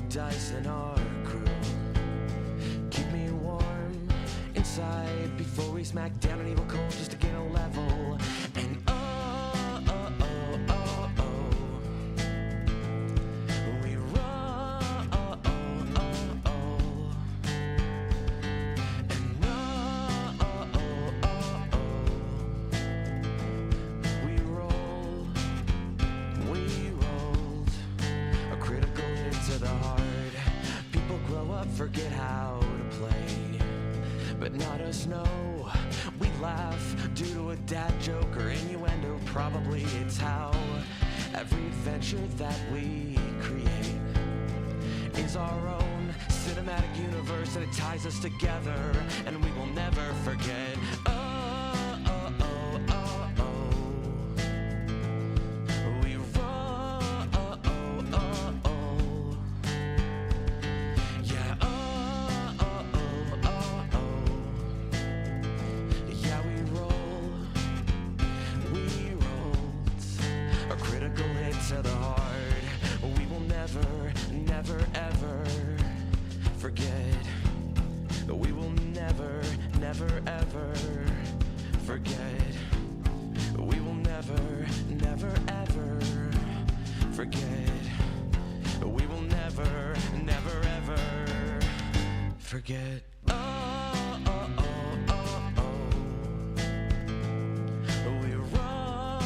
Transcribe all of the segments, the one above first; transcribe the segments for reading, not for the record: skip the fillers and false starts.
of dice in our crew. Keep me warm inside before we smack down an evil cold just to gain a level. And we roll. And we rolled a critical hit to the heart. People grow up, forget how to play, but not us, no. We laugh due to a dad joke or innuendo. Probably it's how every adventure that we create is our own cinematic universe, and it ties us together, and we will never forget. We roll. Yeah. Yeah, we rolled a critical hit to the heart. We will never, never, ever forget. We will never, never, ever forget. We will never, never, ever forget. We will never, never, ever forget. We roll.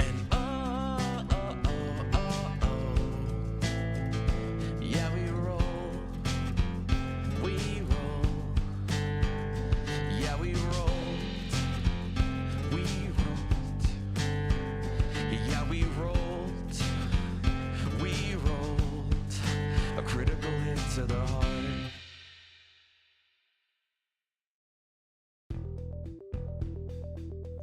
And yeah, we roll. Yeah, we rolled. Yeah, we rolled a critical hit to the heart.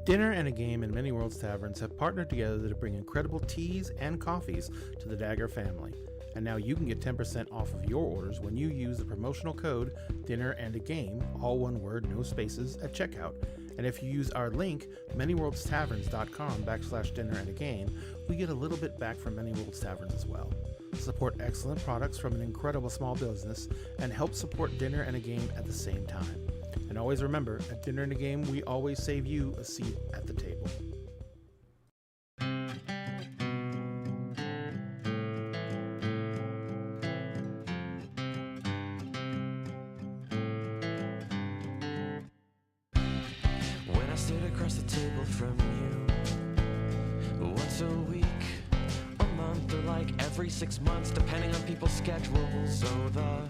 Dinner and a Game and Many Worlds Taverns have partnered together to bring incredible teas and coffees to the Dagger family. And now you can get 10% off of your orders when you use the promotional code Dinner and a Game, all one word, no spaces, at checkout. And if you use our link, manyworldstaverns.com/dinner and a game, we get a little bit back from Many Worlds Taverns as well. Support excellent products from an incredible small business and help support Dinner and a Game at the same time. And always remember, at Dinner and a Game, we always save you a seat at the table. When I sit across the table from you, once a week, a month, or like every 6 months, depending on people's schedules. So the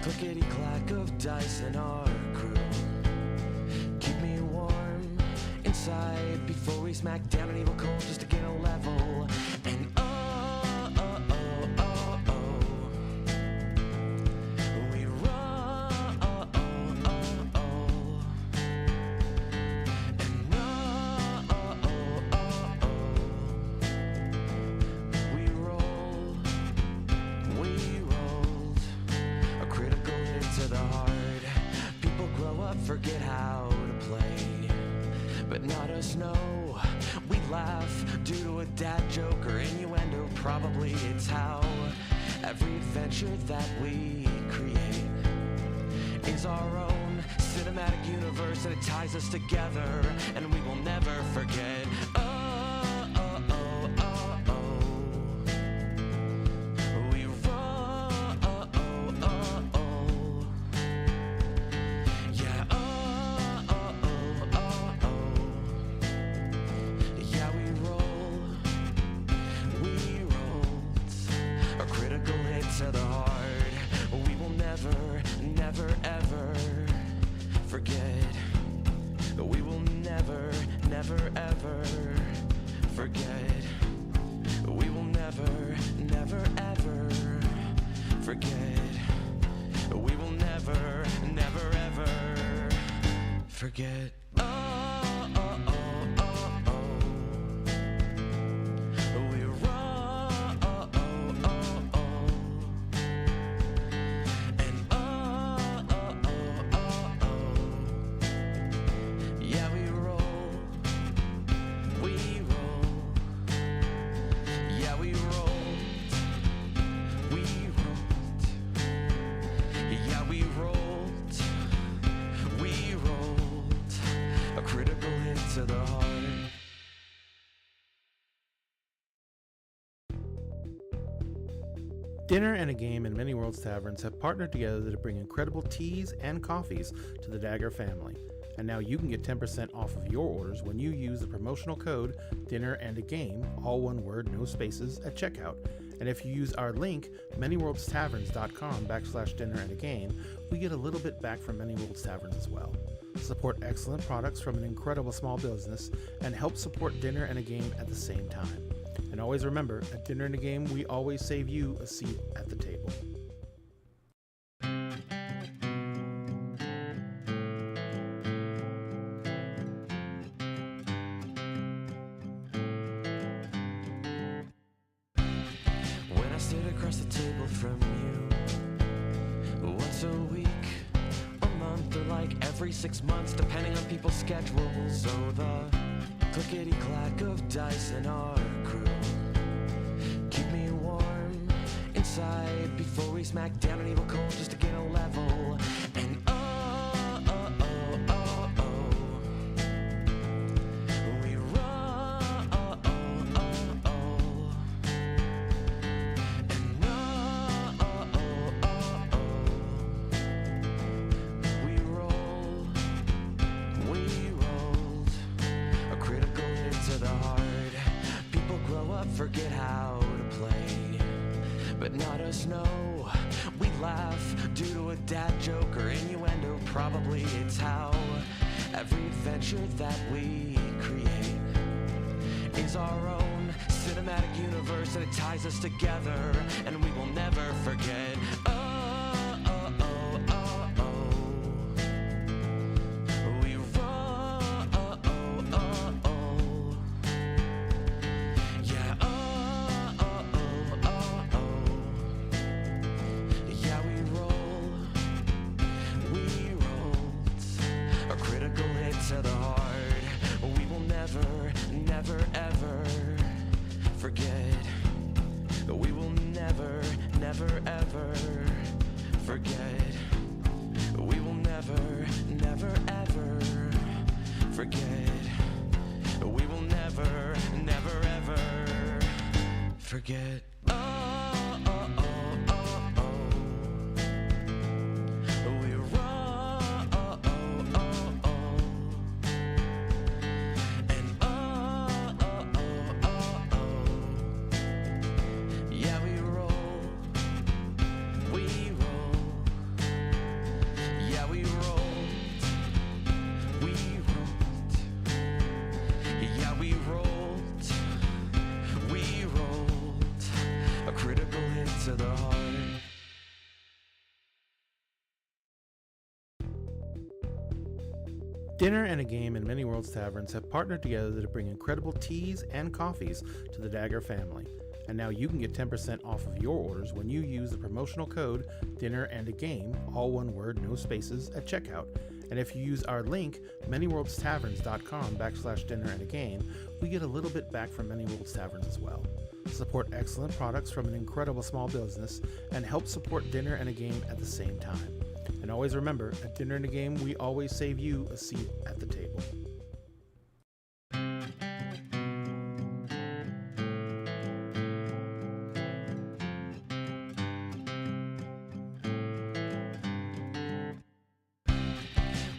clickety-clack of dice in our crew keep me warm inside before we smack down an evil cold just to gain a level. And we roll. And we rolled a critical hit to the heart. People grow up, forget how to play, but not us, no. We laugh due to a dad joke or innuendo. Probably it's how every adventure that we create is our own cinematic universe, and it ties us together, and we will never forget. We roll. Yeah. Yeah, we rolled a critical hit to the heart. We will never, never, ever forget. We will never, never, ever forget. We will never, never, ever forget. We will never, never, ever forget. We roll. And yeah, we roll. Dinner and a Game and Many Worlds Taverns have partnered together to bring incredible teas and coffees to the Dagger family. And now you can get 10% off of your orders when you use the promotional code Dinner and a Game, all one word, no spaces, at checkout. And if you use our link, manyworldstaverns.com/dinner and a game, we get a little bit back from Many Worlds Taverns as well. Support excellent products from an incredible small business and help support Dinner and a Game at the same time. And always remember, at Dinner and a Game, we always save you a seat at the table. When I sit across the table from you, once a week, a month, or like every 6 months, depending on people's schedules. So the clickety-clack of dice in our crew keep me warm inside before we smack down an evil cold just to gain a level. And we roll. And we rolled a critical hit to the heart. People grow up, forget how to play, but not us, no. We laugh due to a dad joke or innuendo. Probably it's how every adventure that we create is our own cinematic universe, and it ties us together, and we will never forget. We roll. Yeah. Yeah, we roll. We rolled a critical hit to the heart. We will never, never, ever forget. We will never, never, ever forget. We will never, never, ever forget. We will never, never, ever forget. We roll. And yeah, we roll. We roll. Yeah, we rolled. We rolled. Yeah, we rolled. We rolled a critical hit to the heart. Dinner and a Game and Many Worlds Taverns have partnered together to bring incredible teas and coffees to the Dagger family. And now you can get 10% off of your orders when you use the promotional code Dinner and a Game, all one word, no spaces, at checkout. And if you use our link, manyworldstaverns.com/dinner and a game, we get a little bit back from Many Worlds Taverns as well. Support excellent products from an incredible small business and help support Dinner and a Game at the same time. And always remember, at Dinner and a Game, we always save you a seat at the table.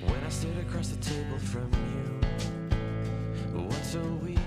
When I sit across the table from you, once a week.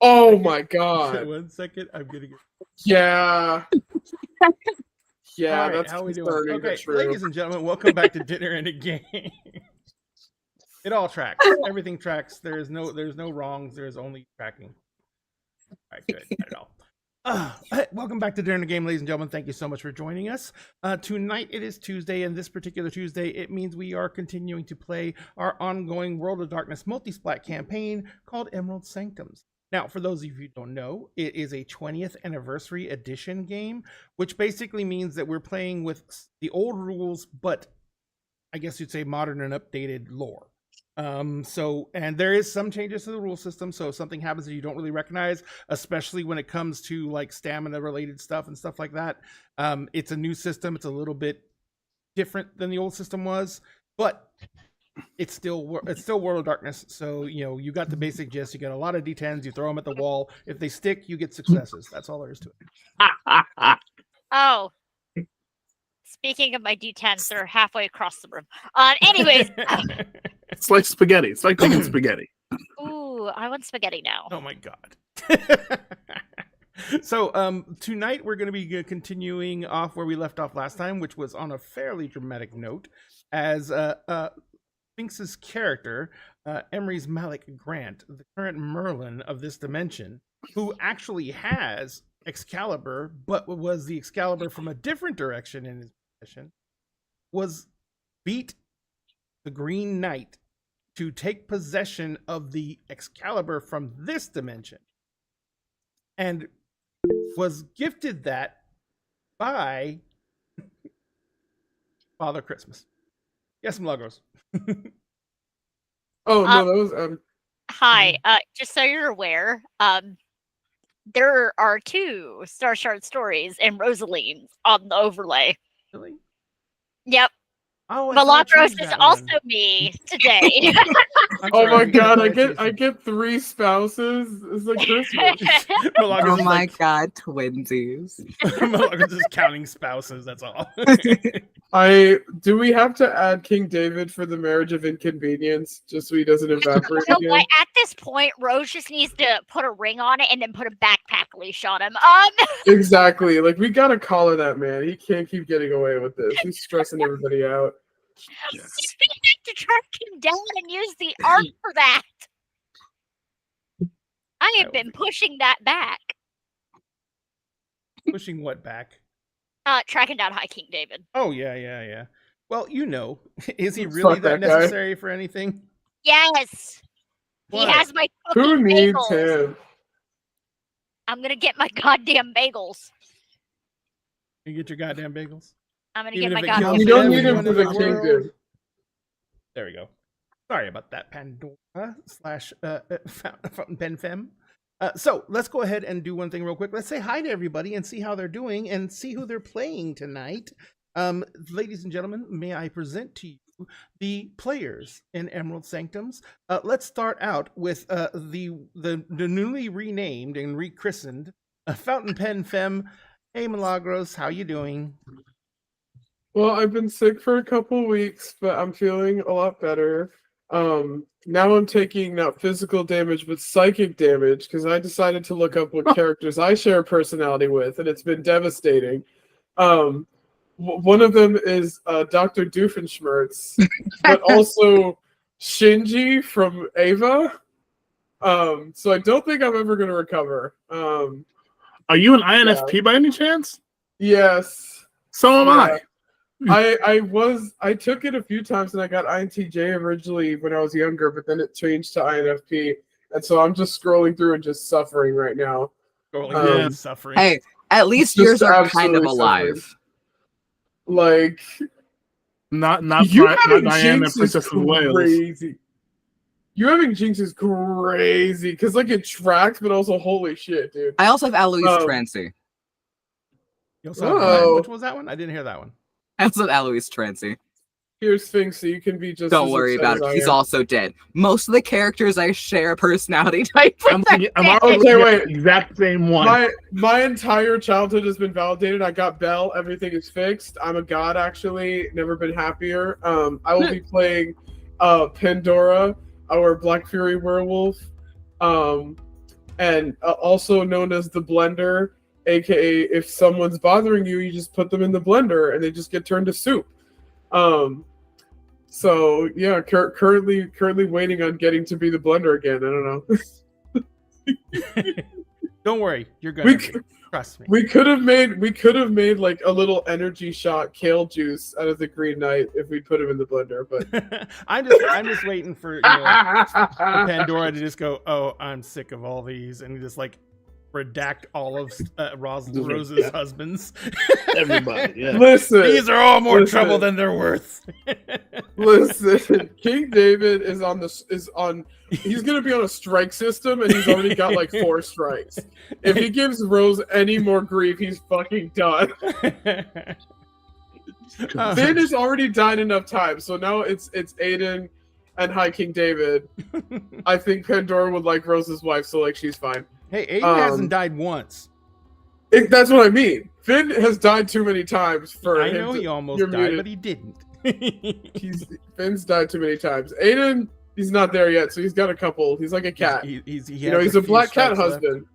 Oh my god. 1 second. I'm getting it. Yeah. Yeah, All right, that's how we doing? concerning, Okay, but true. ladies and gentlemen, welcome back to Dinner and a Game. It all tracks. Everything tracks. There's no wrongs. There's only tracking. All right, good. Got it all. Welcome back to Dinner and a Game, ladies and gentlemen. Thank you so much for joining us. Tonight it is Tuesday, and this particular Tuesday, it means we are continuing to play our ongoing World of Darkness multi-splat campaign called Emerald Sanctums. Now, for those of you who don't know, it is a 20th anniversary edition game, which basically means that we're playing with the old rules, but I guess you'd say modern and updated lore. And there is some changes to the rule system. So if something happens that you don't really recognize, especially when it comes to like stamina related stuff and stuff like that, it's a new system. It's a little bit different than the old system was, but it's still World of Darkness. So, you got the basic gist. You got a lot of D10s. You throw them at the wall. If they stick, you get successes. That's all there is to it. Oh. Speaking of my D10s, they're halfway across the room. Anyways. It's like spaghetti. It's like making spaghetti. Ooh, I want spaghetti now. Oh my god. So tonight we're going to be continuing off where we left off last time, which was on a fairly dramatic note, as Sphinx's character, Emery's Malik Grant, the current Merlin of this dimension, who actually has Excalibur, but was the Excalibur from a different direction in his possession, was beat the Green Knight to take possession of the Excalibur from this dimension, and was gifted that by Father Christmas. Yes, Milagros. Oh no, that was Hi, just so you're aware, there are 2 Star Shard stories and Rosalines on the overlay. Really? Yep. Oh, Milagros is also me today. oh my god, I get 3 spouses. It's like Christmas. Oh my god, twinsies. Milagros is counting spouses, that's all. Do we have to add King David for the marriage of inconvenience just so he doesn't evaporate again? At this point, Rose just needs to put a ring on it and then put a backpack leash on him. Exactly. Like, we gotta collar that man. He can't keep getting away with this. He's stressing everybody out. Yes. You have to track him down and use the art for that. I have been pushing that back. Pushing what back? Tracking down High King David. Oh, yeah. Well, is he really that necessary for anything? Yes. What? He has my Who needs bagels. him? I'm gonna get my goddamn bagels. You get your goddamn bagels? I'm gonna Even get if my it goddamn kills You don't bagels. need him everyone for in the the kingdom. world. There we go. Sorry about that, Pandora / Fountain Pen Femme. So let's go ahead and do one thing real quick. Let's say hi to everybody and see how they're doing and see who they're playing tonight. Ladies and gentlemen, may I present to you the players in Emerald Sanctums. Let's start out with the newly renamed and rechristened Fountain Pen Femme. Hey, Milagros, how you doing? Well, I've been sick for a couple weeks, but I'm feeling a lot better. Now I'm taking not physical damage, but psychic damage, because I decided to look up what characters I share a personality with, and it's been devastating. One of them is Dr. Doofenshmirtz, but also Shinji from Ava. So I don't think I'm ever going to recover. Are you an INFP by any chance? Yes. So am I. I took it a few times and I got INTJ originally when I was younger, but then it changed to INFP, and so I'm just scrolling through and just suffering right now. Suffering. Hey, at least yours are kind of alive. Like, not you Diana, Jinx is Princess of Wales. crazy. You having Jinx is crazy because like it tracks, but also holy shit, dude. I also have Alois Trancy. Which was that one? I didn't hear that one. I also have Alois Trancy. Here's Sphinx, so you can be just. Don't worry about it. He's also dead. Most of the characters I share a personality type with. Okay, wait. Exact same one. My entire childhood has been validated. I got Belle. Everything is fixed. I'm a god, actually. Never been happier. I will be playing Pandora, our Black Fury werewolf. and also known as the blender, aka if someone's bothering you, you just put them in the blender and they just get turned to soup. So yeah, currently waiting on getting to be the blender again. I don't know. Don't worry, you're gonna trust me. We could have made like a little energy shot kale juice out of the Green Knight if we put him in the blender. But I'm just waiting for for Pandora to just go, oh, I'm sick of all these, and just like redact all of Rose's husbands. Everybody, yeah. Listen, these are all more trouble than they're worth. Listen, King David is he's gonna be on a strike system, and he's already got like 4 strikes. If he gives Rose any more grief, he's fucking done. Finn has already died enough times, so now it's Aiden and High King David. I think Pandora would like Rose's wife, so like she's fine. Hey, Aiden hasn't died once. That's what I mean. Finn has died too many times for I him know to, he almost died, muted. but he didn't. Finn's died too many times. Aiden, he's not there yet, so he's got a couple. He's like a cat. He's a black cat husband.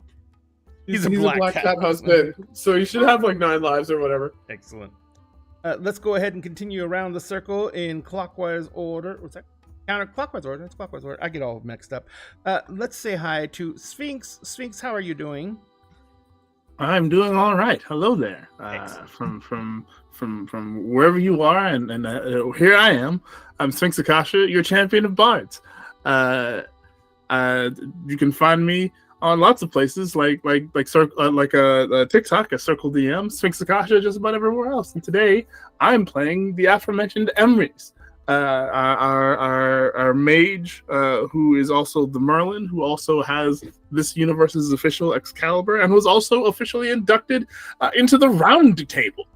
He's a black cat husband, so he should have like 9 lives or whatever. Excellent. Let's go ahead and continue around the circle in clockwise order. What's that? Counterclockwise order. It's clockwise order. I get all mixed up. Let's say hi to Sphinx. Sphinx, how are you doing? I'm doing all right. Hello there. From wherever you are, and here I am. I'm Sphinx Akasha, your champion of bards. You can find me on lots of places, like TikTok, a Circle DM, Sphinx Akasha, just about everywhere else. And today, I'm playing the aforementioned Emrys. Our mage, who is also the Merlin, who also has this universe's official Excalibur, and was also officially inducted into the Round Table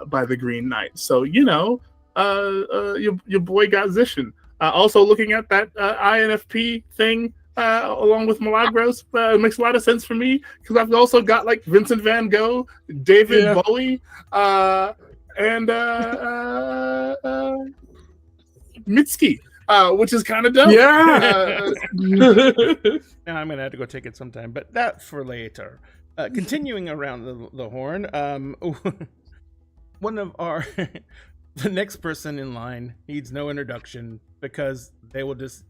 by the Green Knight. So your boy got Zishin. Also looking at that INFP thing along with Milagros makes a lot of sense for me, because I've also got like Vincent Van Gogh, David Bowie, and Mitski, which is kind of dope. Yeah. Now I'm gonna have to go take it sometime, but that for later. Continuing around the horn, one of our the next person in line needs no introduction, because they will just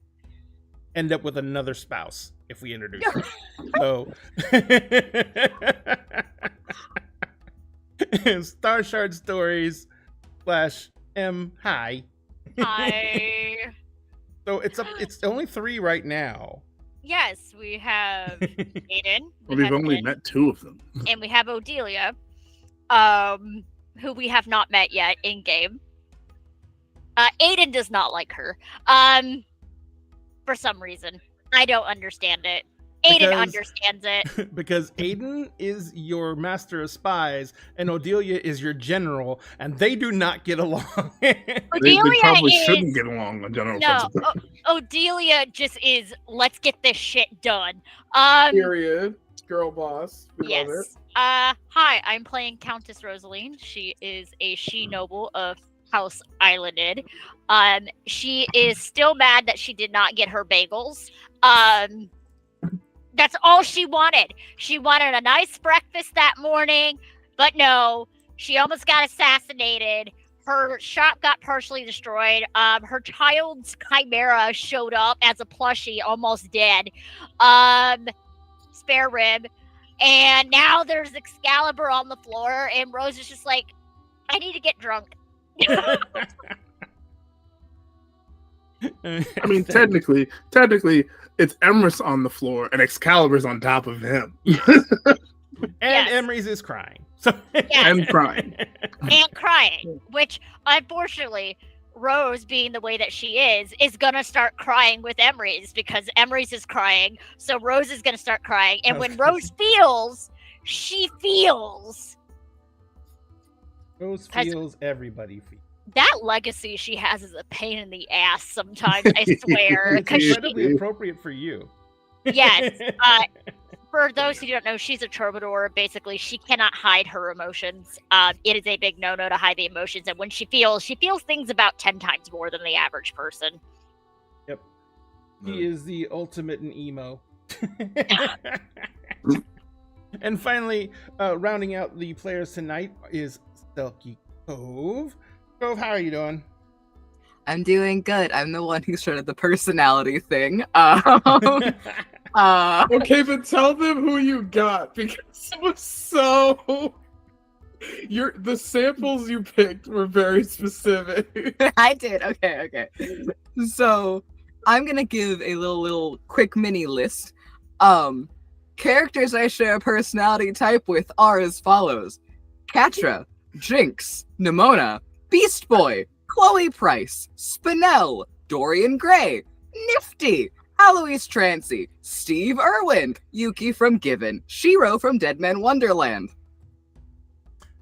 end up with another spouse if we introduce them. So Star Shard Stories /M. Hi. Hi. So it's only 3 right now. Yes, we have Aiden. Well, we've only met 2 of them. And we have Odelia, who we have not met yet in game. Aiden does not like her. For some reason. I don't understand it. Aiden understands it. Because Aiden is your master of spies and Odelia is your general, and they do not get along. They probably shouldn't get along on general principle. Odelia just is, let's get this shit done. Period. Girl boss. We love it. Hi, I'm playing Countess Rosaline. She is a she-noble of House Islanded. She is still mad that she did not get her bagels. That's all she wanted. She wanted a nice breakfast that morning, but no, she almost got assassinated. Her shop got partially destroyed. Her child's chimera showed up as a plushie, almost dead. Spare rib. And now there's Excalibur on the floor, and Rose is just like, I need to get drunk. I mean, technically, it's Emrys on the floor and Excalibur's on top of him. And Emrys is crying. So and crying. And crying, which unfortunately, Rose, being the way that she is gonna start crying with Emrys, because Emrys is crying, so Rose is gonna start crying. And when Rose feels, she feels. Rose feels, everybody feels. That legacy she has is a pain in the ass sometimes, I swear. It's incredibly appropriate for you. Yes. For those who don't know, she's a troubadour. Basically, she cannot hide her emotions. It is a big no-no to hide the emotions. And when she feels things about 10 times more than the average person. Yep. He is the ultimate in emo. And finally, rounding out the players tonight is Selkie Cove. Cove, how are you doing? I'm doing good. I'm the one who started the personality thing. Okay, but tell them who you got because it was so. The samples you picked were very specific. I did. Okay. So I'm gonna give a little quick mini list. Characters I share a personality type with are as follows: Catra, Jinx, Nimona, Beast Boy, Chloe Price, Spinel, Dorian Gray, Nifty, Alois Trancy, Steve Irwin, Yuki from Given, Shiro from Dead Man Wonderland.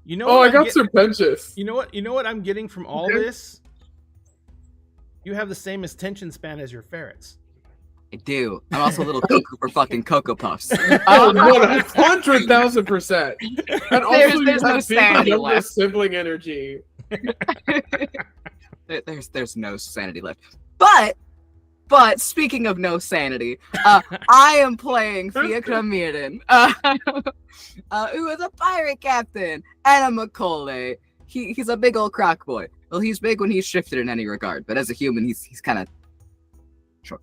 You know Oh, what I got Serpentious. You know what I'm getting from all this? You have the same attention span as your ferrets. I do. I'm also a little cuckoo for fucking Cocoa Puffs. Oh, 100,000%. And also, There's you no have big sanity younger left. sibling energy. There's no sanity left. But speaking of no sanity, I am playing Fiacra Mirren, who is a pirate captain and a Macaulay. He's a big old croc boy. Well, he's big when he's shifted in any regard, but as a human, he's kind of short.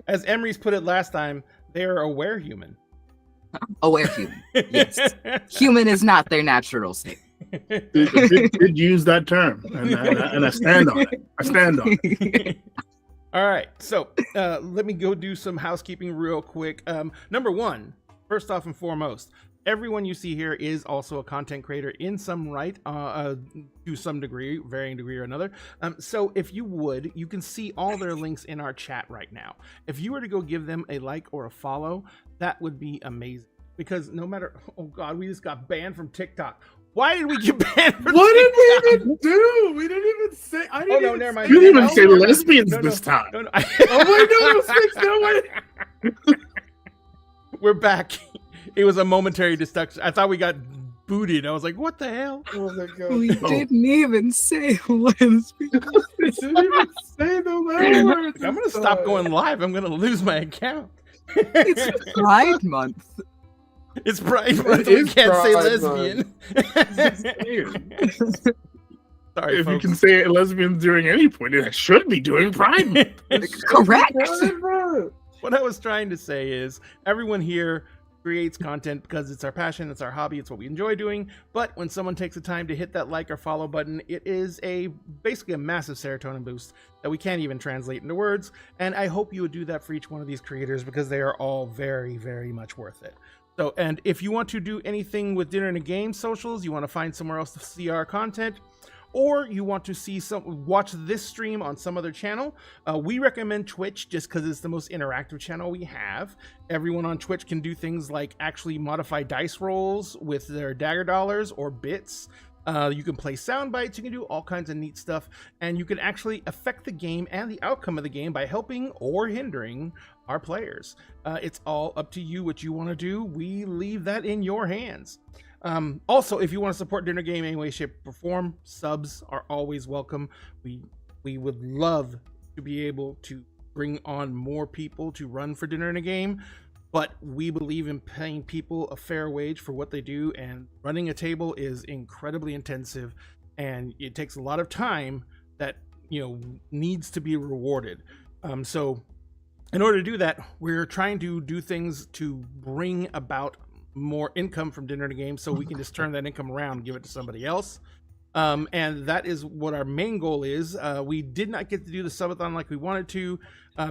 As Emery's put it last time, they are aware human. Aware human. Yes. Human is not their natural state. Did use that term, and I stand on it. I stand on it. All right, so let me go do some housekeeping real quick. Number one, first off and foremost, everyone you see here is also a content creator in some right, to some degree, varying degree or another. So if you would, you can see all their links in our chat right now. If you were to go give them a like or a follow, that would be amazing. Because no matter, oh God, we just got banned from TikTok. Why did we get banned from What TikTok? did we even do? We didn't even say. I didn't even never mind. say You didn't even that. say lesbians this time. No. Oh my God! It was fixed. No way. We're back. It was a momentary distraction. I thought we got booted. I was like, what the hell? Oh my God! We didn't even say lesbian. We didn't even say the letter words. I'm going to stop going live. I'm going to lose my account. It's Pride Month. It's Pride Month. It We is can't say Pride lesbian. Sorry, If you folks. can say lesbians during any point, I should be doing Pride Month. Correct. What I was trying to say is everyone here creates content because it's our passion, it's our hobby, it's what we enjoy doing. But when someone takes the time to hit that like or follow button, it is basically a massive serotonin boost that we can't even translate into words. And I hope you would do that for each one of these creators because they are all very, very much worth it. So, and if you want to do anything with Dinner and a Game socials, you want to find somewhere else to see our content, or you want to watch this stream on some other channel, we recommend Twitch just because it's the most interactive channel we have. Everyone on Twitch can do things like actually modify dice rolls with their dagger dollars or bits. You can play sound bites, you can do all kinds of neat stuff, and you can actually affect the game and the outcome of the game by helping or hindering our players. It's all up to you what you want to do. We leave that in your hands. Also, if you want to support Dinner Game any way, shape, or form, subs are always welcome. We would love to be able to bring on more people to run for Dinner and a Game, but we believe in paying people a fair wage for what they do, and running a table is incredibly intensive, and it takes a lot of time that needs to be rewarded. So in order to do that, we're trying to do things to bring about more income from Dinner and a Game so we can just turn that income around and give it to somebody else. And that is what our main goal is. We did not get to do the subathon like we wanted to,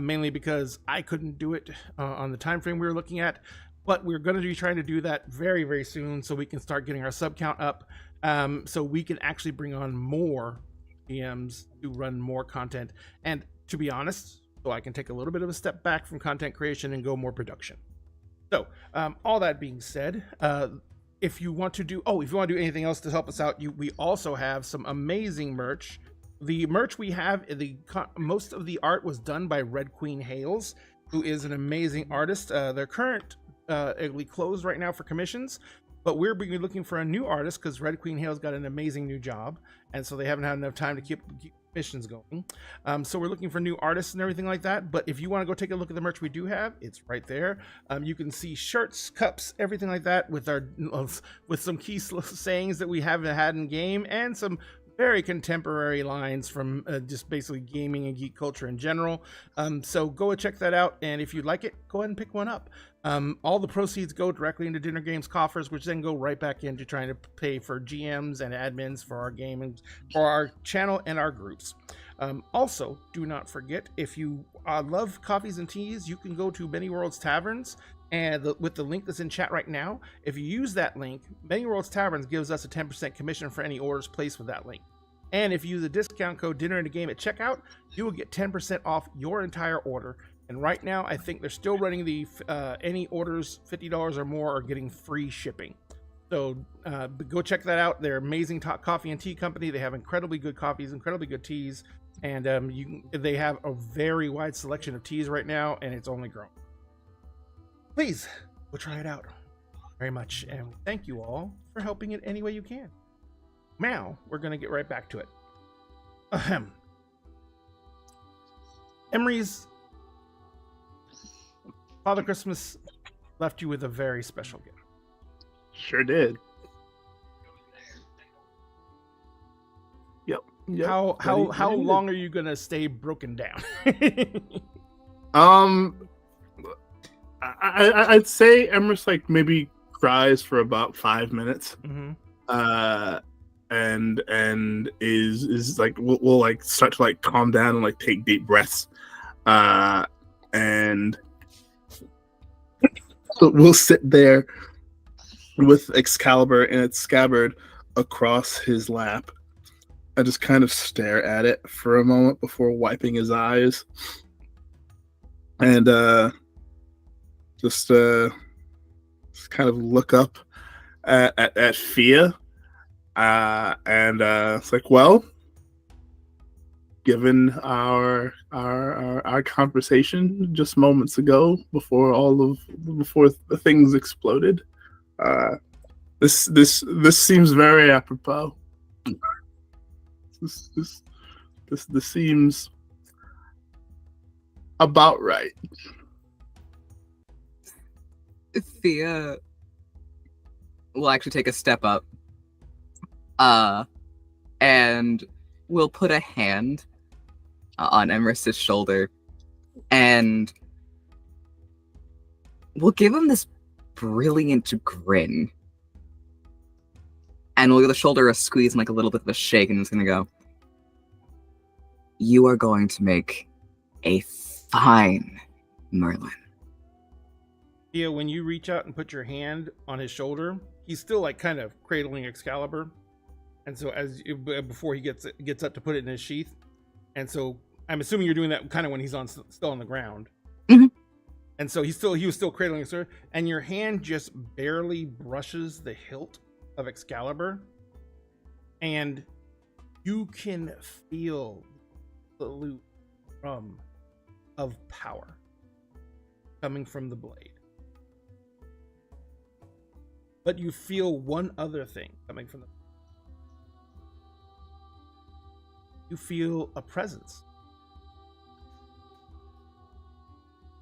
mainly because I couldn't do it on the time frame we were looking at, but we're going to be trying to do that very, very soon so we can start getting our sub count up, so we can actually bring on more PMs to run more content. And to be honest, so I can take a little bit of a step back from content creation and go more production. So, all that being said, if you want to do anything else to help us out, we also have some amazing merch. The merch we have, most of the art was done by Red Queen Hales, who is an amazing artist. They're currently closed right now for commissions, but we're looking for a new artist because Red Queen Hale's got an amazing new job, and so they haven't had enough time to keep missions going. So we're looking for new artists and everything like that. But if you want to go take a look at the merch we do have, it's right there. You can see shirts, cups, everything like that with some key sayings that we haven't had in game, and some very contemporary lines from just basically gaming and geek culture in general. So go and check that out, and if you like it, go ahead and pick one up. All the proceeds go directly into Dinner Games coffers, which then go right back into trying to pay for GMs and admins for our game and for our channel and our groups. Also, do not forget, if you love coffees and teas, you can go to Many Worlds Taverns, and with the link that's in chat right now, if you use that link, Many Worlds Taverns gives us a 10% commission for any orders placed with that link. And if you use the discount code Dinner in a Game at checkout, you will get 10% off your entire order. And right now, I think they're still running the any orders $50 or more are getting free shipping. So go check that out. They're amazing coffee and tea company. They have incredibly good coffees, incredibly good teas, and they have a very wide selection of teas right now, and it's only growing. Please go try it out very much, and thank you all for helping it any way you can. Now we're going to get right back to it. Emery's Father Christmas left you with a very special gift. Sure did. Yep. How long are you gonna stay broken down? I'd say Emrys like maybe cries for about 5 minutes. Mm-hmm. And is like we'll like start to like calm down and like take deep breaths. And we'll sit there with Excalibur in its scabbard across his lap. I just kind of stare at it for a moment before wiping his eyes. And just kind of look up at Fia. And it's like, well, given our conversation just moments ago before the things exploded, this seems very apropos. This seems about right. Thea will actually take a step up, and will put a hand on Emerus's shoulder, and we'll give him this brilliant grin. And we'll give the shoulder a squeeze and like a little bit of a shake, and it's gonna go, "You are going to make a fine Merlin." Yeah, when you reach out and put your hand on his shoulder, he's still like kind of cradling Excalibur, and so before he gets up to put it in his sheath, and so I'm assuming you're doing that kind of when he's still on the ground. Mm-hmm. And so he was still cradling his sword, and your hand just barely brushes the hilt of Excalibur, and you can feel the absolute drum of power coming from the blade. But you feel one other thing coming from the... You feel a presence.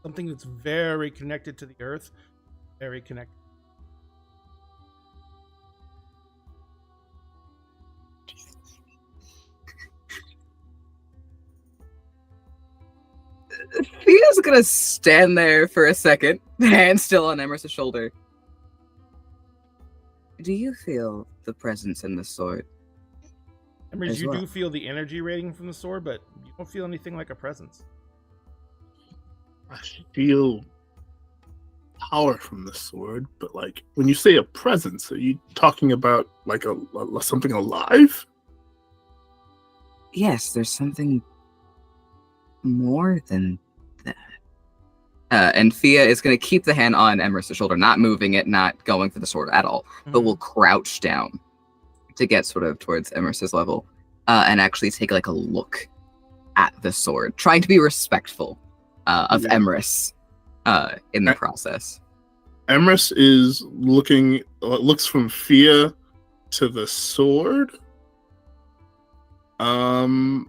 Something that's very connected to the earth, very connected. Thea's gonna stand there for a second, hand still on Emerus's shoulder. Do you feel the presence in the sword? Emrys, you do feel the energy rating from the sword, but you don't feel anything like a presence. I feel power from the sword, but like when you say a presence, are you talking about like a something alive? Yes, there's something more than that. And Thea is going to keep the hand on Emerus's shoulder, not moving it, not going for the sword at all, but will crouch down to get sort of towards Emerus's level, and actually take like a look at the sword, trying to be respectful of Emerus in the process. Emrys is looks from Fia to the sword. And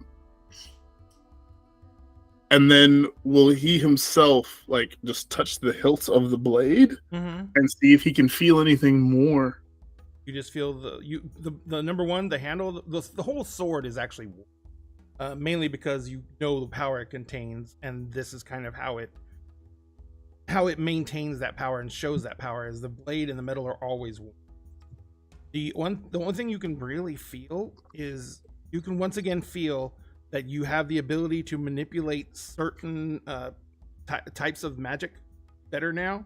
then will he himself like just touch the hilt of the blade and see if he can feel anything more? You just feel the number one, the handle, the whole sword is actually mainly because you know the power it contains, and this is kind of how it maintains that power and shows that power. Is the blade and the metal are always warm. The one thing you can really feel is you can once again feel that you have the ability to manipulate certain types of magic better now.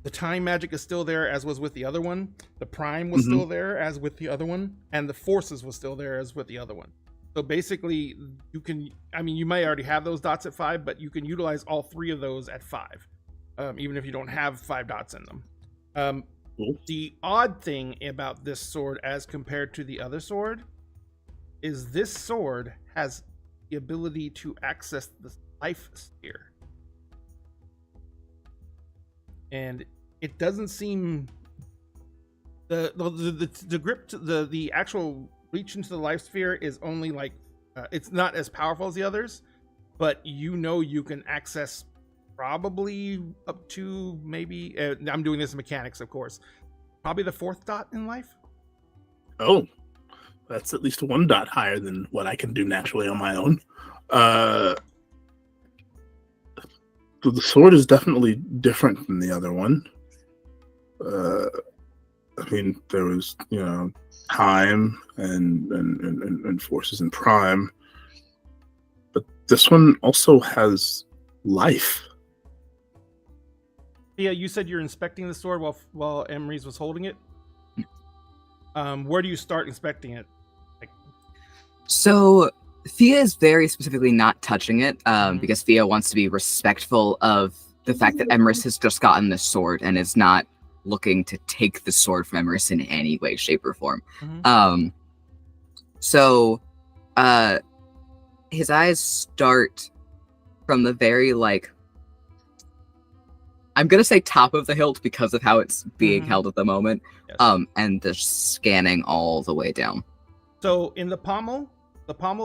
The time magic is still there, as was with the other one. The prime was still there, as with the other one, and the forces was still there, as with the other one. So basically, you can. I mean, you might already have those dots at 5, but you can utilize all 3 of those at 5, even if you don't have 5 dots in them. The odd thing about this sword, as compared to the other sword, is this sword has the ability to access the life sphere. And it doesn't seem the grip to the actual reach into the life sphere is only like it's not as powerful as the others, but you know you can access probably up to maybe I'm doing this in mechanics, of course, probably the 4th dot in life. Oh, that's at least 1 dot higher than what I can do naturally on my own. The sword is definitely different than the other one. I mean, there was, time and forces in prime, but this one also has life. Yeah, you said you're inspecting the sword while Emrys was holding it. Where do you start inspecting it? So Thea is very specifically not touching it because Thea wants to be respectful of the fact that Emrys has just gotten this sword and is not looking to take the sword from Emrys in any way, shape, or form. So his eyes start from the very, I'm going to say top of the hilt because of how it's being held at the moment, yes. And just scanning all the way down. So in the pommel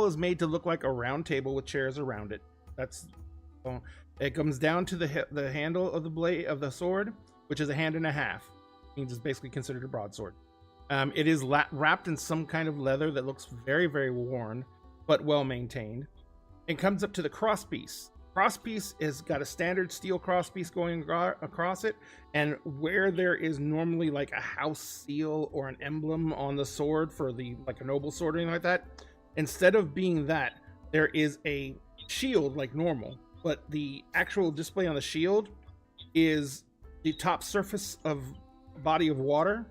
is made to look like a round table with chairs around it. It comes down to the handle of the blade of the sword, which is 1.5 hands. Means it's basically considered a broadsword. It is wrapped in some kind of leather that looks very, very worn, but well maintained. It comes up to the crosspiece. Crosspiece has got a standard steel crosspiece going across it, and where there is normally like a house seal or an emblem on the sword for like a noble sword or anything like that, instead of being that, there is a shield like normal, but the actual display on the shield is the top surface of a body of water,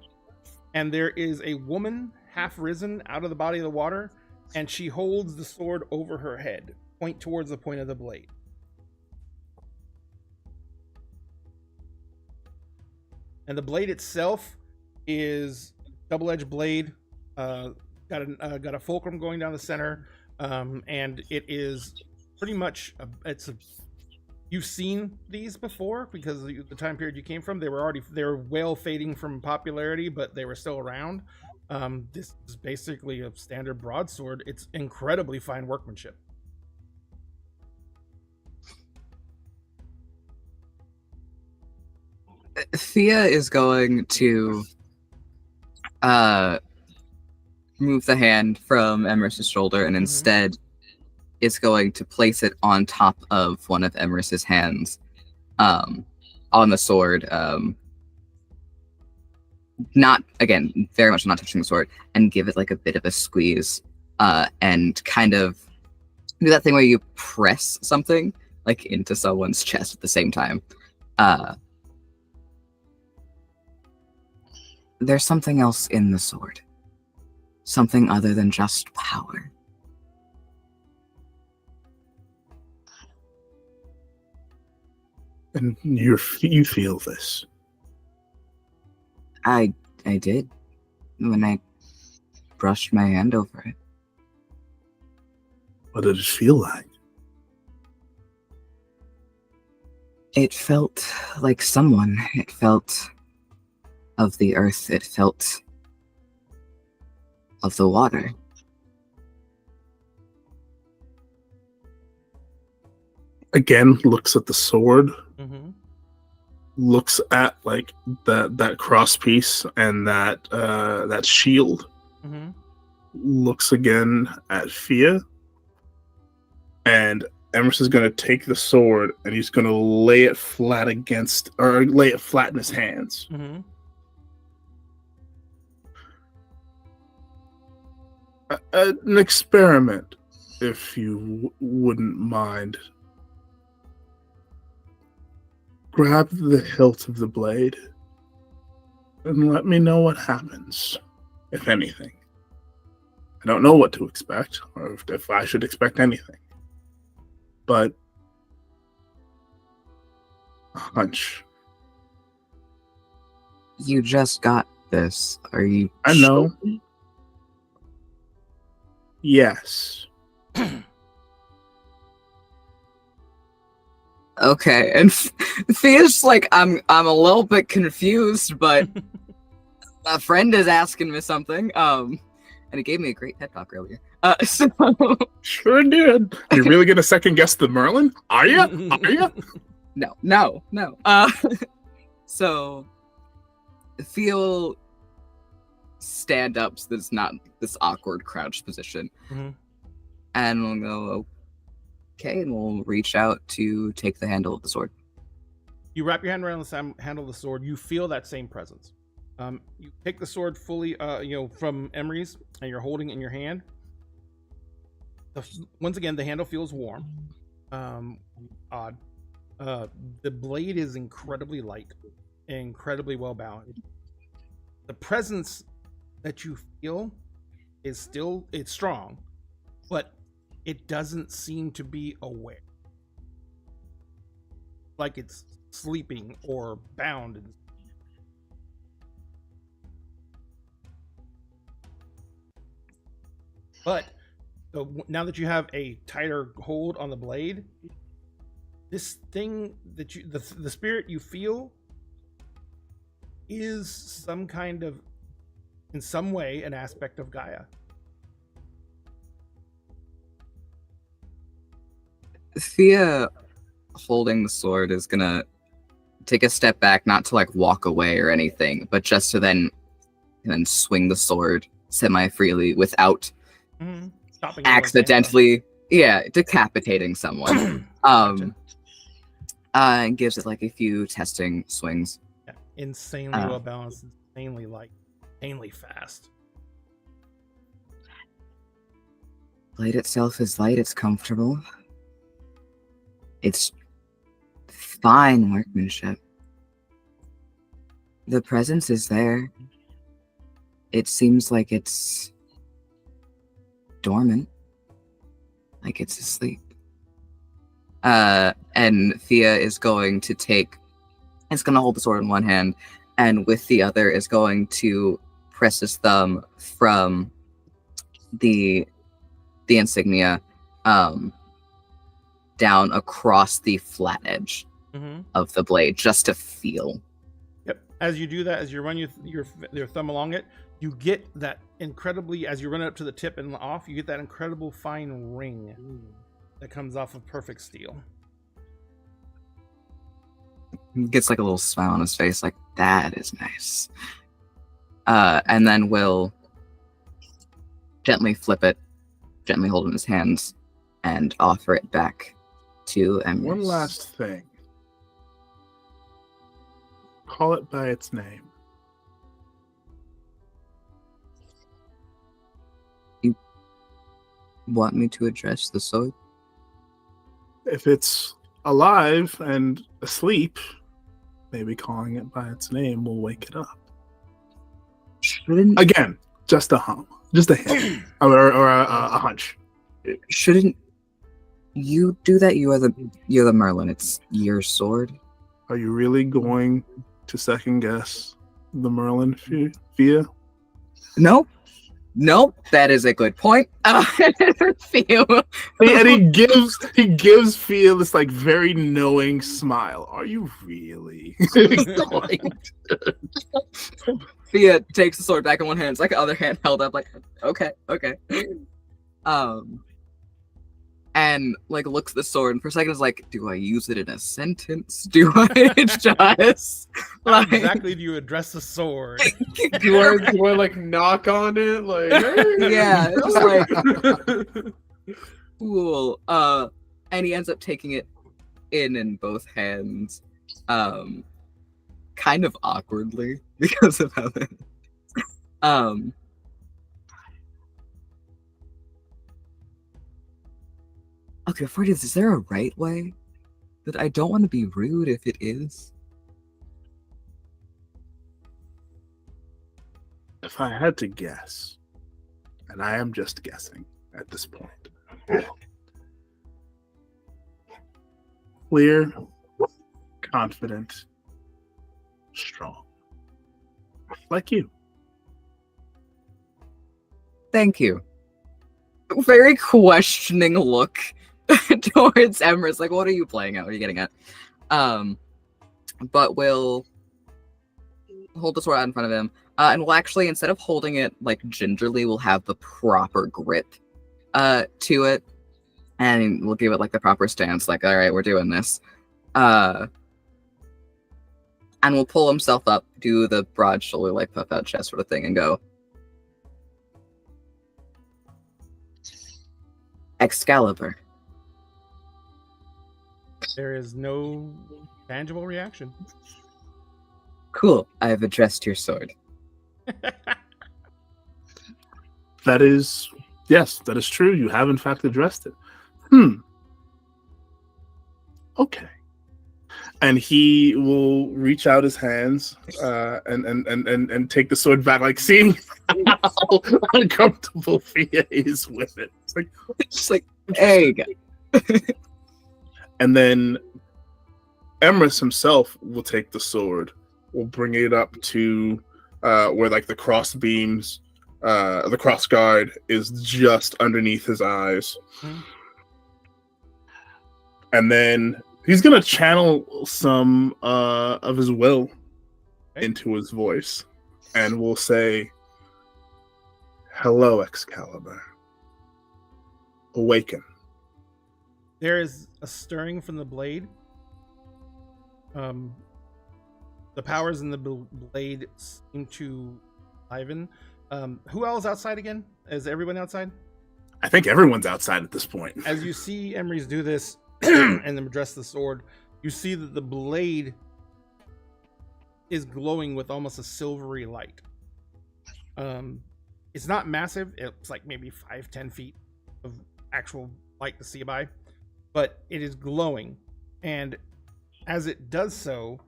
and there is a woman half risen out of the body of the water, and she holds the sword over her head, point towards the point of the blade. And the blade itself is double-edged blade, got a fulcrum going down the center, and it is pretty much you've seen these before because the time period you came from, they were well fading from popularity, but they were still around. This is basically a standard broadsword. It's incredibly fine workmanship. Thea is going to move the hand from Emrys's shoulder and instead is going to place it on top of one of Emrys's hands on the sword. Not, again, very much not touching the sword, and give it like a bit of a squeeze and kind of do that thing where you press something like into someone's chest at the same time. There's something else in the sword. Something other than just power. And you feel this? I did. When I brushed my hand over it. What did it feel like? It felt like someone. It felt of the earth. It felt of the water. Again, looks at the sword, Mm-hmm. looks at like that cross piece and that shield. Mm-hmm. Looks again at Fia, and Emerson's going to take the sword and he's going to lay it flat in his hands. Mm-hmm. An experiment, if you wouldn't mind. Grab the hilt of the blade and let me know what happens, if anything. I don't know what to expect, or if I should expect anything. But a hunch. You just got this. Are you? I know. sure? Yes. Okay, and Fia's like, I'm a little bit confused, but a friend is asking me something. And he gave me a great TED talk earlier. So Sure did. You really gonna second guess the Merlin? Are you? Are you? no. So Fia stand up so there's not this awkward crouched position. Mm-hmm. And we'll go, okay, and we'll reach out to take the handle of the sword. You wrap your hand around the handle of the sword. You feel that same presence. You take the sword fully, from Emery's, and you're holding it in your hand. Once again, the handle feels warm. Odd. The blade is incredibly light, incredibly well balanced. The presence that you feel is it's strong, but it doesn't seem to be aware. Like it's sleeping or bound. But now that you have a tighter hold on the blade, this thing that the spirit you feel is some kind of, in some way, an aspect of Gaia. Fia, holding the sword, is gonna take a step back, not to like walk away or anything, but just to then swing the sword semi-freely without Stopping accidentally, decapitating someone. And gives it like a few testing swings. Yeah, insanely well balanced, insanely light, insanely fast. Blade itself is light, it's comfortable. It's fine workmanship. The presence is there. It seems like it's dormant. Like it's asleep. And Fia is going to hold the sword in one hand, and with the other is going to press his thumb from the insignia down across the flat edge of the blade, just to feel. Yep. As you do that, as you run your thumb along it, you get that incredibly, as you run it up to the tip and off, you get that incredible fine ring that comes off of perfect steel. Gets like a little smile on his face, like, that is nice. And then will gently flip it, gently hold it in his hands, and offer it back to Emrys. One last thing. Call it by its name. You want me to address the sword? If it's alive and asleep, maybe calling it by its name will wake it up. Shouldn't Again, just a hum. Just a hint. or a hunch. Shouldn't you do that? You're the Merlin. It's your sword. Are you really going to second guess the Merlin, Fia? No, Nope, that is a good point. Theo. And he gives Fia this like very knowing smile. Are you really going to? Thea takes the sword back in one hand. It's like the other hand held up, like, okay. And like looks at the sword and for a second is like, do I use it in a sentence? Do I just How like exactly do you address the sword? Do I like knock on it? Like, hey. yeah, just like cool. And he ends up taking it in both hands. Kind of awkwardly because of how that okay, before it is there a right way? That I don't want to be rude if it is. If I had to guess, and I am just guessing at this point, clear, confident, strong. Like you. Thank you. Very questioning look towards Emrys. Like, what are you playing at? What are you getting at? But we'll hold the sword out in front of him. And we'll actually, instead of holding it like gingerly, we'll have the proper grip to it. And we'll give it like the proper stance, like, all right, we're doing this. And we'll pull himself up, do the broad shoulder, like puff out chest sort of thing, and go, Excalibur. There is no tangible reaction. Cool, I have addressed your sword. That is, yes, that is true. You have in fact addressed it. Okay. And he will reach out his hands and take the sword back, like seeing how uncomfortable Fia is with it. It's like, Just like, hey, and then Emrys himself will take the sword, will bring it up to where like the cross beams, the cross guard is just underneath his eyes. And then he's gonna channel some of his will into his voice, and will say, "Hello, Excalibur. Awaken." There is a stirring from the blade. The powers in the blade seem to liven. Who else outside again? Is everyone outside? I think everyone's outside at this point. As you see Emrys do this and then address the sword, you see that the blade is glowing with almost a silvery light. It's not massive. It's like maybe 5-10 feet of actual light to see by, but it is glowing. And as it does so,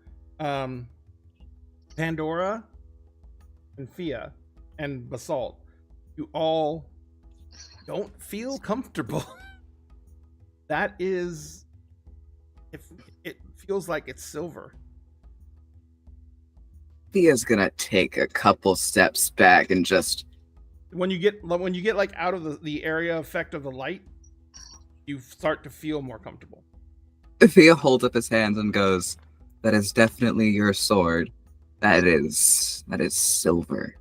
Pandora and Fia and Basalt, you all don't feel comfortable. That is, it feels like it's silver. Thea's gonna take a couple steps back and just When you get like out of the area effect of the light, you start to feel more comfortable. Thea holds up his hands and goes, "That is definitely your sword. That is silver."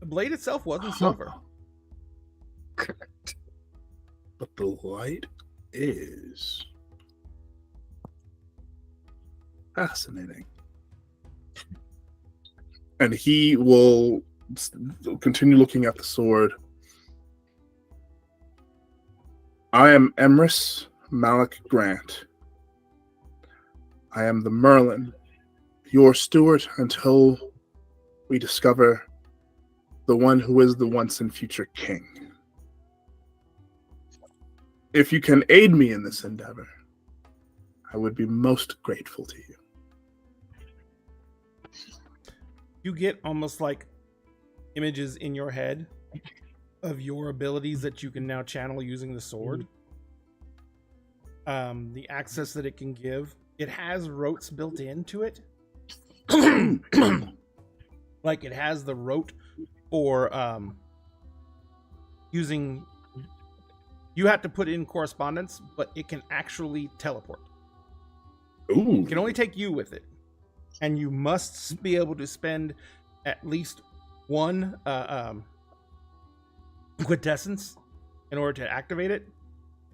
The blade itself wasn't silver. Correct. But the light is fascinating. And he will continue looking at the sword. I am Emrys Malik Grant. I am the Merlin, your steward until we discover the one who is the once and future king. If you can aid me in this endeavor, I would be most grateful to you. You get almost like images in your head of your abilities that you can now channel using the sword. The access that it can give. It has rotes built into it. Like it has the rote for using. You have to put in correspondence, but it can actually teleport. Ooh. It can only take you with it, and you must be able to spend at least one quintessence in order to activate it.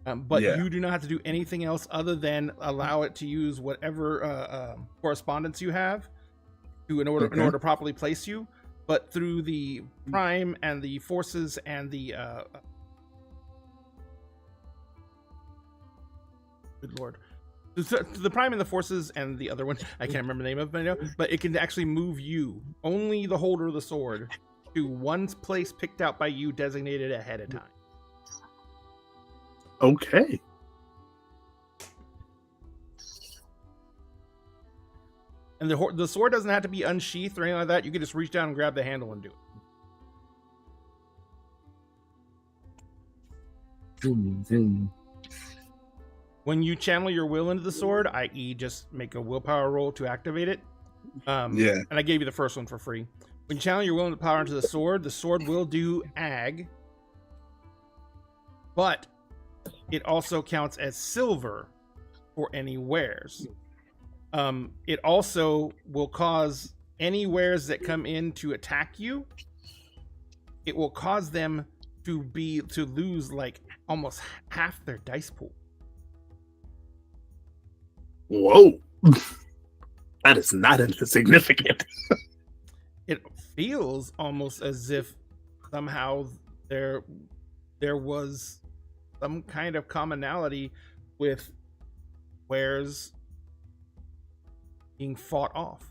But Yeah. you do not have to do anything else other than allow it to use whatever correspondence you have in order to properly place you. But through the prime and the forces and the good lord, the prime and the forces and the other one I can't remember the name of it, but it can actually move you, only the holder of the sword, to one place picked out by you, designated ahead of time. Okay. And the sword doesn't have to be unsheathed or anything like that. You can just reach down and grab the handle and do it. When you channel your will into the sword, i.e. just make a willpower roll to activate it. And I gave you the first one for free. When you channel your will and power into the sword will do ag. But it also counts as silver for any wares. It also will cause any wares that come in to attack you. It will cause them to lose like almost half their dice pool. Whoa. That is not insignificant. It feels almost as if somehow there was some kind of commonality with wares being fought off.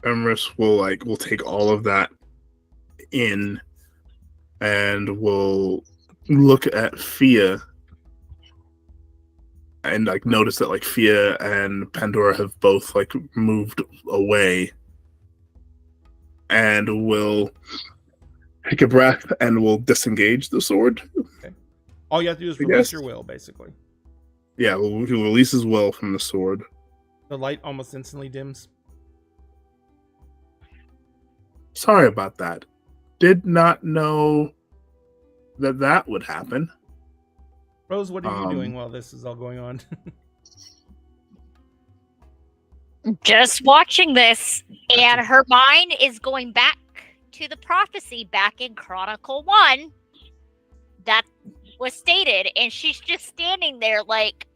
Emrys will take all of that in and will look at Fia and notice that Fia and Pandora have both moved away, and will take a breath and will disengage the sword. Okay. All you have to do is release your will, basically. Yeah, he releases his will from the sword. The light almost instantly dims. Sorry about that. Did not know that would happen. Rose, what are you doing while this is all going on? Just watching this, and her mind is going back to the prophecy back in Chronicle 1 that was stated, and she's just standing there like,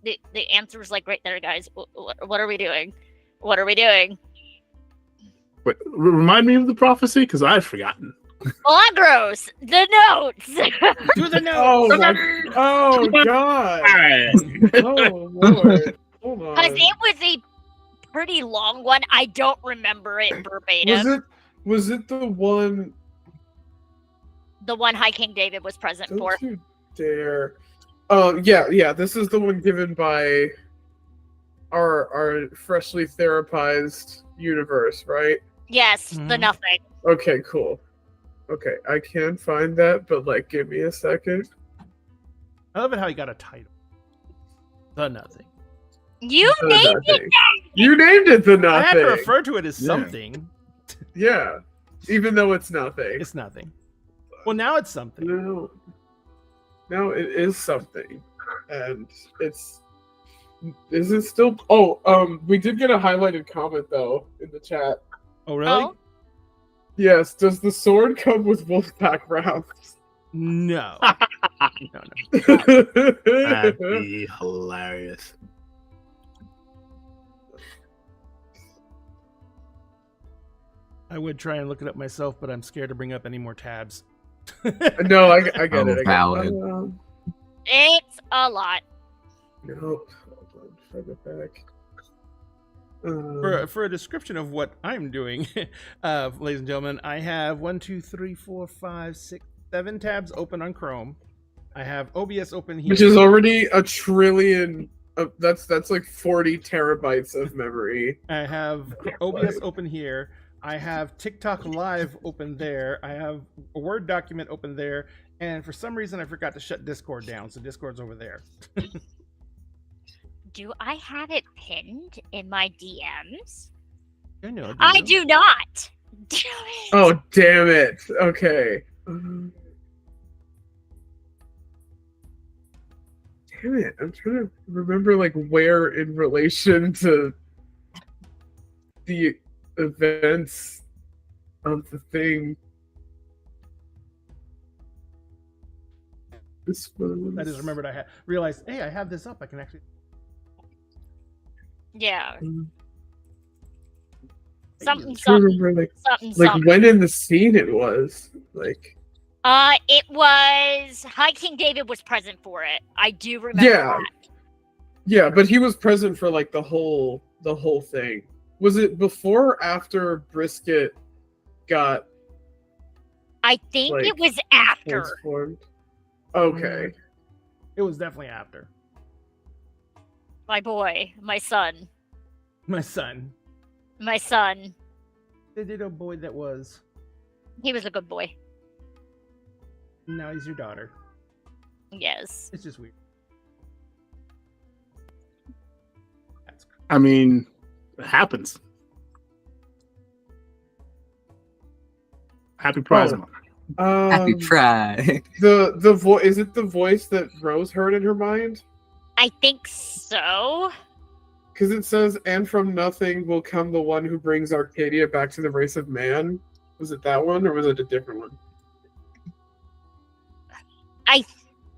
the answer is right there, guys. What are we doing? What are we doing? Wait, remind me of the prophecy, because I've forgotten. Milagros, the notes. To the notes. Oh God! Oh Lord! Hold on. Because it was a pretty long one. I don't remember it verbatim. Was it the one? The one High King David was present for. Don't you dare! Yeah. This is the one given by our freshly therapized universe, right? Yes, the nothing. Okay, cool. Okay, I can find that, but give me a second. I love it how you got a title. The Nothing. You named it. You named it the Nothing. I have to refer to it as something. Yeah, even though it's nothing. It's nothing. Well, now it's something. No, it is something, and it's. Is it still? Oh, we did get a highlighted comment though in the chat. Oh, really? Oh. Yes. Does the sword come with Wolfpack rounds? No. No. That'd be hilarious. I would try and look it up myself, but I'm scared to bring up any more tabs. No, I get it. Valid. It's a lot. Nope. Hold on. Further back. For a description of what I'm doing, ladies and gentlemen, I have 1, 2, 3, 4, 5, 6, 7 tabs open on Chrome. I have OBS open here, which is already a trillion. That's like 40 terabytes of memory. I have OBS open here. I have TikTok Live open there. I have a Word document open there. And for some reason, I forgot to shut Discord down. So Discord's over there. Do I have it pinned in my DMs? I know. I do not. Damn it. Oh, damn it. Okay. Damn it. I'm trying to remember, like, where in relation to the events of the thing. This was... I just remembered realized, hey, I have this up. I can actually. Yeah. I'm Something, trying to something, remember, like something. when in the scene it was. Like, It was High King David was present for it. I do remember yeah. that. Yeah, but he was present for, like, the whole thing. Was it before or after Brisket got, I think like, it was after. transformed? Okay. It was definitely after. My boy, my son, My son. my son. The little boy that was. He was a good boy. Now he's your daughter. Yes. It's just weird. I mean, it happens. Happy Prize Month. Happy Pride. The voice, is it the voice that Rose heard in her mind? I think so. Because it says, "And from nothing will come the one who brings Arcadia back to the race of man." Was it that one, or was it a different one?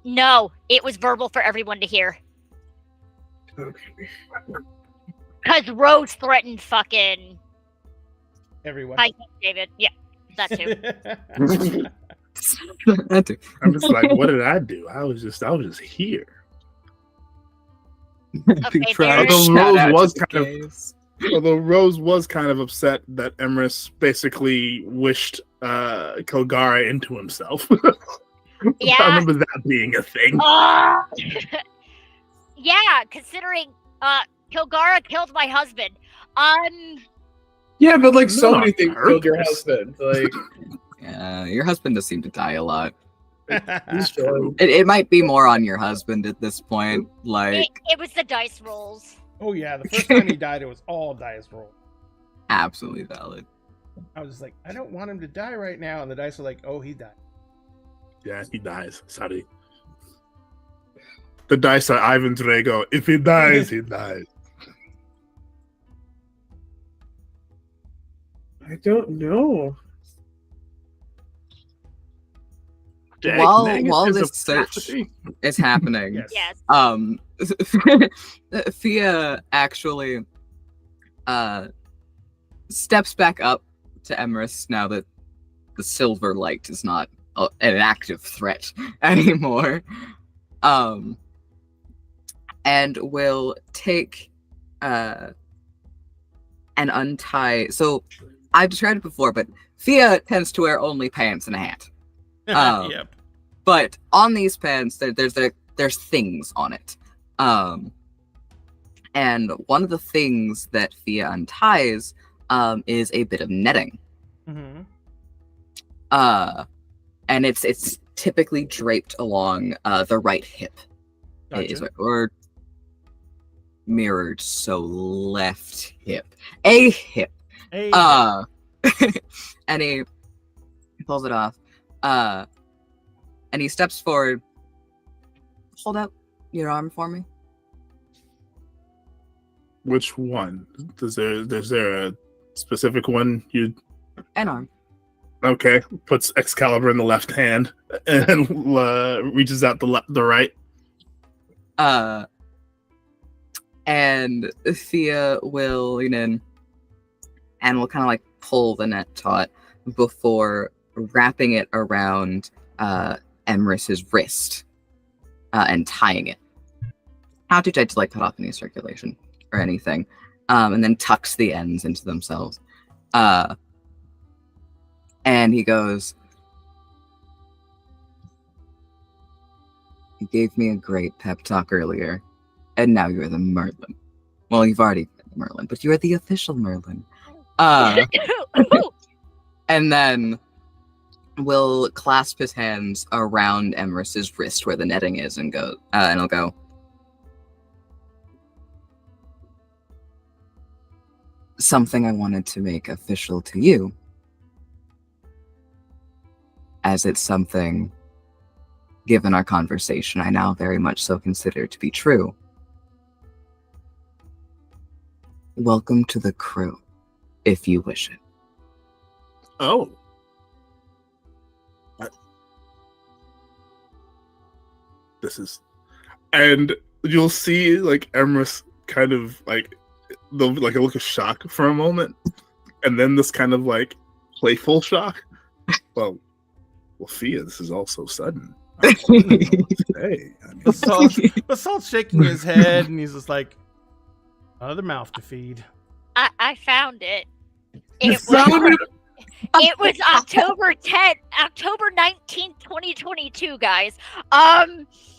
No, it was verbal for everyone to hear. Okay. Because Rose threatened fucking Everyone. High King David. Yeah, that too. That too. I'm just like, what did I do? I was just here. Happy Okay, Pride. there's- Although Shout Rose out was to the kind of- gays. Although Rose was kind of upset that Emrys basically wished Kilgara into himself. Yeah. I remember that being a thing. Yeah, considering Kilgara killed my husband. Yeah, but, like, so Not on many things killed your purpose. husband. Like, Yeah, your husband does seem to die a lot. It's true. It might be more on your husband at this point. Like, it was the dice rolls. Oh yeah, the first time he died, it was all dice roll. absolutely valid. I was just like, I don't want him to die right now, and the dice were like, oh, he died. Yeah, he dies. Sorry. The dice are Ivan Drago. If he dies, he dies. I don't know. Jack While Nagin is a this search prophecy. is happening, Yes. Yes. Fia actually steps back up to Emrys now that the silver light is not an active threat anymore. And will take and untie. So I've described it before, but Fia tends to wear only pants and a hat. Yep. But on these pants, there's things on it. And one of the things that Fia unties is a bit of netting. Mm-hmm. And it's typically draped along the right hip, Gotcha. or mirrored, so left hip, a hip. Hey, And he pulls it off. And he steps forward. Hold out your arm for me. Which one? Is there a specific one you? An arm. Okay, puts Excalibur in the left hand and reaches out the right. And Thea will lean in and will kind of like pull the net taut before wrapping it around Emrys's wrist and tying it. Not too tight to like cut off any circulation or anything. And then tucks the ends into themselves. And he goes, "You gave me a great pep talk earlier, and now you're the Merlin. Well, you've already been the Merlin, but you're the official Merlin." And then will clasp his hands around Emrys's wrist where the netting is and go, and he'll go, something I wanted to make official to you, as it's something, given our conversation, I now very much so consider to be true. Welcome to the crew, if you wish it. Oh. This is, and you'll see like Emrys kind of like a look of shock for a moment, and then this kind of like playful shock. Well, Fia, this is all so sudden. I don't know what to say. I mean, Basalt's shaking his head, and he's just like, another mouth to feed. I found it. You It found was, it? it was October 19th, 2022, guys.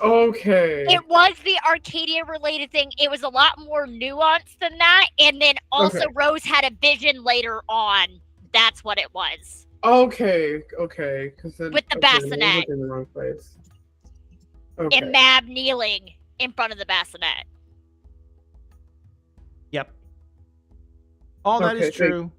Okay. It was the Arcadia related thing. It was a lot more nuanced than that. And then also Okay. Rose had a vision later on. That's what it was. Okay. Then, With the I'm bassinet. looking in the wrong place. Okay. And Mab kneeling in front of the bassinet. Yep. All that is Okay, true.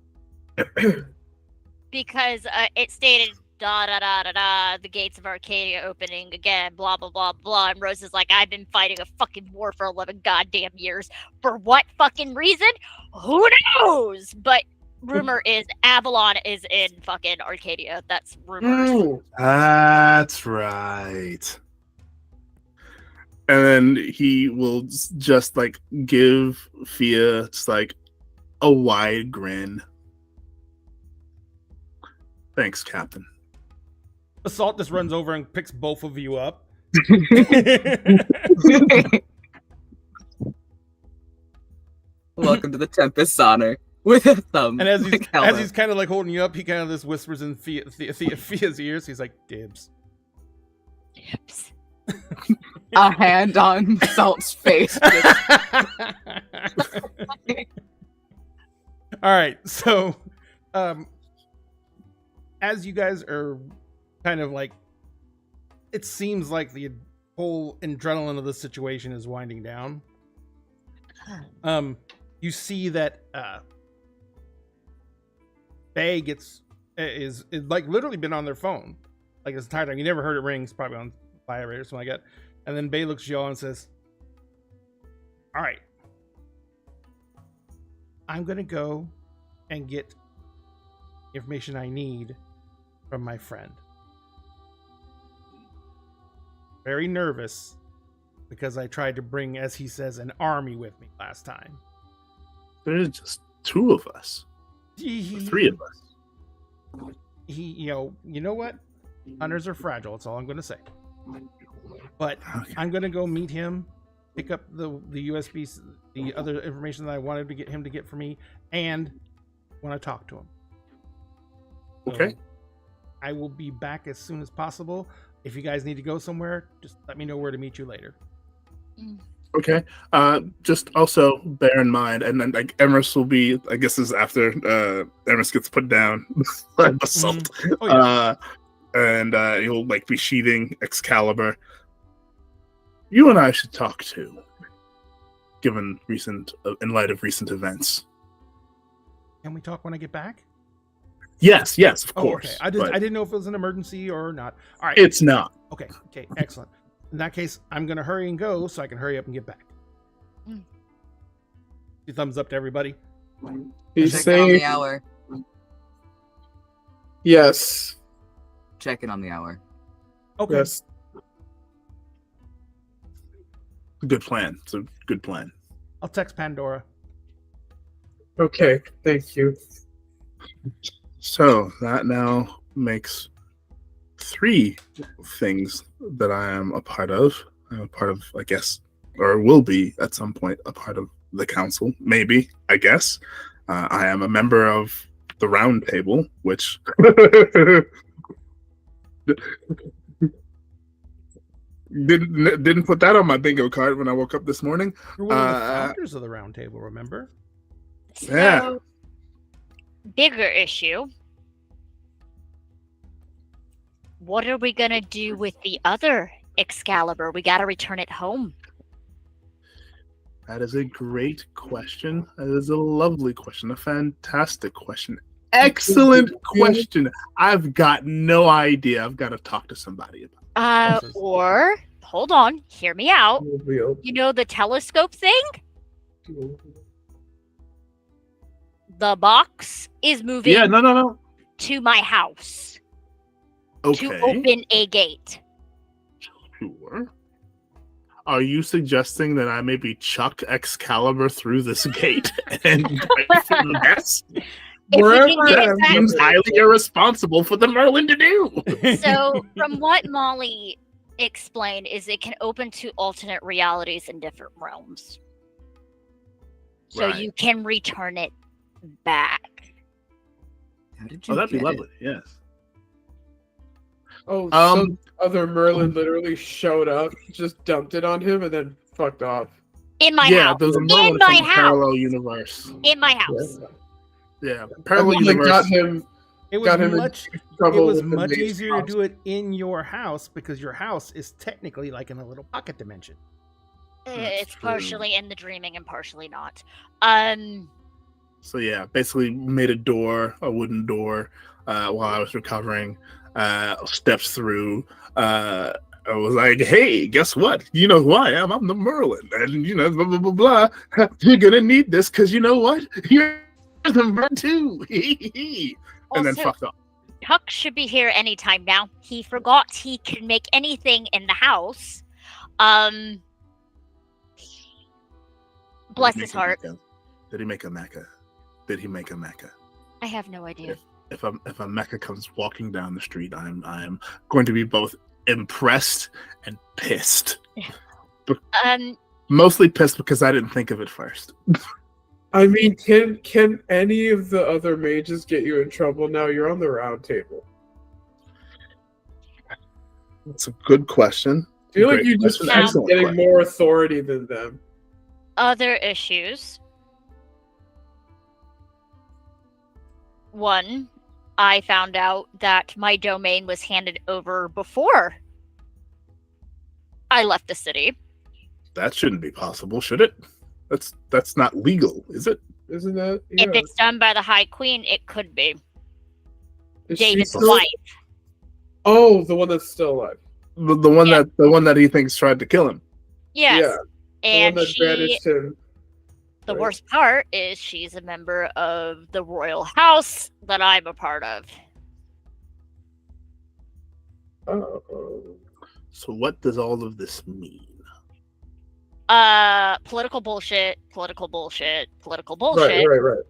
Because it stated da da da da da, the gates of Arcadia opening again, blah blah blah blah. And Rose is like, I've been fighting a fucking war for 11 goddamn years. For what fucking reason? Who knows? But rumor is Avalon is in fucking Arcadia. That's rumors. Mm. that's right. And then he will just like give Fia just like a wide grin. Thanks, Captain. Basalt just runs over and picks both of you up. Welcome to the Tempest Honor with a thumb. And as like, hello. he's kind of like holding you up, he kind of just whispers in Fia's ears. He's like, "Dibs." A hand on Salt's face. All right, so as you guys are kind of like, it seems like the whole adrenaline of the situation is winding down. You see that Faye is like literally been on their phone like this entire time. You never heard it ring. It's probably on vibrator or something like that. And then Bae looks at y'all and says, "All right, I'm gonna go and get information I need from my friend. Very nervous because I tried to bring, as he says, an army with me last time. There's just two of us. Or three of us. You know what? Hunters are fragile. That's all I'm going to say. But Okay. I'm going to go meet him, pick up the USB, the other information that I wanted to get him to get for me, and want to talk to him. So Okay. I will be back as soon as possible. If you guys need to go somewhere, just let me know where to meet you later." Okay. Just also bear in mind, and then like Emrys will be, I guess, this is after Emrys gets put down by Basalt. Oh, yeah. And he'll like be sheathing Excalibur. You and I should talk too, given in light of recent events. Can we talk when I get back? Yes, of Oh, course. okay. I didn't know if it was an emergency or not. All right. It's not. Okay, excellent. In that case, I'm going to hurry and go so I can hurry up and get back. Two thumbs up to everybody. He's Check in on the saying hour. yes. Check in on the hour. Okay. Yes. Good plan. It's a good plan. I'll text Pandora. Okay. Thank you. So that now makes 3 things that I am a part of. I'm a part of, I guess, or will be at some point a part of the council. Maybe, I guess. I am a member of the Round Table, which didn't put that on my bingo card when I woke up this morning. You're one of the founders of the Round Table, remember? Yeah. So, bigger issue. What are we gonna do with the other Excalibur? We gotta return it home. That is a great question. That is a lovely question. A fantastic question. Excellent question. I've got no idea. I've got to talk to somebody about it. Or hold on, hear me out. You know the telescope thing? The box is moving No. to my house Okay. to open a gate. Sure. Are you suggesting that I maybe chuck Excalibur through this gate and pray for the best? If we can get it back- Seems highly irresponsible for the Merlin to do. So, from what Molly explained, is it can open to alternate realities in different realms. So Right. you can return it back. How did you That'd be get lovely. Yes. Oh, Um, some other Merlin literally showed up, just dumped it on him, and then fucked off. In my yeah, house. there's a Merlin In my from the house. parallel universe. In my house. Yeah, I parallel mean, they universe. got him. It was Got him in much. It trouble was with the much mace easier to cops. do it in your house because your house is technically like in a little pocket dimension. It's true. partially in the dreaming and partially not. So yeah, basically made a wooden door, while I was recovering. Steps through. I was like, "Hey, guess what? You know who I am? I'm the Merlin, and blah blah blah blah. You're gonna need this because you know what? You're the Merlin too." And then Also, fucked off. Tuck should be here anytime now. He forgot he can make anything in the house. Bless his heart. Did he make a mecha? Did he make a mecha? I have no idea. If a mecha comes walking down the street, I am going to be both impressed and pissed. Mostly pissed because I didn't think of it first. I mean, can any of the other mages get you in trouble now? You're on the round table. That's a good question. I feel like Great you just question. keep Excellent getting question. more authority than them. Other issues. One, I found out that my domain was handed over before I left the city. That shouldn't be possible, should it? That's not legal, is it? Isn't that? Yeah. If it's done by the High Queen, it could be. Is she David's still- wife. Oh, the one that's still alive. The one that he thinks tried to kill him. Yes. Yeah. The And one that she, banished him. the right. worst part is she's a member of the royal house that I'm a part of. Oh. So what does all of this mean? Political bullshit, political bullshit, political bullshit. Right.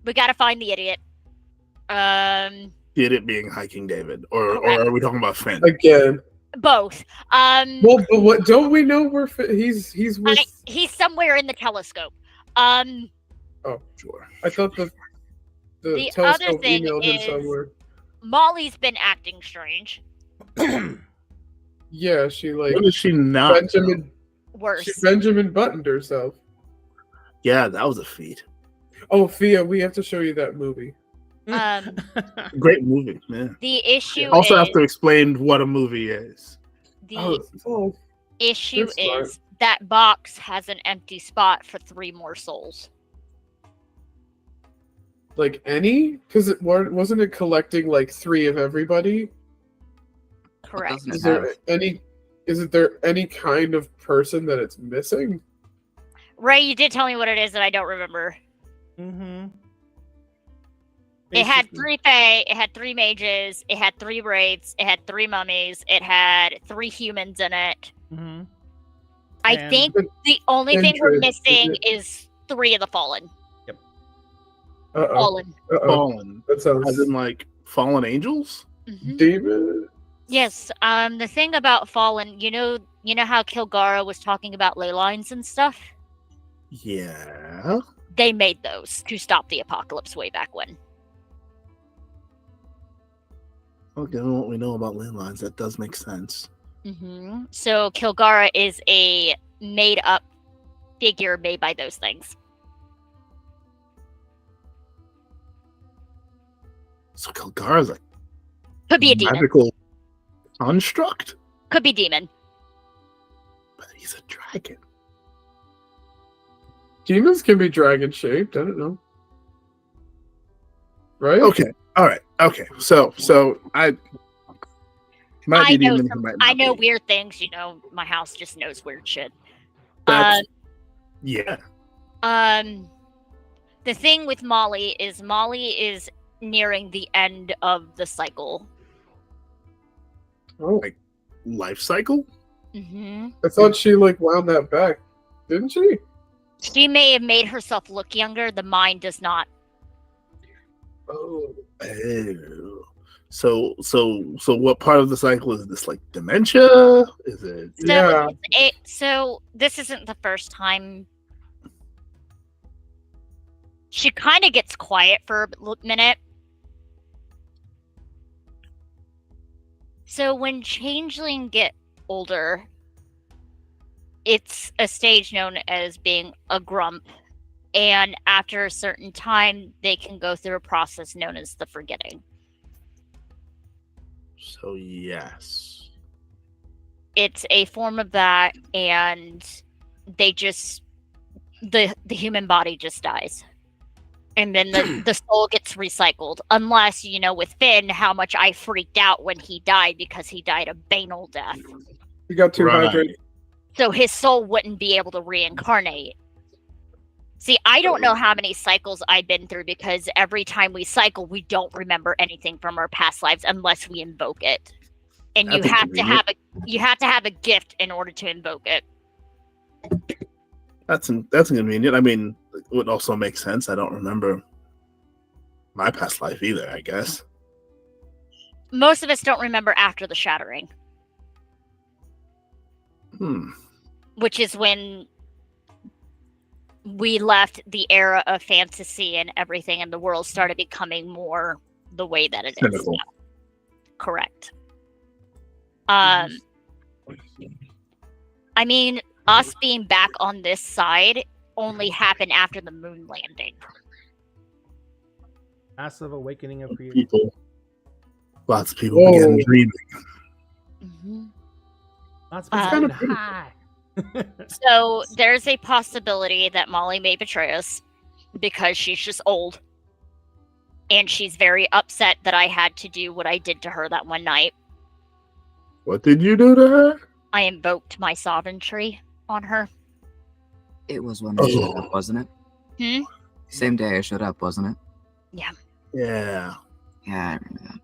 We gotta find the idiot. Did it being Hiking David, or Correct. are we talking about Finn? Again. Both. Well, but what? Don't we know where he's with? He's somewhere in the telescope. Oh, Sure. I thought the The telescope other thing emailed him is- somewhere. Molly's been acting strange. Yeah, she like What is she not? Benjamin. Worse. She Benjamin buttoned herself. Yeah, that was a feat. Oh, Fia, we have to show you that movie. Great movie, man. The issue Also is have to explain what a movie is. the Oh, issue they're smart. is that box has an empty spot for 3 more souls. like any? Because wasn't it collecting like 3 of everybody? Correct. doesn't Is it there have? any? Isn't there any kind of person that it's missing? Ray, you did tell me what it is that I don't remember. Mm-hmm. It had 3 fae, it had 3 mages, it had 3 wraiths, it had 3 mummies, it had 3 humans in it. Mm-hmm. I And- think the only thing we're Interest, missing is is 3 of the fallen. Uh-oh. Fallen. Fallen, That sounds as in like fallen angels. Mhm. demon. Yes. The thing about fallen, you know how Kilgara was talking about ley lines and stuff. Yeah. They made those to stop the apocalypse way back when. Well, given what we know about landlines, that does make sense. So Kilgara is a made-up figure made by those things. So Kilgara's a Could be a demon. magical construct, Could be demon. but he's a dragon. Demons can be dragon shaped. I don't know. Right? Okay. All right. Okay. So I might I be know demon. some, might I not know be. weird things. You know, my house just knows weird shit. That's, yeah. The thing with Molly is nearing the end of the cycle. Oh, Like life cycle. Mm-hmm. I thought she like wound that back, didn't she? She may have made herself look younger. The mind does not. Oh, Oh. So what part of the cycle is this? Like dementia? Is it? So, Yeah. so this isn't the first time. She kind of gets quiet for a minute. So when changeling get older, it's a stage known as being a grump. And after a certain time, they can go through a process known as the forgetting. So yes. It's a form of that, and they just the human body just dies. And then the soul gets recycled. Unless, you know, with Finn, how much I freaked out when he died because he died a banal death. you got too Right. hydrated. So his soul wouldn't be able to reincarnate. See, I don't know how many cycles I've been through because every time we cycle, we don't remember anything from our past lives unless we invoke it. And That's you have to have a gift in order to invoke it. That's inconvenient. I mean, it would also make sense. I don't remember my past life either, I guess. Most of us don't remember after the shattering, which is when we left the era of fantasy and everything, and the world started becoming more the way that it is Cynical. now. Correct. I mean, us being back on this side only happened after the moon landing. Massive awakening of creativity. Lots of people began Whoa. dreaming. Mm-hmm. Lots of Kinda people getting high. So there's a possibility that Molly may betray us because she's just old. And she's very upset that I had to do what I did to her that one night. What did you do to her? I invoked my sovereignty on her. It was when I showed up, wasn't it? Hmm? Same day I showed up, wasn't it? Yeah. Yeah, I remember that.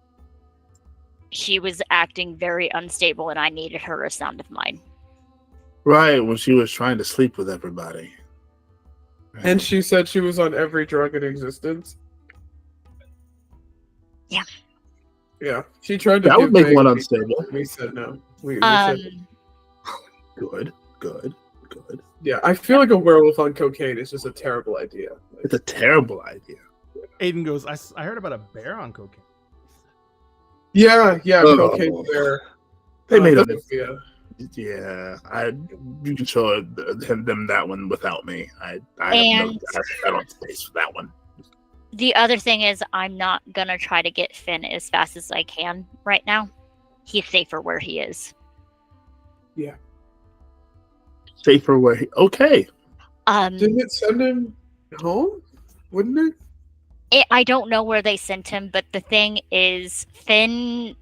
She was acting very unstable and I needed her a sound of mine. Right, when she was trying to sleep with everybody. Right. And she said she was on every drug in existence. Yeah. Yeah. She tried to that would give make one May- unstable. We said no. We said Good. yeah. I feel like a werewolf on cocaine is just a terrible idea. Like, It's a terrible idea. Aiden goes, I heard about a bear on cocaine. yeah, Oh. cocaine there. They made up. Yeah. Yeah, you can show them that one without me. I And- don't space for that one. The other thing is I'm not gonna try to get Finn as fast as I can right now. He's safer where he is. Safer way. Okay. Didn't it send him home? Wouldn't it? I don't know where they sent him, but the thing is, Finn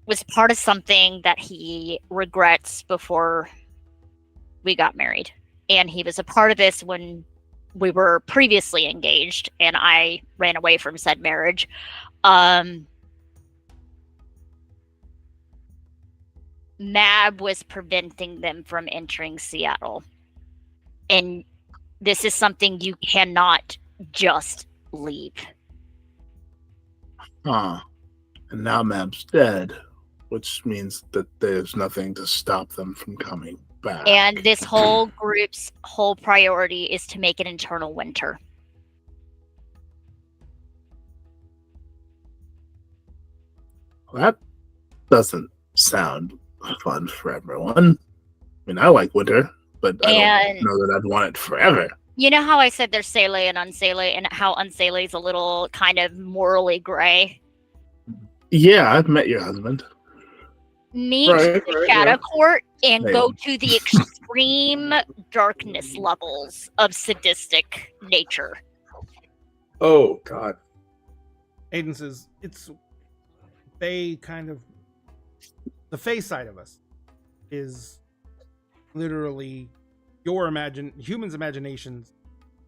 was part of something that he regrets before we got married. And he was a part of this when we were previously engaged, and I ran away from said marriage. Mab was preventing them from entering Seattle. And this is something you cannot just leave. Huh. And now Mab's dead, which means that there's nothing to stop them from coming back. And this whole group's whole priority is to make an eternal winter. That doesn't sound fun for everyone. I mean, I like winter, but I And- don't know that I'd want it forever. You know how I said there's Sele and Unsele, and how Unsele is a little kind of morally gray? Yeah, I've met your husband. Meet Right, the right, Shadow yeah. Court and Hey. go to the extreme extreme darkness levels of sadistic nature. Oh God. Aiden says it's they kind of the Fae side of us is literally humans' imaginations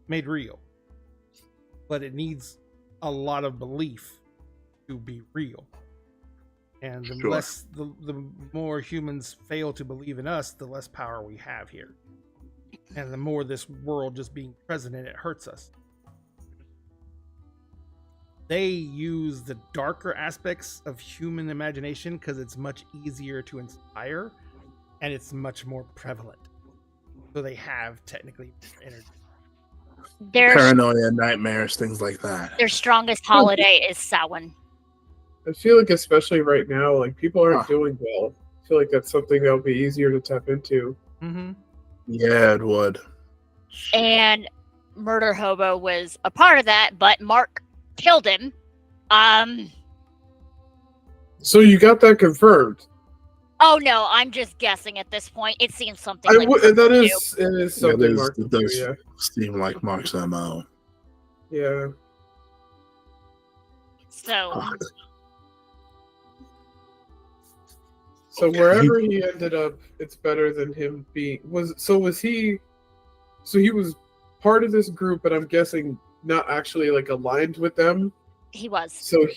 made real, but it needs a lot of belief to be real. And the more humans fail to believe in us, the less power we have here. And the more this world just being present in it hurts us. They use the darker aspects of human imagination because it's much easier to inspire and it's much more prevalent. So they have technically energy. Paranoia, nightmares, things like that. Their strongest holiday is Samhain. I feel like especially right now, like people aren't doing well. I feel like that's something that'll be easier to tap into. Mm-hmm. Yeah, it would. And Murder Hobo was a part of that, but Mark killed him. So you got that confirmed? Oh no, I'm just guessing at this point. It seems something like it is something Mark it would do, does yeah. seem like Mark's MO. Yeah. So So wherever he ended up, it's better than him being so he was part of this group, but I'm guessing not actually like aligned with them. he was. So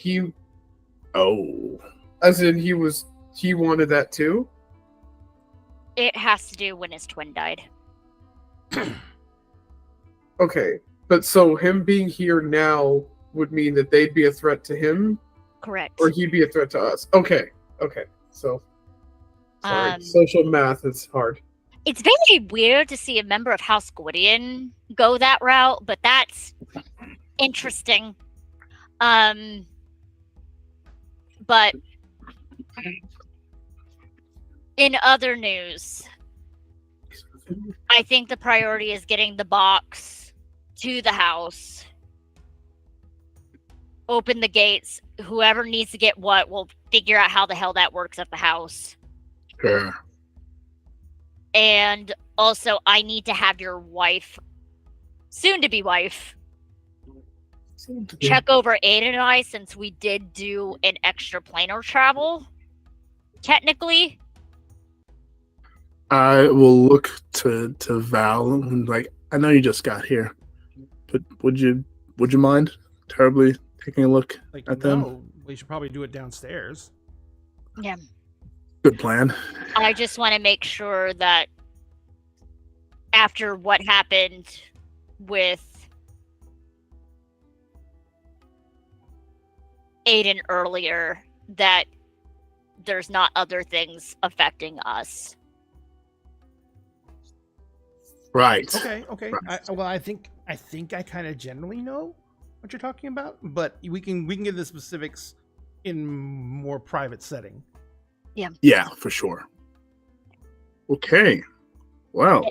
as in he wanted that too? It has to do when his twin died. Okay. But so him being here now would mean that they'd be a threat to him? Correct. Or he'd be a threat to us. Okay. So sorry. Social math is hard. It's very weird to see a member of House Gwydion go that route, but that's interesting. But in other news, I think the priority is getting the box to the house. Open the gates. Whoever needs to get what will figure out how the hell that works at the house. Sure. And also, I need to have your wife, soon-to-be wife, check over Aiden and I, since we did do an extraplanar travel, technically. I will look to Val and I know you just got here, but would you mind terribly taking a look at them? No, we should probably do it downstairs. Yeah. Good plan. I just want to make sure that after what happened with Aiden earlier, that there's not other things affecting us. Right. Okay. Right. I think I kind of generally know what you're talking about, but we can give the specifics in more private setting. Yeah, for sure. Okay. Well.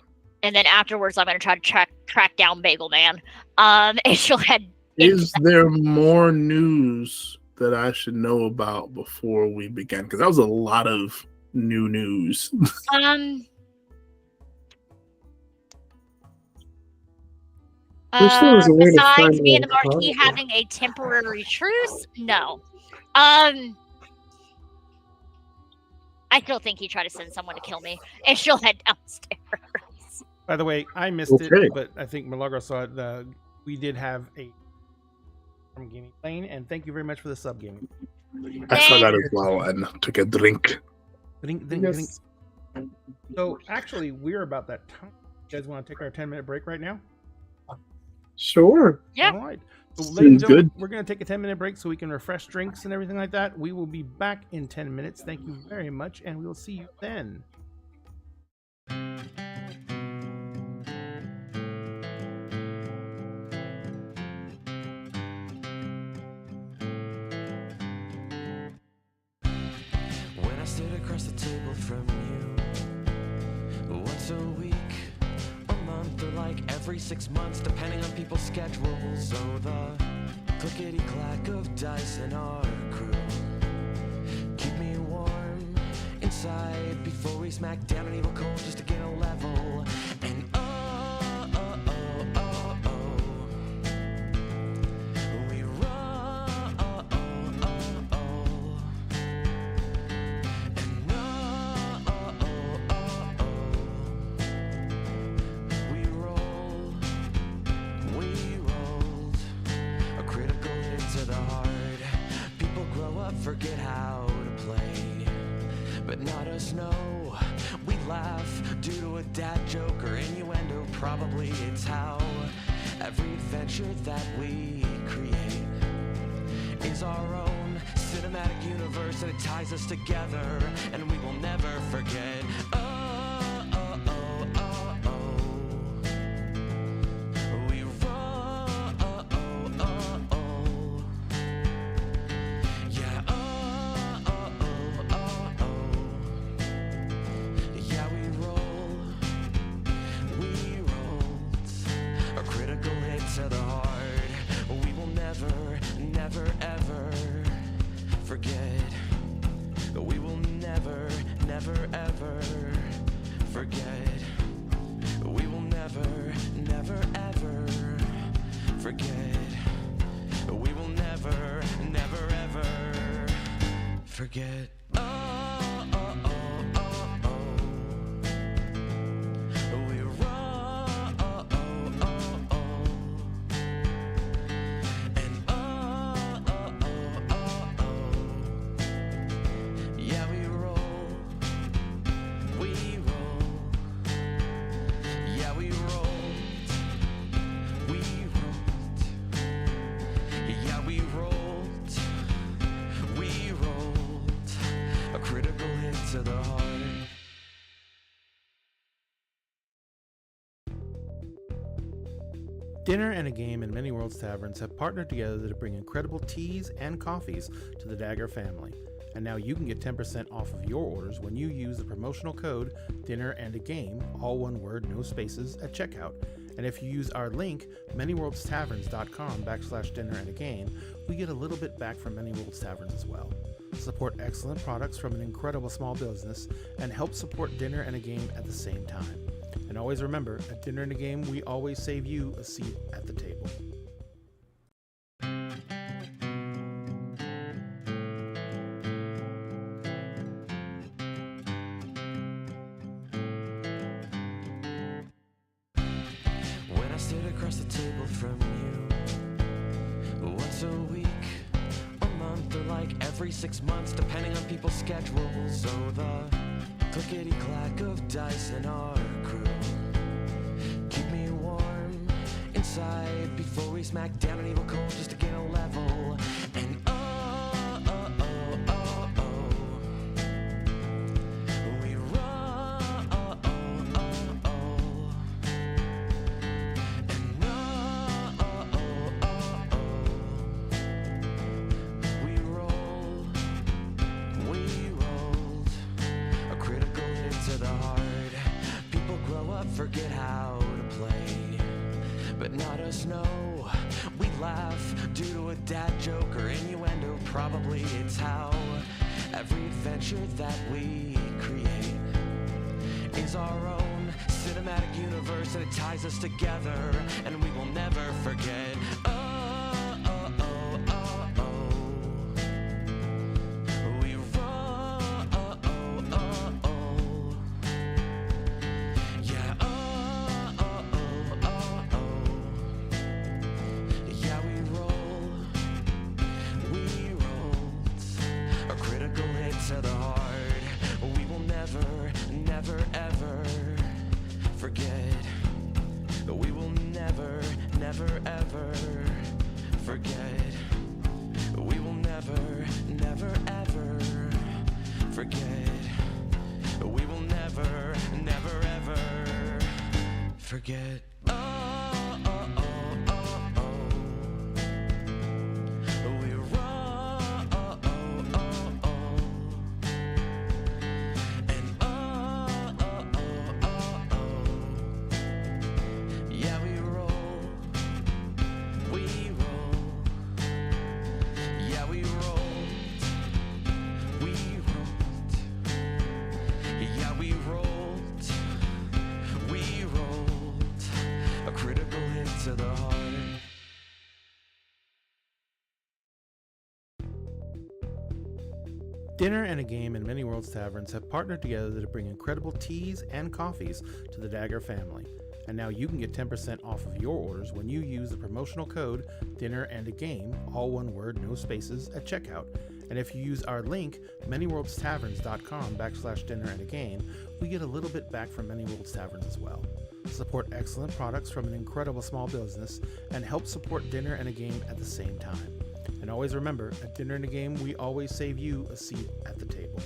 And then afterwards, I'm going to try to track down Bagel Man. And she'll head. Is there more news that I should know about before we begin? Because that was a lot of new news. Besides me and the Marquis having a temporary truce, no. I still think he tried to send someone to kill me, and she'll head downstairs. By the way, I missed it, but I think Milagro saw it. We did have a from gaming lane, and thank you very much for the sub gaming. I saw that as well and took a drink. Drink. So actually, we're about that time. You guys want to take our 10-minute break right now? Sure. Yeah. All right. So, ladies and gentlemen, good. we're going to take a 10-minute break so we can refresh drinks and everything like that. We will be back in 10 minutes. Thank you very much, and we will see you then. When I sit across the table from you, once a week, a month, or like every 6 months, depending on people's schedules. Oh, the clickety-clack of dice in our crew keep me warm inside before we smack down an evil cold just to get a level dad joke or innuendo. Probably it's how every adventure that we create is our own cinematic universe, and it ties us together, and we will never forget. Oh, oh, oh, oh, oh. We roll. Oh, oh, oh, oh. Yeah. Oh, oh, oh, oh, oh. Yeah, we roll. We rolled a critical hit to the heart. We will never, never, ever forget. We will never, never, ever forget. We will never, never, ever forget. We will never, never, ever forget. Oh, oh, oh, oh, oh. We roll. Oh, oh, oh, oh. And oh, oh, oh, oh, oh. Yeah, we roll. We roll. Yeah, we rolled. We rolled. Yeah, we rolled. We rolled. A critical hit to the heart. Dinner and a Game and Many Worlds Taverns have partnered together to bring incredible teas and coffees to the Dagger family. And now you can get 10% off of your orders when you use the promotional code Dinner and a Game, all one word, no spaces, at checkout. And if you use our link, manyworldstaverns.com/dinner and a game, we get a little bit back from Many Worlds Taverns as well. Support excellent products from an incredible small business and help support Dinner and a Game at the same time. And always remember, at Dinner and a Game, we always save you a seat at the table. When I sit across the table from you, once a week, a month, or like every 6 months, depending on people's schedules. So the clickety-clack of dice in our crew keep me warm inside before we smack down an evil cold just to gain a level. And oh, oh, oh, oh, oh. We roll. Oh, oh, oh, oh. And oh, oh, oh, oh, oh. We roll. We rolled a critical hit to the heart. People grow up, forget how to play, but not us, no. We laugh due to a dad joke or innuendo. Probably it's how every adventure that we create is our own cinematic universe, and it ties us together, and we will never forget. Oh, oh, oh, oh, oh. We roll. Oh, oh, oh, oh. Yeah. Oh, oh, oh, oh, oh. Yeah, we roll. We rolled a critical hit to the heart. We will never, never, ever forget. We will never, never, ever forget. We will never, never, ever forget. We will never, never, ever forget. Oh, oh, oh, oh, oh. We roll. Oh, oh, oh, oh. And oh, oh, oh, oh, oh. Yeah, we roll. We roll. Yeah, we rolled. We rolled. Yeah, we rolled. We rolled a critical hit to the heart. Dinner and a Game and Many Worlds Taverns have partnered together to bring incredible teas and coffees to the Dagger family. And now you can get 10% off of your orders when you use the promotional code Dinner and a Game, all one word, no spaces, at checkout. And if you use our link, manyworldstavern.com/dinner-and-a-game, we get a little bit back from Many Worlds Taverns as well. Support excellent products from an incredible small business and help support Dinner and a Game at the same time. And always remember, at Dinner and a Game, we always save you a seat at the table.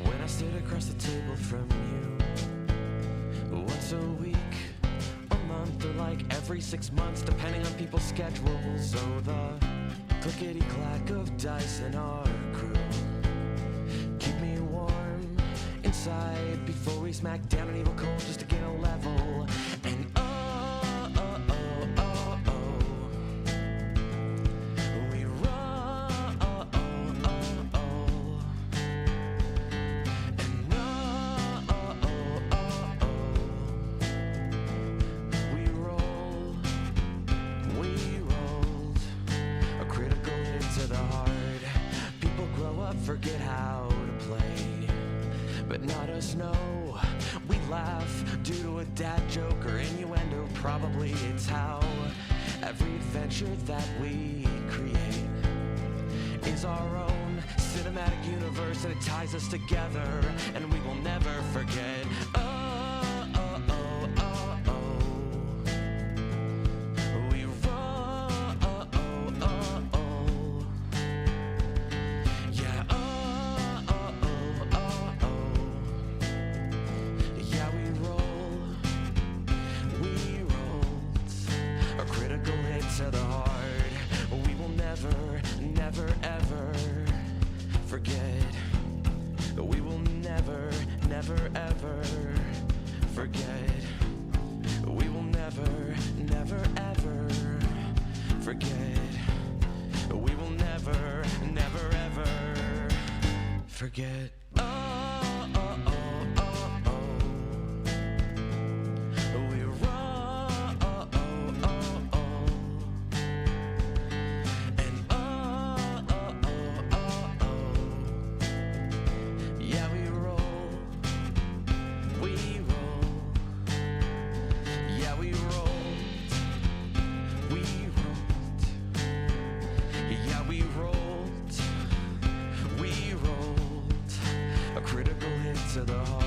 When I sit across the table from you, once a week, a month, or like every 6 months, depending on people's schedules. So the clickety-clack of dice in our crew keep me warm inside before we smack down an evil cold just to gain a level. And we roll. We rolled a critical hit to the heart. People grow up, forget how to play, but not us, no. We laugh due to a dad joke or innuendo. Probably it's how every adventure that we create is our own cinematic universe, and it ties us together, and we will never forget. We roll. Yeah. Yeah, we roll. We rolled a critical hit to the heart. We will never, never, ever forget. We will never, never, ever forget. We will never, never, ever forget. We will never, never, ever forget. We roll. And yeah, we roll. We roll. Yeah, we rolled. We rolled. Yeah, we rolled. We rolled a critical hit to the heart.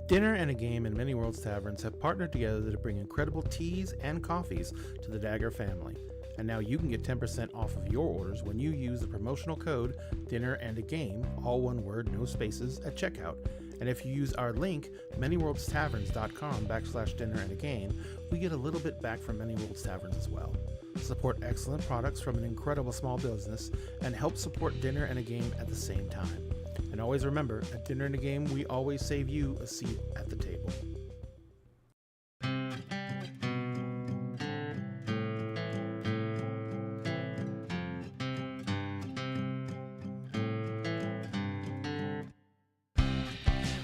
Dinner and a Game and Many Worlds Taverns have partnered together to bring incredible teas and coffees to the Dagger family. And now you can get 10% off of your orders when you use the promotional code Dinner and a Game, all one word, no spaces, at checkout. And if you use our link, manyworldstavern.com/dinner-and-a-game, we get a little bit back from Many Worlds Taverns as well. Support excellent products from an incredible small business and help support Dinner and a Game at the same time. And always remember, at Dinner and a Game, we always save you a seat at the table.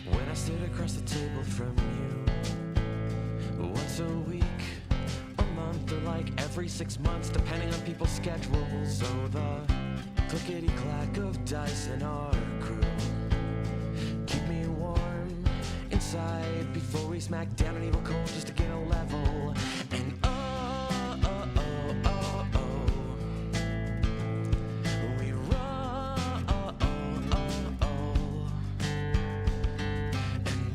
When I sit across the table from you, once a week, a month, or like every 6 months, depending on people's schedules. So the clickety-clack of dice in our crew keep me warm inside before we smack down an evil cold just to gain a level. And we roll. And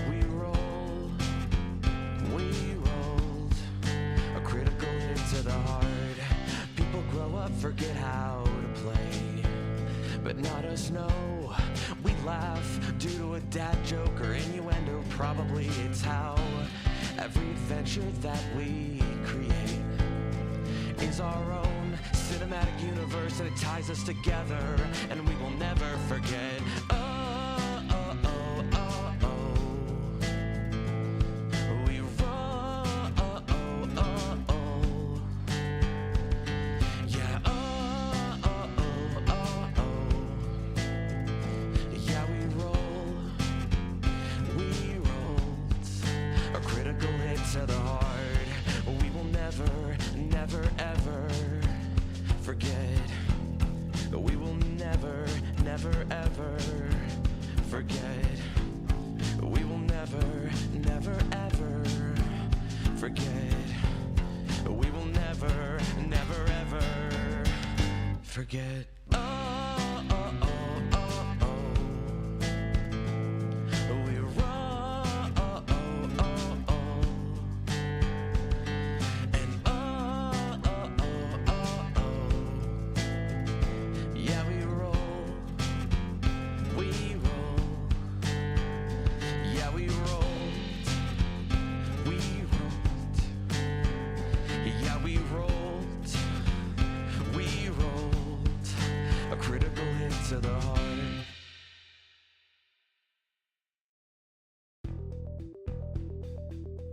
we roll. We rolled a critical hit to the heart. People grow up, forget how to play, but not us, no. We laugh due to a dad joke or innuendo. Probably it's how every adventure that we create is our own cinematic universe, and it ties us together, and we will never forget. We roll. Yeah. Yeah, we roll. We rolled a critical hit to the heart. never ever forget. We will never, never ever forget. We will never, never ever forget. Oh, oh, oh, oh, oh. We roll, oh, oh, oh, oh. And oh, oh, oh, oh, oh. Yeah, we roll. We roll. Yeah, we rolled. We rolled. Yeah, we rolled. We rolled. A critical hit to the heart.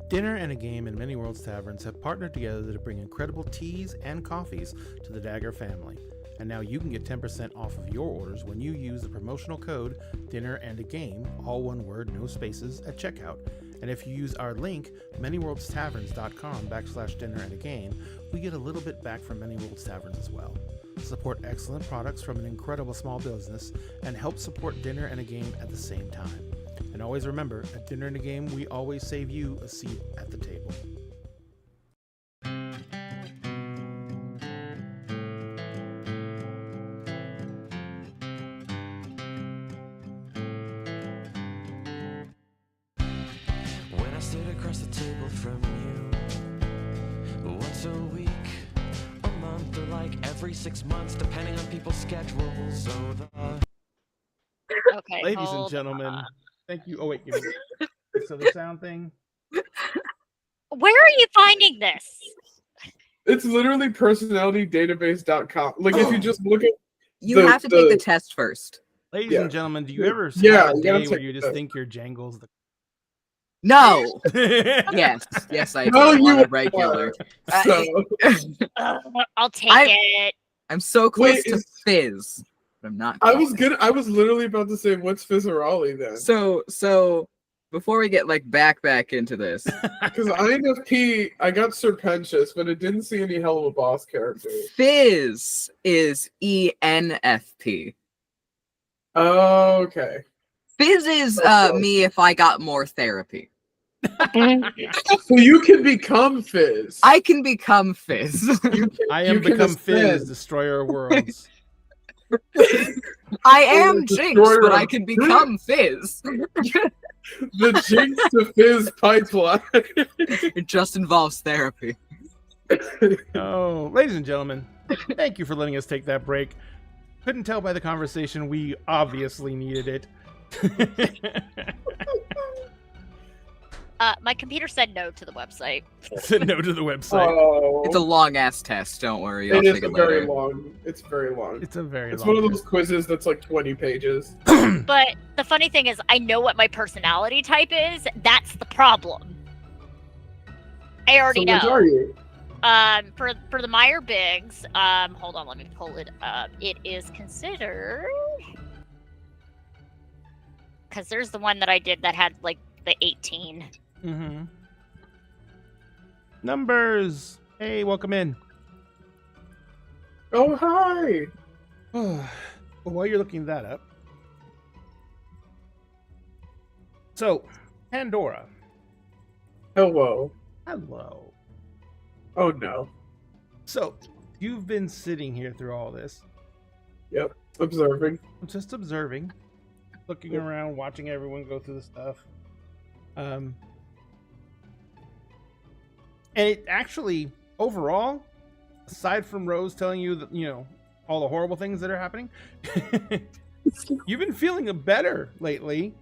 Dinner and a Game and Many Worlds Taverns have partnered together to bring incredible teas and coffees to the Dagger family. And now you can get 10% off of your orders when you use the promotional code Dinner and a Game, all one word, no spaces, at checkout. And if you use our link, manyworldstaverns.com/dinner and a game, we get a little bit back from Many Worlds Taverns as well. Support excellent products from an incredible small business and help support Dinner and a Game at the same time. And always remember, at Dinner and a Game, we always save you a seat at the table. When I sit across the table from you, once a week, a month, or like every 6 months, depending on people's schedules. So Okay. Ladies and hold gentlemen, on. thank you. Oh, wait, give me. So the sound thing. Where are you finding this? It's literally personalitydatabase.com. Like if you just look at You The- have to take the- the test first. Ladies Yeah. and gentlemen, do you ever Yeah, have a you gotta day where take you the just test. think your jangles the No. Yes, I do. No, on you a regular. so I'll take I- it. I'm so close Wait, to is- Fizz. But I'm not. I quite. was literally about to say what's Fizzaroli then. So before we get like back into this, Because INFP, I got Serpentious, but it didn't see any hell of a boss character. Fizz is ENFP. Oh, okay. Fizz is Okay. me if I got more therapy. So you can become Fizz. I can become Fizz. I am You can become Fizz, ascend. destroyer of worlds. I am the Jinx, destroyer but I of- can become Fizz. The Jinx to Fizz pipeline. It just involves therapy. Oh, ladies and gentlemen, thank you for letting us take that break. Couldn't tell by the conversation we obviously needed it. My computer said no to the website. Said no to the website. Oh, It's a long ass test. Don't worry, I'll it is take it very later. long. It's very long. It's a very It's long one of those quizzes that's like 20 pages. But the funny thing is, I know what my personality type is. That's the problem. I already So which know. are you? For the Meyer Biggs, hold on, let me pull it up. It is considered because there's the one that I did that had like the 18. Mm-hmm. Numbers. Hey, welcome in. Oh, hi. Well, while you're looking that up, so Pandora. Hello. Hello. Oh, no. So you've been sitting here through all this, Observing. just observing, looking Yep. around, watching everyone go through the stuff. And it actually, overall, aside from Rose telling you that, you know, all the horrible things that are happening, you've been feeling better lately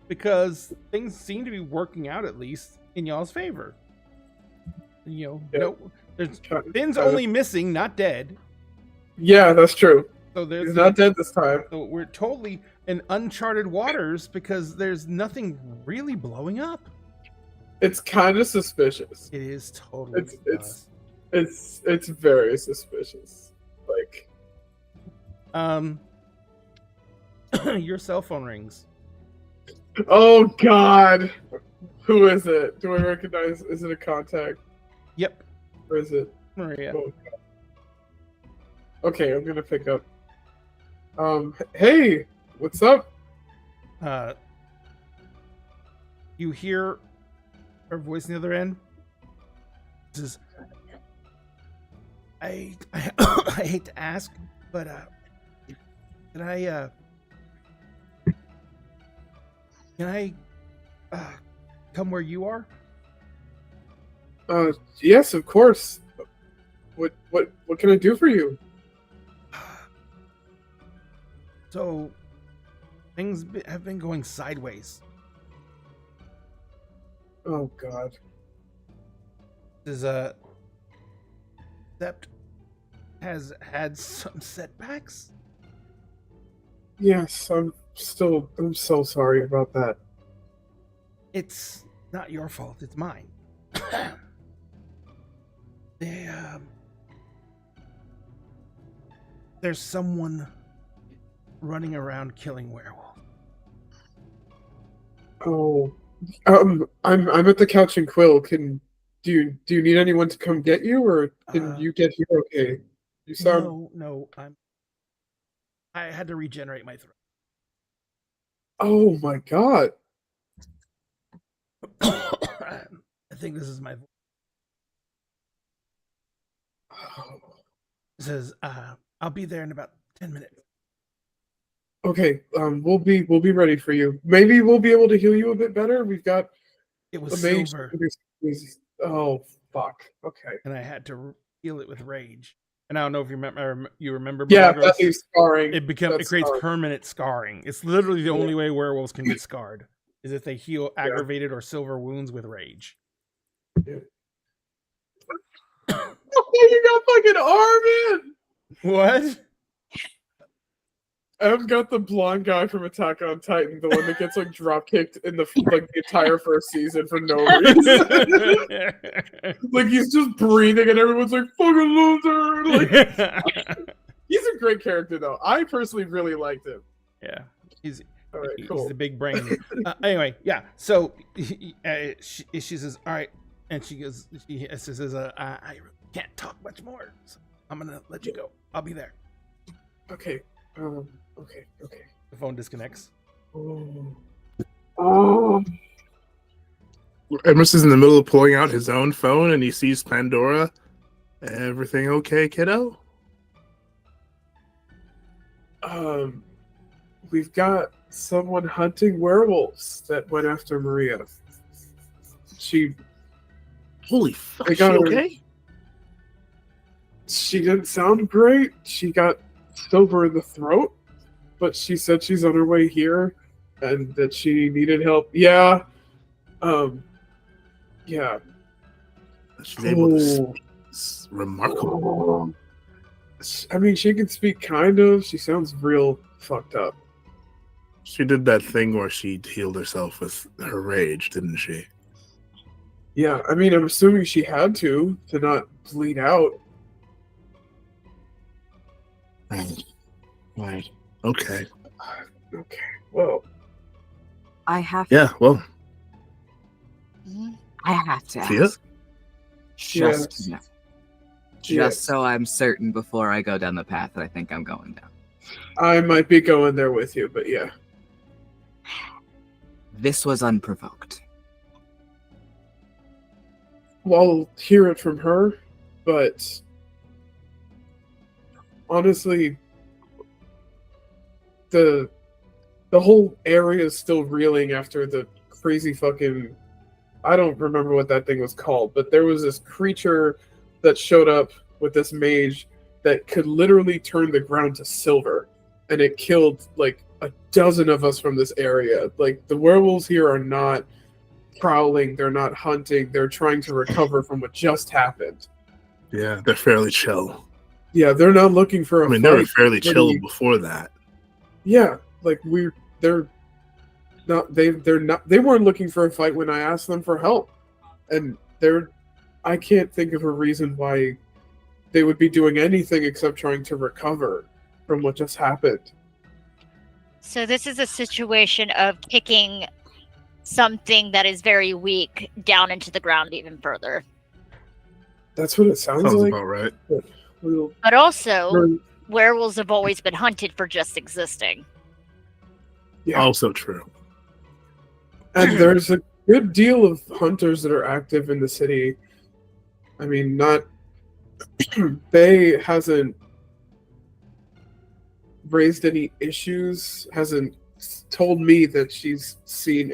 because things seem to be working out, at least in y'all's favor. You know, Yep. no, there's Kind Finn's of. only missing, not dead. Yeah, that's true. So there's He's not dead this time. so we're totally in uncharted waters because there's nothing really blowing up. It's kind of suspicious. It is totally. It's very suspicious. Like, Your cell phone rings. oh God, who is it? Do I recognize? Is it a contact? Yep, Or is it? Maria. Oh, Okay, I'm gonna pick up. Hey, what's up? You hear her voice on the other end? This is, I hate to ask, but can I come where you are? Yes, of course. What can I do for you? So things have been going sideways. Oh God. This Sept has had some setbacks. Yes, I'm so sorry about that. It's not your fault, it's mine. There's someone running around killing werewolves. Oh, I'm at the Couch and Quill. Do you need anyone to come get you, or can you get here okay? You sound. No, I had to regenerate my throat. Oh my God. I think this is my voice. It says, I'll be there in about 10 minutes. Okay, we'll be ready for you. Maybe we'll be able to heal you a bit better. We've got It was a mage. silver, Oh fuck. Okay. and I had to heal it with rage. And I don't know if you remember. Yeah, Milagros, that thing's scarring. it creates scarring. permanent scarring. It's literally the only way werewolves can get scarred is if they heal aggravated or silver wounds with rage. Yeah. You got fucking Armin! What? I've got the blonde guy from Attack on Titan, the one that gets like drop kicked in the entire first season for no reason. Like he's just breathing and everyone's like fucking loser. Like he's a great character though. I personally really liked him. Yeah, he's All right, he's cool. the big brain. Anyway, yeah. So she says, "All right," and she says, "I can't talk much more. So I'm gonna let you go. I'll be there." Okay. Okay. The phone disconnects. Oh. Emerson's in the middle of pulling out his own phone and he sees Pandora. Everything okay, kiddo? We've got someone hunting werewolves that went after Maria. Holy fuck, They she got her- okay? She didn't sound great. She got silver in the throat, but she said she's on her way here and that she needed help. Yeah. Yeah. She's able to Oh. speak. It's remarkable. I mean, she can speak kind of. She sounds real fucked up. She did that thing where she healed herself with her rage, didn't she? Yeah, I mean, I'm assuming she had to not bleed out. Right. Okay. Okay, well, I have. Yeah, well, I have to Tia? ask. Just to know. Just Yes. so I'm certain before I go down the path that I think I'm going down. I might be going there with you, but yeah. This was unprovoked. Well, I'll hear it from her, but honestly, the whole area is still reeling after the crazy fucking, I don't remember what that thing was called, but there was this creature that showed up with this mage that could literally turn the ground to silver, and it killed like a dozen of us from this area. Like the werewolves here are not prowling, they're not hunting, they're trying to recover from what just happened. yeah, they're fairly chill. Yeah, they're not looking for a I mean, fight. they were fairly chill Maybe- before that. Yeah, like they weren't looking for a fight when I asked them for help. And I can't think of a reason why they would be doing anything except trying to recover from what just happened. So this is a situation of kicking something that is very weak down into the ground even further. That's what it sounds Sounds like. about right. We'll But also, werewolves have always been hunted for just existing. Yeah. Also true. And there's a good deal of hunters that are active in the city. I mean, not Bay hasn't raised any issues, hasn't told me that she's seen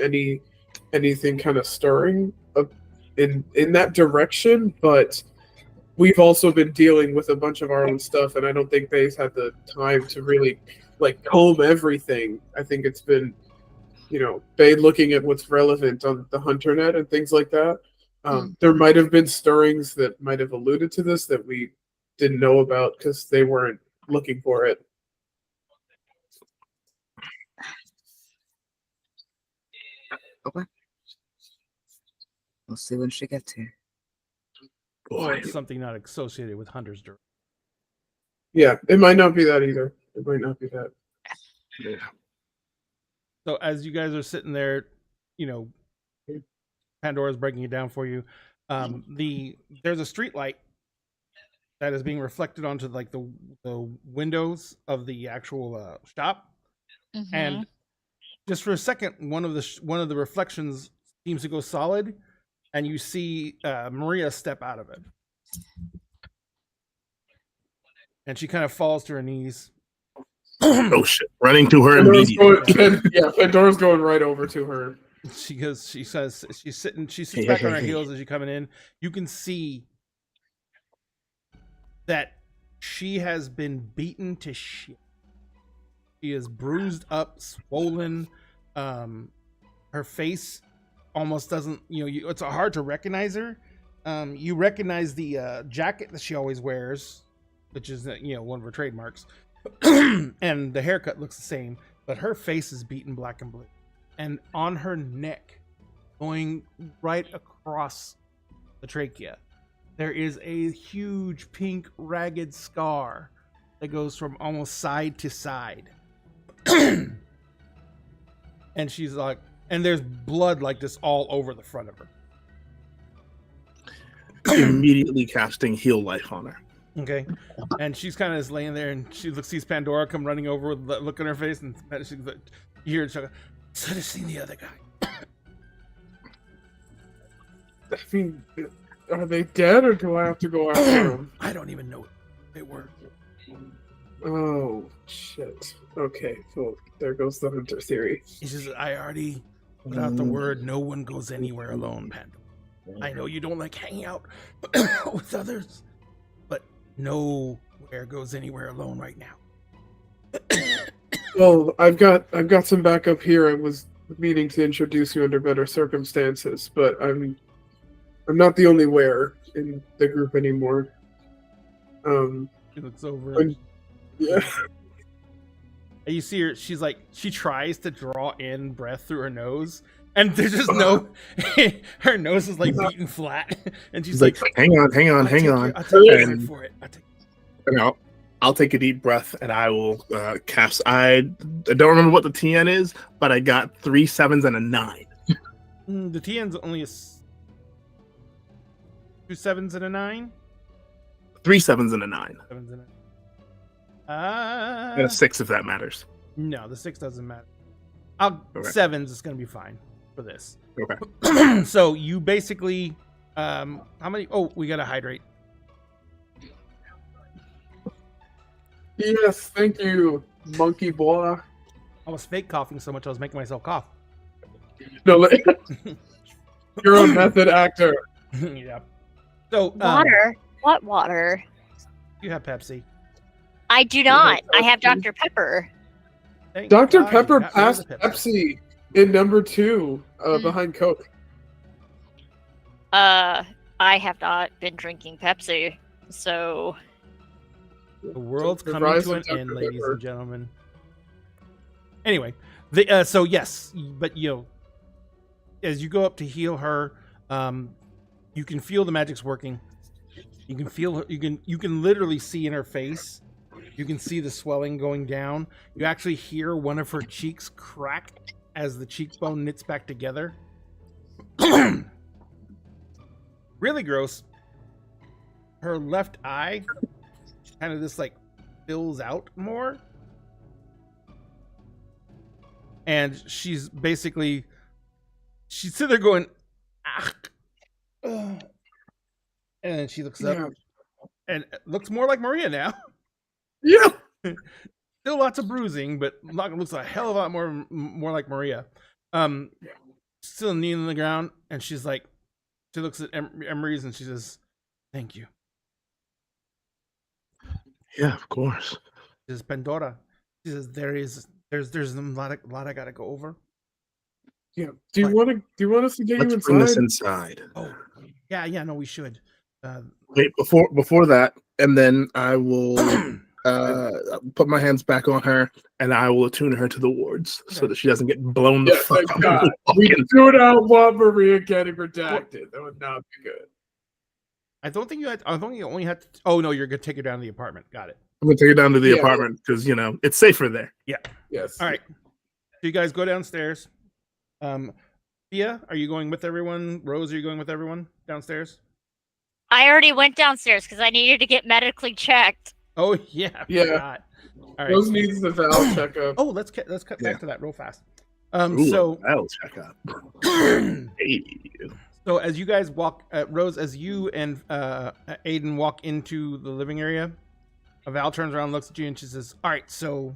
anything kind of stirring in that direction, but we've also been dealing with a bunch of our own stuff, and I don't think Bay's had the time to really like comb everything. I think it's been, Bay looking at what's relevant on the HunterNet and things like that. There might have been stirrings that might have alluded to this that we didn't know about because they weren't looking for it. Okay. We'll see when she gets here. Or it's something not associated with hunters. Yeah, it might not be that either. It might not be that. Yeah. So as you guys are sitting there, Pandora's breaking it down for you. There's a street light that is being reflected onto like the windows of the actual shop, and just for a second, one of the reflections seems to go solid, and you see Maria step out of it, and she kind of falls to her knees. Oh shit! Running to her immediately. Pandora's going right over to her. She sits back on her heels as you're coming in. You can see that she has been beaten to shit. She is bruised up, swollen. Her face almost doesn't, it's hard to recognize her. You recognize the jacket that she always wears, which is, one of her trademarks. And the haircut looks the same, but her face is beaten black and blue. And on her neck, going right across the trachea, there is a huge pink ragged scar that goes from almost side to side. And she's like, and there's blood like this all over the front of her. Immediately casting heal life on her. Okay. And she's kind of just laying there, and she sees Pandora come running over with a look on her face, and she's like, you hear her, should have seen the other guy. I mean, are they dead, or do I have to go after them? I don't even know they were. Oh, shit. Okay, so there goes the hunter theory. He says, I already put out the word, no one goes anywhere alone, Pandora. I know you don't like hanging out with others, but nowhere goes anywhere alone right now. Well, I've got some backup here. I was meaning to introduce you under better circumstances, but I'm not the only were in the group anymore. She looks over. Yeah. And you see her, she tries to draw in breath through her nose, and there's just her nose is like beaten flat. And she's like, hang on. I'll take your word for it. I'll take a deep breath and I will cast. I don't remember what the TN is, but I got 3 7s and a 9. The TN's only 2 7s and a 9? 3 7s and a 9. 7s and a... And a 6 if that matters. No, the 6 doesn't matter. Okay. 7s is going to be fine for this. Okay. So you basically, how many? Oh, we got to hydrate. Yes, thank you, monkey boy. I was fake coughing so much I was making myself cough. No, you're a method actor. Yeah. So Water? What water? You have Pepsi. I do not. I have Dr. Pepper. Thank Dr. God Pepper you got rid of passed the Pepsi in number 2 behind Coke. I have not been drinking Pepsi, so The world's The coming rise to of an Dr. end, ladies Pepper. and gentlemen. Anyway, so yes, but as you go up to heal her, you can feel the magic's working. You can feel you can literally see in her face. You can see the swelling going down. You actually hear one of her cheeks crack as the cheekbone knits back together. Really gross. Her left eye, kind of this like fills out more. And she's basically, she's sitting there going, ah, and then she looks up and looks more like Maria now. Yeah. Still lots of bruising, but looks a hell of a lot more like Maria. Still kneeling on the ground, and she's like, she looks at Emery's and she says, "Thank you." Yeah, of course. She says, "Pandora." She says, "There's a lot I gotta go over." Yeah. Do you want us to get Let's you bring this inside? inside. Oh, yeah. No, we should. Wait, before that, and then I will put my hands back on her, and I will attune her to the wards so that she doesn't get blown the fuck thank up. God. We can do it out while Maria getting redacted. That would not be good. I don't think you only had to. Oh no, you're gonna take her down to the apartment. Got it. I'm gonna take her down to the apartment because it's safer there. Yeah. Yes. All right. So you guys go downstairs. Thea, are you going with everyone? Rose, are you going with everyone downstairs? I already went downstairs because I needed to get medically checked. Oh yeah. Yeah. All right. Rose needs the valve checkup. Oh, let's cut back to that real fast. Ooh, So that'll check out. Hey. So as you guys walk, Rose, as you and Aiden walk into the living area, Val turns around, looks at you, and she says, "All right, so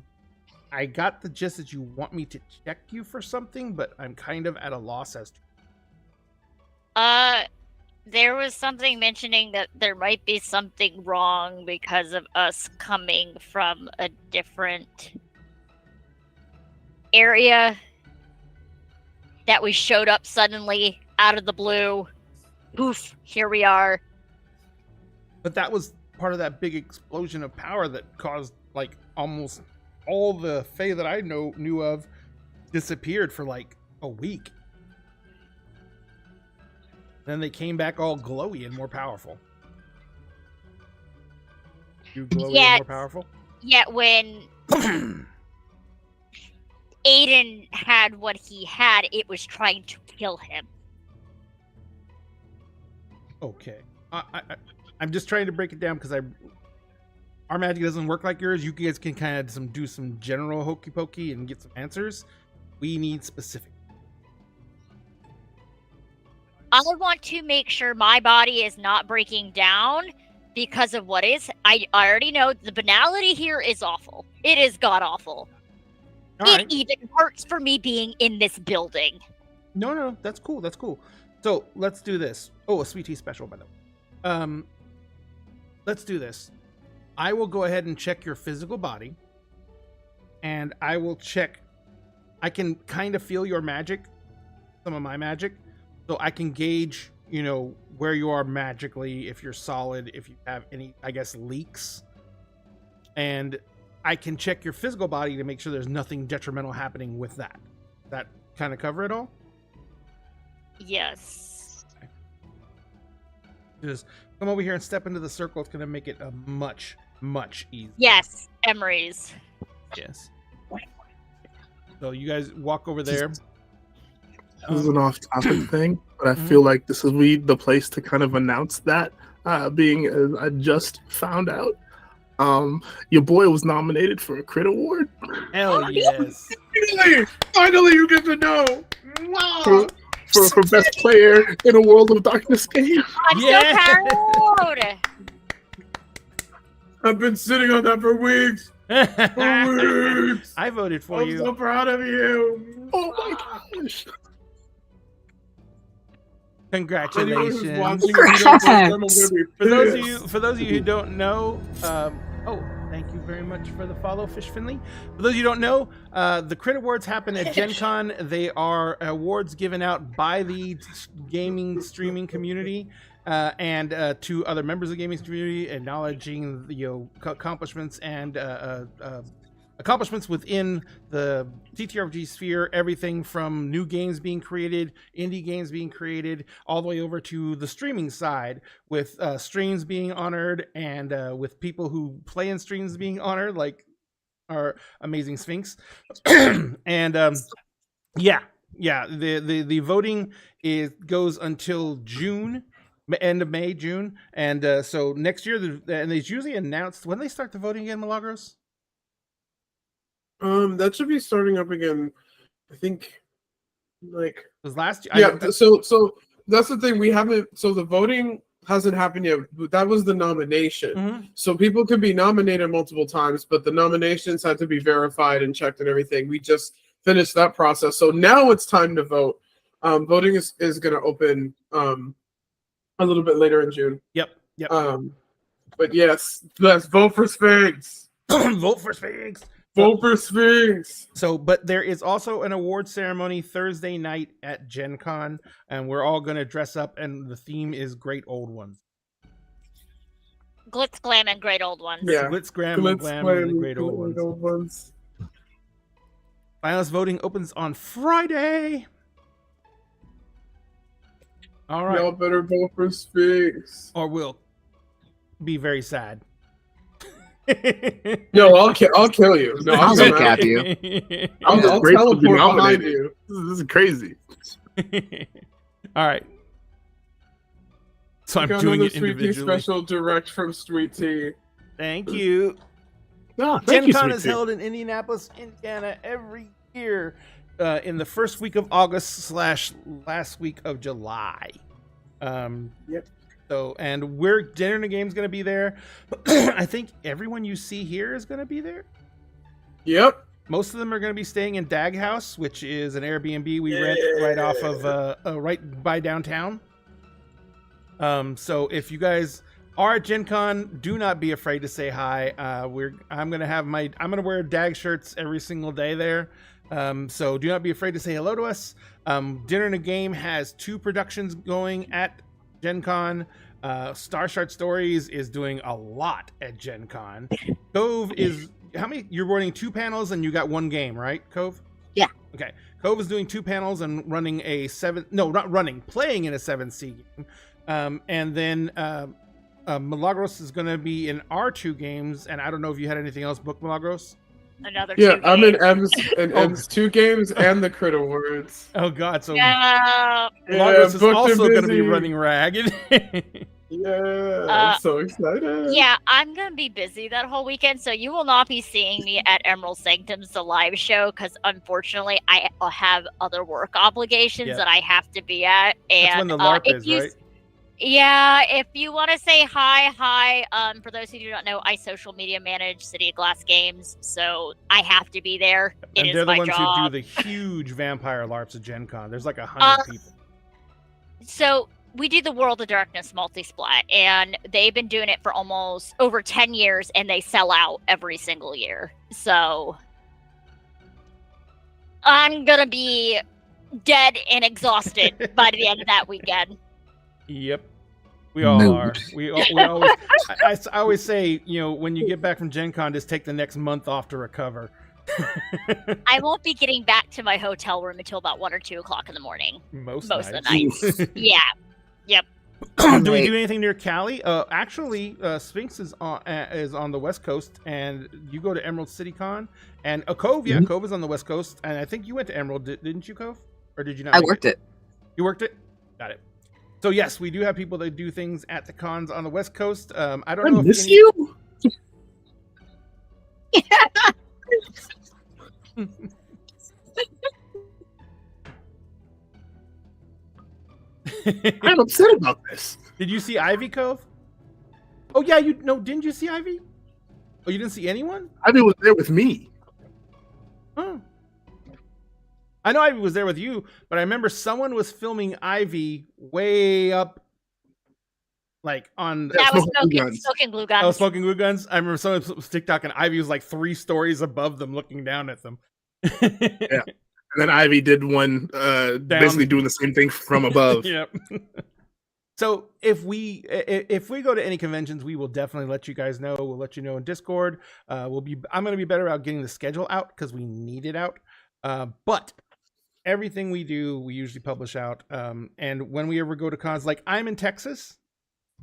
I got the gist that you want me to check you for something, but I'm kind of at a loss as to." There was something mentioning that there might be something wrong because of us coming from a different area. That we showed up suddenly out of the blue. Poof, here we are. But that was part of that big explosion of power that caused like almost all the Fae that I knew of disappeared for like a week. Then they came back all glowy and more powerful. You glowy and more powerful? Yet when Aiden had what he had, it was trying to kill him. Okay. I'm just trying to break it down because our magic doesn't work like yours. You guys can kind of do some general hokey pokey and get some answers. We need specific. I want to make sure my body is not breaking down because of what is. I already know the banality here is awful. It is god awful. It even hurts for me being in this building. No, that's cool. That's cool. So let's do this. Oh, a sweet tea special, by the way. Let's do this. I will go ahead and check your physical body, and I will check. I can kind of feel your magic, some of my magic, so I can gauge, where you are magically, if you're solid, if you have any, I guess, leaks, and I can check your physical body to make sure there's nothing detrimental happening with that. That kind of cover it all? Yes. Okay. Just come over here and step into the circle. It's going to make it a much, much easier. Yes, Emery's. Yes. So you guys walk over there. This is an off-topic thing, but I feel like this is the place to kind of announce that, being I just found out. Your boy was nominated for a crit award. Hell yes. Finally, you get to know. For best player in a World of Darkness game. I'm so proud. I've been sitting on that for weeks. I voted for you. I'm so proud of you. Oh my gosh. Congratulations. Anyone who's watching, if you don't vote them, I'm gonna be For those of you who don't know, thank you very much for the follow, Fish Finley. For those of you who don't know, the Crit Awards happen at Gen Con. They are awards given out by the gaming streaming community and to other members of the gaming community, acknowledging the accomplishments and accomplishments within the TTRPG sphere, everything from new games being created, indie games being created, all the way over to the streaming side, with streams being honored and with people who play in streams being honored, like our amazing Sphinx. And the voting goes until June. End of May, June, and so next year, and it's usually announced when they start the voting again, Milagros. That should be starting up again. I think, like, Because last year, yeah. So that's the thing. We haven't. So the voting hasn't happened yet. That was the nomination. Mhm. So people could be nominated multiple times, but the nominations had to be verified and checked and everything. We just finished that process. So now it's time to vote. Voting is going to open a little bit later in June. Yep. But yes, let's vote for Sphinx. Vote for Sphinx. Vote for Sphinx. So, but there is also an award ceremony Thursday night at Gen Con, and we're all going to dress up, and the theme is Great Old Ones. Glitz, glam, and great old ones. Yeah. Glitz, glam, and glam, and the Great Old Ones. Ones. Finalist voting opens on Friday. All right. Y'all better vote for Sphinx. Or we'll be very sad. No, I'll kill you. No, I'll come look out. at you. I'll Great to be teleport nominated. behind you. This is crazy. All right. So I'm Got doing another it Sweet Tea individually. special direct from Sweet Tea. Thank you. No, thank Gen you, Con Sweet is Tea. held in Indianapolis, Indiana every year in the first week of August / last week of July. Yep. So, and Dinner and a Game's going to be there. I think everyone you see here is going to be there. Yep. Most of them are going to be staying in Dag House, which is an Airbnb we rent right off of right by downtown. So if you guys are at Gen Con, do not be afraid to say hi. I'm gonna wear Dag shirts every single day there. So do not be afraid to say hello to us. Dinner and a Game has 2 productions going at Gen Con. Star Shard Stories is doing a lot at Gen Con. Cove is how many? You're running 2 panels and you got 1 game, right, Cove? Yeah. Okay. Cove is doing 2 panels and playing in a 7C game. And then Milagros is going to be in our 2 games, and I don't know if you had anything else booked, Milagros. Another Yeah, 2 I'm games. in M's 2 games and the Crit Awards. Oh God! So Yeah. Milagros is booked also and going to be busy. running Ragged. Yeah, I'm so excited. Yeah, I'm gonna be busy that whole weekend, so you will not be seeing me at Emerald Sanctums, the live show, because unfortunately I have other work obligations Yeah. that I have to be at. And That's when the LARP if is, you, right? Yeah, if you want to say hi. For those who do not know, I social media manage City of Glass Games, so I have to be there. It And is they're the my ones job. who do the huge vampire LARPs at Gen Con. There's like 100 people. So we do the World of Darkness multi-splat, and they've been doing it for almost over 10 years, and they sell out every single year. So I'm gonna be dead and exhausted by the end of that weekend. Yep. We all Mood. are. We always. I always say, when you get back from Gen Con, just take the next month off to recover. I won't be getting back to my hotel room until about 1 or 2 o'clock in the morning. Most Most of the nights. nights. Yeah. Do we Wait. do anything near Cali? Actually, Sphinx is on the West Coast, and you go to Emerald City Con, and Cove, yeah, Mhm. Cove is on the West Coast, and I think you went to Emerald, didn't you, Cove? Or did you not? I make worked it. You worked it? Got it. So yes, we do have people that do things at the cons on the West Coast. I don't I know if miss any- you. I'm upset about this. Did you see Ivy, Cove? Oh yeah, didn't you see Ivy? Oh, you didn't see anyone? Ivy was there with me. Oh. I know Ivy was there with you, but I remember someone was filming Ivy way up, like on. That was Smoking guns. smoking glue guns. I was smoking glue guns. I remember someone was TikTok, and Ivy was like 3 stories above them, looking down at them. Yeah. And then Ivy did one, basically doing the same thing from above. Yep. So if we go to any conventions, we will definitely let you guys know. We'll let you know in Discord. I'm going to be better about getting the schedule out because we need it out. But everything we do, we usually publish out. And when we ever go to cons, like I'm in Texas,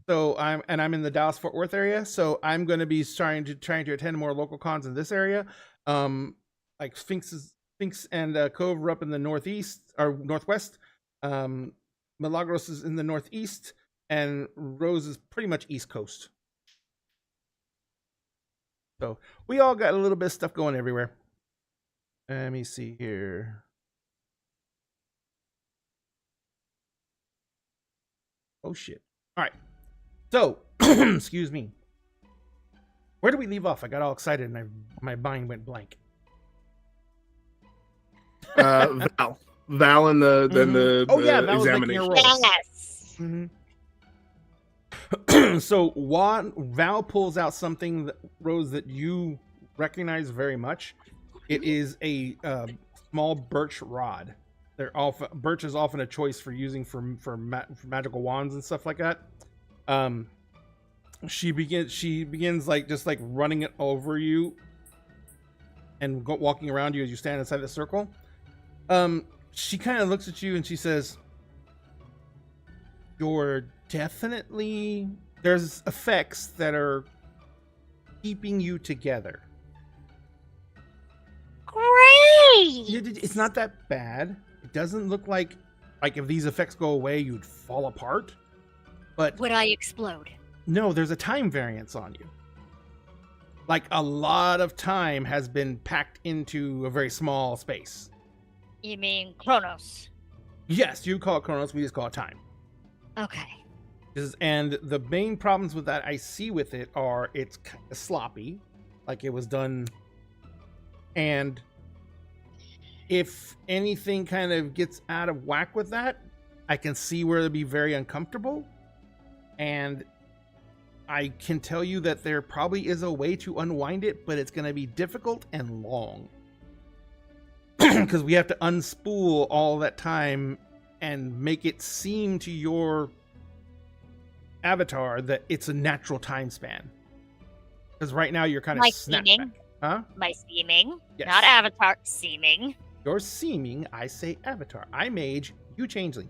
so I'm in the Dallas-Fort Worth area, so I'm going to be trying to attend more local cons in this area. Like Sphinx and Cove are up in the northeast or northwest. Milagros is in the northeast. and Rose is pretty much East Coast. So we all got a little bit of stuff going everywhere. Let me see here. Oh shit. All right. So, excuse me. Where do we leave off? I got all excited and my mind went blank. Val and the Val was making examination. her roll. Yes. So Val pulls out something, Rose, that you recognize very much. It is a small birch rod. Birch is often a choice for using for magical wands and stuff like that. She begins like just like running it over you and walking around you as you stand inside the circle. She kind of looks at you and she says, "You're definitely, there's effects that are keeping you together. Great. It's not that bad. It doesn't look like if these effects go away, you'd fall apart. But Would I explode? no, there's a time variance on you. Like a lot of time has been packed into a very small space. You mean Chronos? Yes, you call it Chronos. We just call it time. Okay. And the main problems with that I see with it are it's kind of sloppy, like it was done. And if anything kind of gets out of whack with that, I can see where it'd be very uncomfortable. And I can tell you that there probably is a way to unwind it, but it's going to be difficult and long. Because we have to unspool all that time and make it seem to your avatar that it's a natural time span. Because right now you're kind of seeming. Huh? My seeming. Yes. Not avatar. Seeming. You're seeming, I say avatar. I mage, you changeling.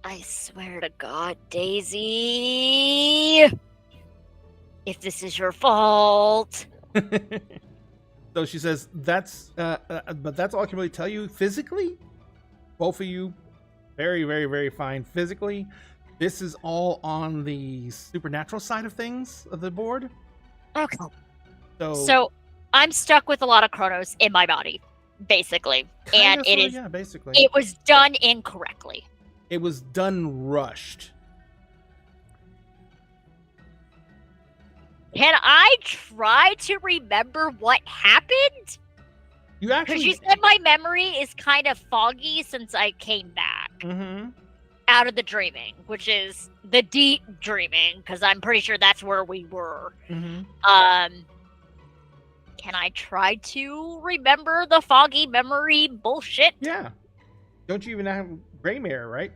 I swear to God, Daisy. If this is your fault. So she says, but that's all I can really tell you. Physically, both of you, very, very, very fine physically. This is all on the supernatural side of things of the board. Okay. So I'm stuck with a lot of Chronos in my body, basically. And it is, basically. it was done incorrectly. It was done rushed. Can I try to remember what happened? You actually, Because you said my memory is kind of foggy since I came back out of the dreaming, which is the deep dreaming, because I'm pretty sure that's where we were. Can I try to remember the foggy memory bullshit? Yeah. Don't you even have Greymare, right?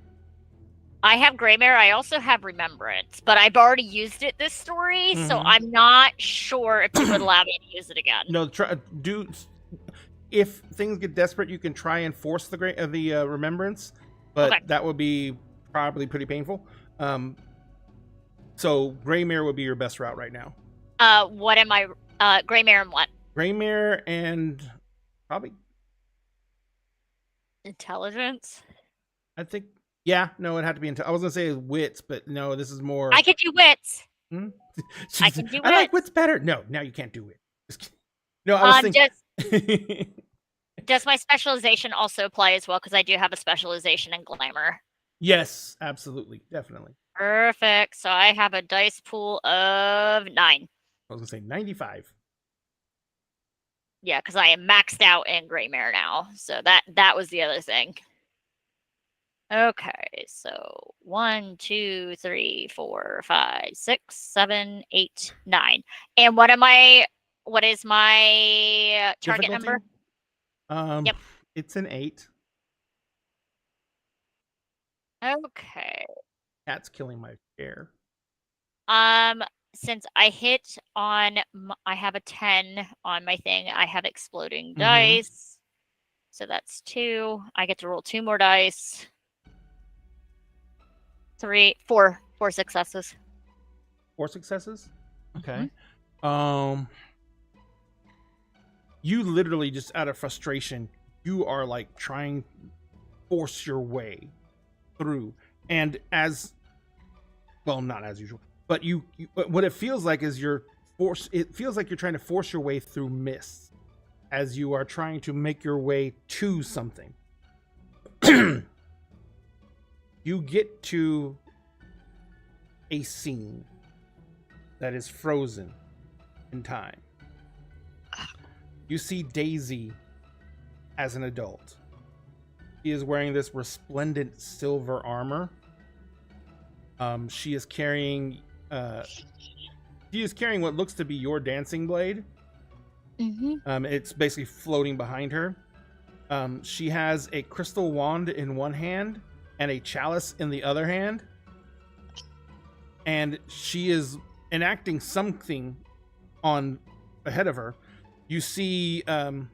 I have Greymare. I also have Remembrance, but I've already used it this story, so I'm not sure if you would allow me to use it again. No, if things get desperate, you can try and force the Remembrance, but that would be probably pretty painful. So Greymare would be your best route right now. What am I? Greymare and what? Greymare and probably Intelligence. I think. Yeah, no, it had to be. I was gonna say wits, but no, this is more. I can do wits. I can do I like wits. wits better. No, now you can't do wit. No, I was thinking. Does my specialization also apply as well? Because I do have a specialization in glamour. Yes, absolutely, definitely. Perfect. So I have a dice pool of 9. I was gonna say 95. Yeah, because I am maxed out in Greymare now. So that was the other thing. Okay, so 1, 2, 3, 4, 5, 6, 7, 8, 9. And what is my target Difficulty? number? Yep. It's an 8. Okay. Cat's killing my chair. Since I hit on, I have a 10 on my thing. I have exploding dice. So that's 2. I get to roll 2 more dice. 4 successes. 4 successes? Okay. You literally just out of frustration, you are like trying to force your way through, and as well, not as usual, but you what it feels like is it feels like you're trying to force your way through mist as you are trying to make your way to something. You get to a scene that is frozen in time. You see Daisy as an adult. She is wearing this resplendent silver armor. She is carrying what looks to be your dancing blade. It's basically floating behind her. She has a crystal wand in one hand and a chalice in the other hand. And she is enacting something on ahead of her. You see a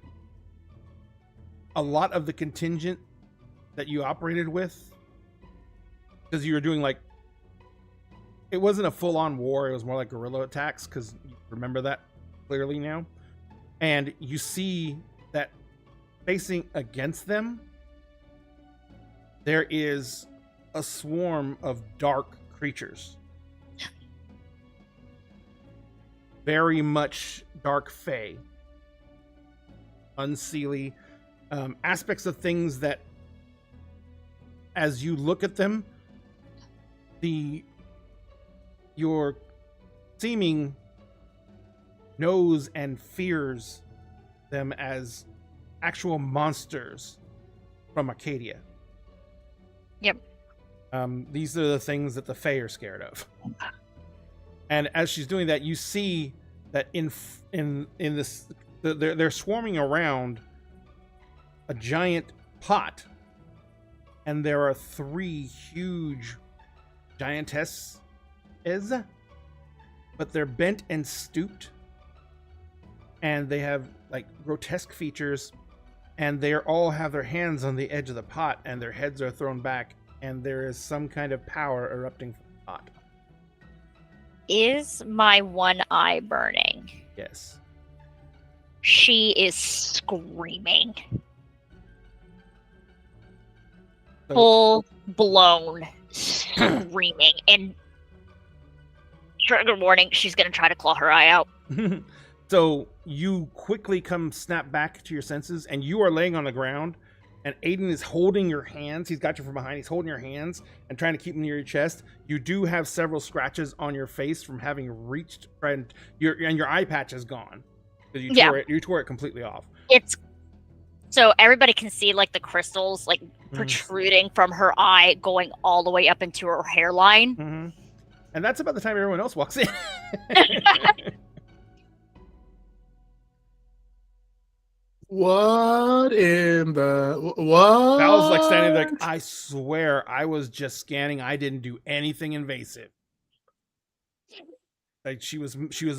lot of the contingent that you operated with, because you were doing like, it wasn't a full-on war, it was more like guerrilla attacks, because you remember that clearly now. And you see that facing against them, there is a swarm of dark creatures. Very much dark fae. Unseelie. Aspects of things that, as you look at them, your seeming knows and fears them as actual monsters from Arcadia. Yep. These are the things that the Fae are scared of. And as she's doing that, you see that in this, they're swarming around a giant pot, and there are 3 huge giantesses, but they're bent and stooped, and they have like grotesque features, and they all have their hands on the edge of the pot, and their heads are thrown back, and there is some kind of power erupting from the pot. Is my one eye burning? Yes. She is screaming. So, Full blown screaming. And trigger warning, she's gonna try to claw her eye out. so you quickly snap back to your senses, and you are laying on the ground, and Aiden is holding your hands. He's got you from behind. He's holding your hands and trying to keep them near your chest. You do have several scratches on your face from having reached, and your eye patch is gone. You tore it completely off. It's so everybody can see like the crystals like protruding from her eye, going all the way up into her hairline. Mm-hmm. And that's about the time everyone else walks in. What in the what? Val's like standing there like, I swear I was just scanning. I didn't do anything invasive. Like she was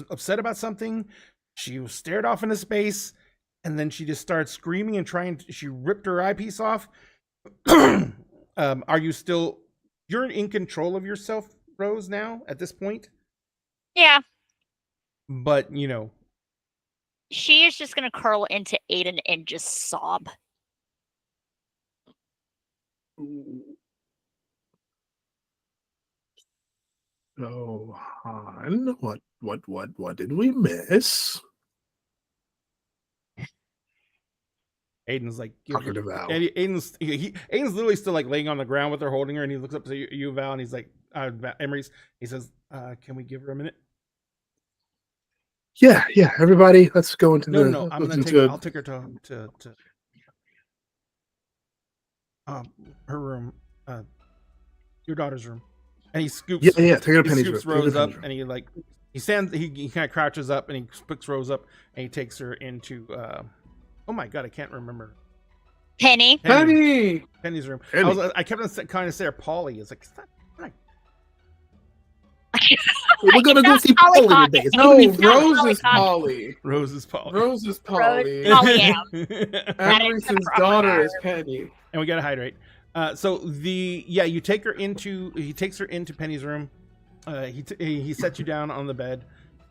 upset about something. She was stared off into space, and then she just started screaming and she ripped her eyepiece off. Are you still? You're in control of yourself, Rose, now at this point? Yeah. But she is just gonna curl into Aiden and just sob. Oh, Han, what did we miss? Aiden's like, Talking to Val. Aiden's literally still like laying on the ground with her holding her, and he looks up to you, Val, and he's like, Emery's. He says, "Can we give her a minute?" Yeah. Everybody, let's go into the. No. I'll take her to her room, your daughter's room, and he scoops. Yeah. Take her to Penny's room. Rose up, and he stands. He kind of crouches up, and he picks Rose up, and he takes her into. Oh my god, I can't remember. Penny's room. Penny. I kept on kind of saying Polly. It's like, stop. We're gonna go see Polly Polly today. It's No, gonna be fun. Rose is Polly. Rose is Polly. Rose is Polly. Emerson's daughter is Penny. And we gotta hydrate. He takes her into Penny's room. He sets you down on the bed,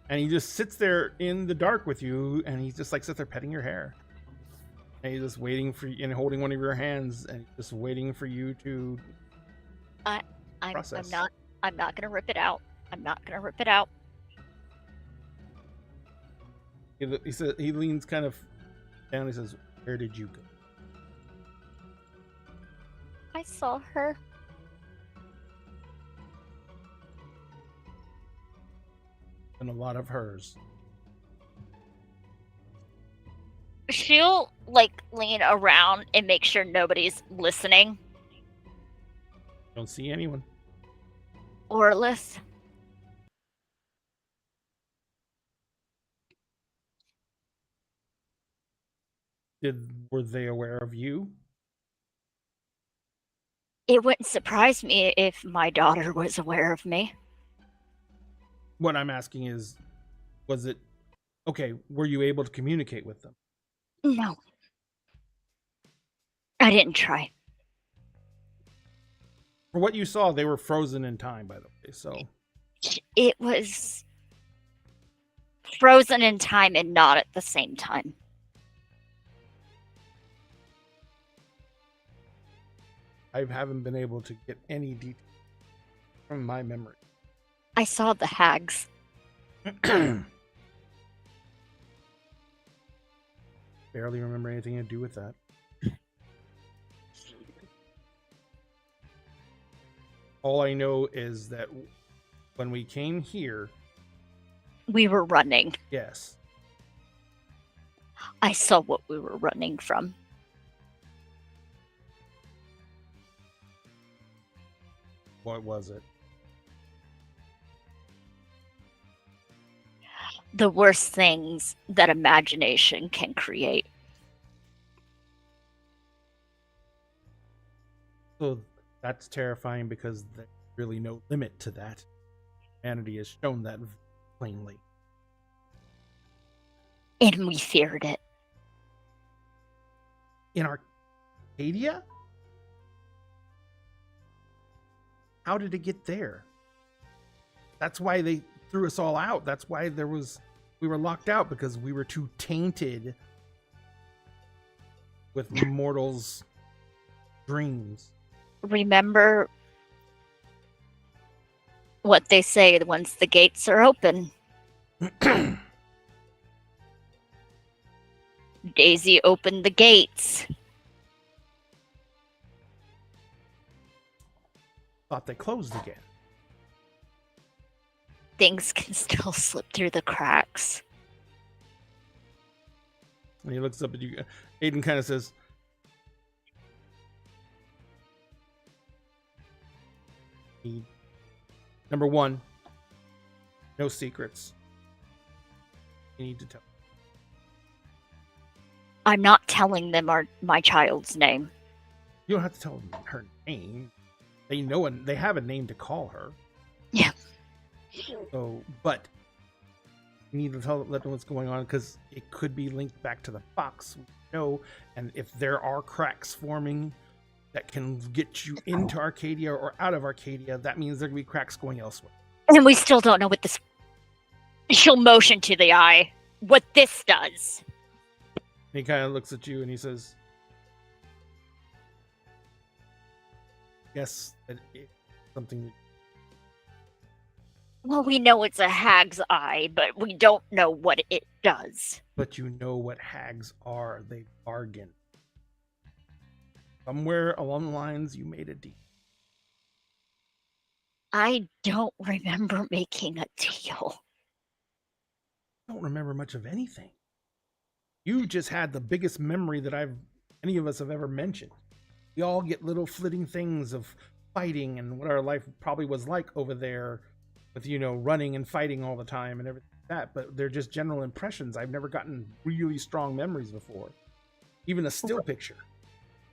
and he just sits there in the dark with you, and he just like sits there petting your hair. And he's just waiting for you and holding one of your hands, and just waiting for you to I'm Process. not gonna rip it out. I'm not gonna rip it out. He says, he leans kind of down. He says, "Where did you go?" I saw her. And a lot of hers. She'll like lean around and make sure nobody's listening Don't see anyone. or listen. Were they aware of you? It wouldn't surprise me if my daughter was aware of me. What I'm asking is, was it okay? Were you able to communicate with them? No. I didn't try. For what you saw, they were frozen in time, by the way. So It was frozen in time and not at the same time. I haven't been able to get any detail from my memory. I saw the hags. Barely remember anything to do with that. All I know is that when we came here, We were running. yes, I saw what we were running from. what was it? The worst things that imagination can create. So that's terrifying because there's really no limit to that. Humanity has shown that plainly. And we feared it. In Arcadia? How did it get there? That's why they threw us all out. That's why we were locked out, because we were too tainted with mortals' dreams. Remember what they say once the gates are open. Daisy opened the gates. Thought they closed again. Things can still slip through the cracks. And he looks up at you. Aiden kind of says, number one, no secrets. You need to tell. I'm not telling them my child's name. You don't have to tell them her name. They know and they have a name to call her. Yeah. So, but you need to let them what's going on, because it could be linked back to the fox. No, and if there are cracks forming that can get you into Arcadia or out of Arcadia, that means there can be cracks going elsewhere. And we still don't know what this. She'll motion to the eye. What this does. And he kind of looks at you and he says, "Yes, that it's something." Well, we know it's a hag's eye, but we don't know what it does. But you know what hags are. They bargain. Somewhere along the lines, you made a deal. I don't remember making a deal. I don't remember much of anything. You just had the biggest memory that any of us have ever mentioned. We all get little flitting things of fighting and what our life probably was like over there with, running and fighting all the time and everything like that. But they're just general impressions. I've never gotten really strong memories before. Even a still picture.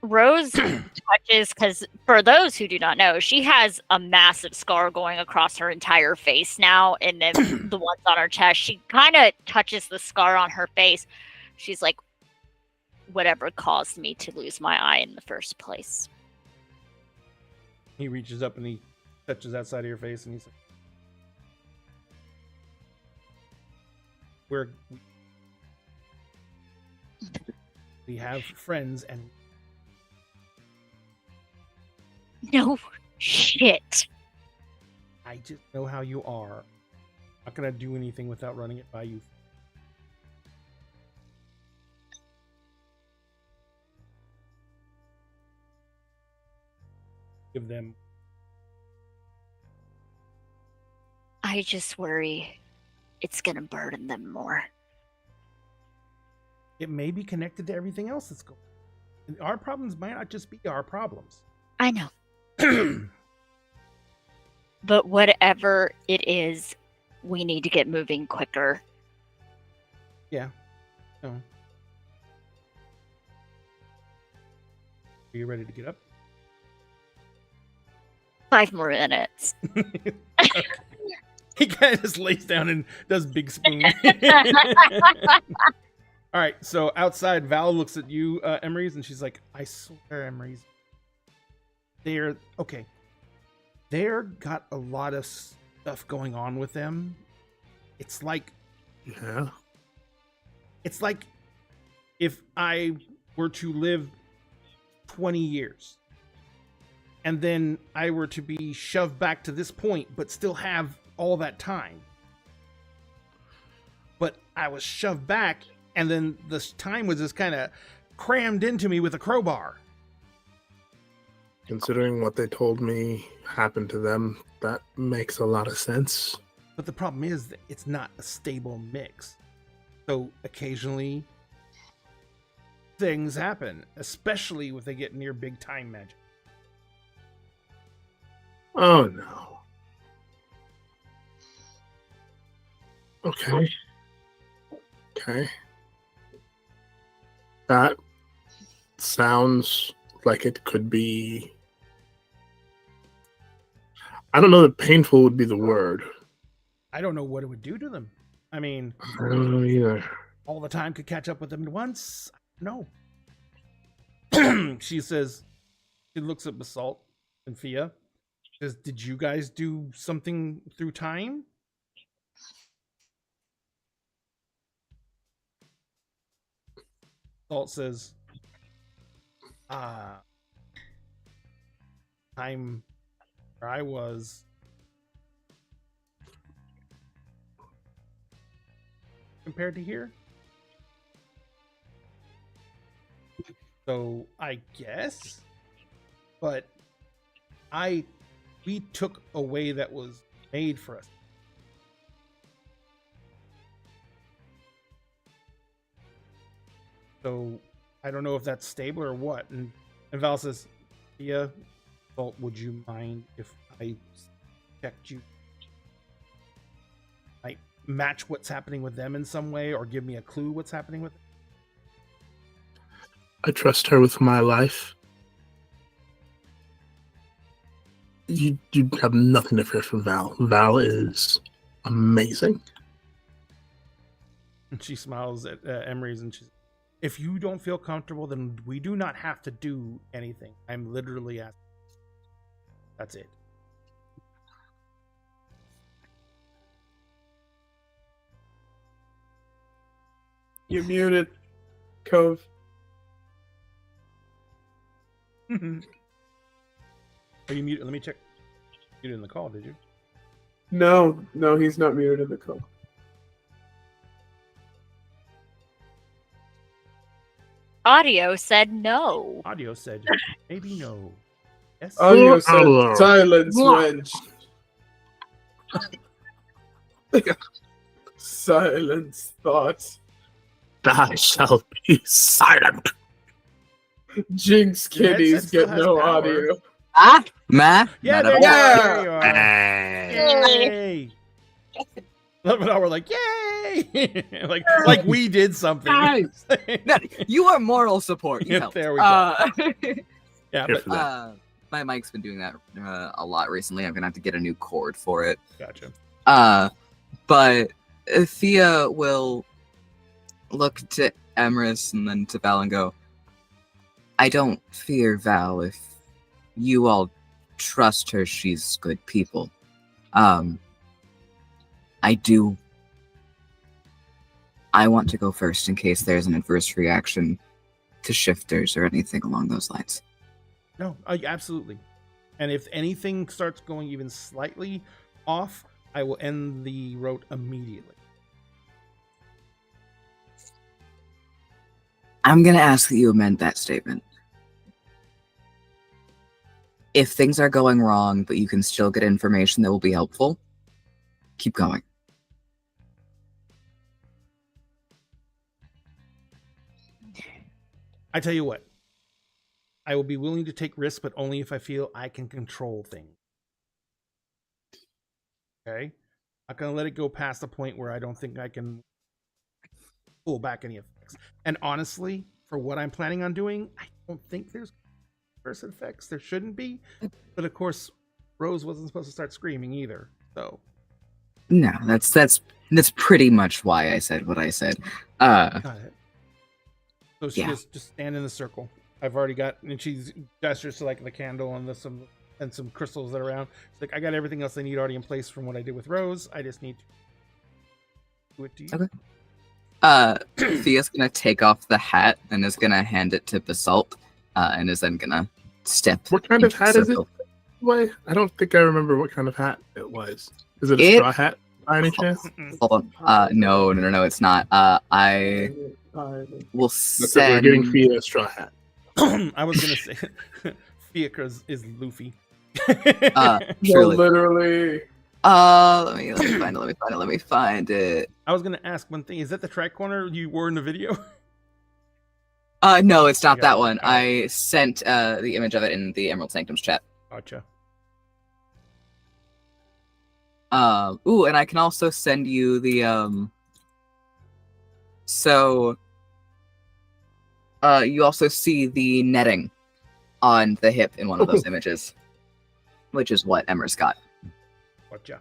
Rose touches, because for those who do not know, she has a massive scar going across her entire face now, and then the ones on her chest. She kind of touches the scar on her face. She's like, whatever caused me to lose my eye in the first place. He reaches up and he touches that side of your face and he says, we have friends and No, Shit. I just know how you are. Not gonna do anything without running it by you. Give them. I just worry it's gonna burden them more. It may be connected to everything else that's going on. And our problems might not just be our problems. I know. But whatever it is, we need to get moving quicker. Yeah. No. Are you ready to get up? 5 more minutes. He kind of just lays down and does big spoon. All right, so outside, Val looks at you, Emery's, and she's like, I swear, Emery's, they're, okay, they're got a lot of stuff going on with them. It's like, Yeah. it's like if I were to live 20 years and then I were to be shoved back to this point, but still have all that time. But I was shoved back, and then this time was just kind of crammed into me with a crowbar. Considering what they told me happened to them, that makes a lot of sense. But the problem is that it's not a stable mix. So occasionally things happen, especially if they get near big time magic. Oh no. Okay. Okay. That sounds like it could be. I don't know that painful would be the word. I don't know what it would do to them. I mean, I don't know either. all the time could catch up with them at once. No. She says, she looks at Basalt and Fia. Says, did you guys do something through time? Basalt says, time where I was compared to here. So I guess, but we took a way that was made for us. So I don't know if that's stable or what. And Val says, Thea, Bolt, would you mind if I checked you? Might match what's happening with them in some way, or give me a clue what's happening with them? I trust her with my life. You have nothing to fear from Val. Val is amazing. And she smiles at Emery's and she's, if you don't feel comfortable, then we do not have to do anything. I'm literally asking. That's it. You're muted, Cove. Are you muted? Let me check. You did in the call, did you? No, he's not muted in the call. Audio said no. Audio said maybe no. Yes. Audio said Hello. silence, What? wench. Silence, thoughts. Thou shalt be silent. Jinx kitties headset still get has no power. audio. Ma? Yeah, Not there at you all. are. Yeah. There you are. Yay! Love it how we're like, yay! like we did something. Guys. No, you are moral support. You Yeah, helped. there we go. Yeah, Here but for that. My mic's been doing that a lot recently. I'm gonna have to get a new cord for it. gotcha. But Thea will look to Emrys and then to Val and go, I don't fear Val. If you all trust her, she's good people. I want to go first in case there's an adverse reaction to shifters or anything along those lines. No, absolutely. And if anything starts going even slightly off, I will end the route immediately. I'm going to ask that you amend that statement. If things are going wrong, but you can still get information that will be helpful, keep going. I tell you what, I will be willing to take risks, but only if I feel I can control things. Okay? I'm not going to let it go past the point where I don't think I can pull back any effects. And honestly, for what I'm planning on doing, I don't think there's adverse effects. There shouldn't be. But of course, Rose wasn't supposed to start screaming either. So No, that's pretty much why I said what I said. got it. So she Yeah. just stand in the circle. I've already got, and she gestures to like the candle and some crystals that are around. It's like I got everything else I need already in place from what I did with Rose. I just need to do it to you. Okay. Thea's gonna take off the hat and is gonna hand it to Basalt, and is then gonna step. What kind of into the hat is it? circle. Why? I don't think I remember what kind of hat it was. Is it a straw hat by any chance? Hold on. No, it's not. I will We're send. getting Fia a straw hat. I was gonna say Fiacre is Luffy. No, Truly. literally. Let me find it. I was gonna ask one thing. Is that the track corner you wore in the video? No, it's not Yeah. that one. I sent the image of it in the Emerald Sanctums chat. Gotcha. Ooh, and I can also send you the So you also see the netting on the hip in one of those images, which is what Emmer's got. Gotcha.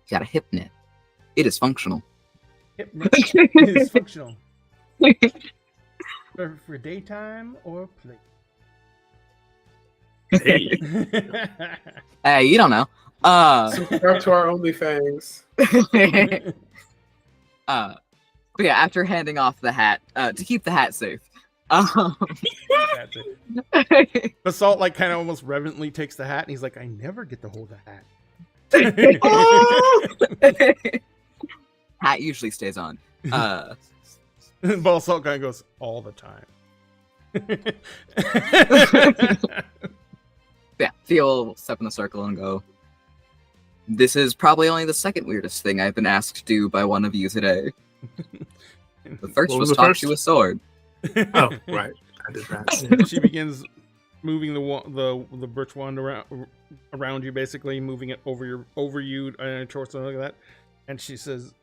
He's got a hip net. It is functional. Hypnot is functional. For daytime or play. Hey. Hey, you don't know. Subscribe to our OnlyFans. But yeah, after handing off the hat, to keep the hat safe. That's it. Basalt like kind of almost reverently takes the hat and he's like, I never get to hold the hat. Hat usually stays on. Basalt kind of goes all the time. Yeah, Theo will step in the circle and go, this is probably only the second weirdest thing I've been asked to do by one of you today. The first What was was the talk first? to a sword. Oh, right. I did that. She begins moving the birch wand around you, basically moving it over you and your torso, like that. And she says,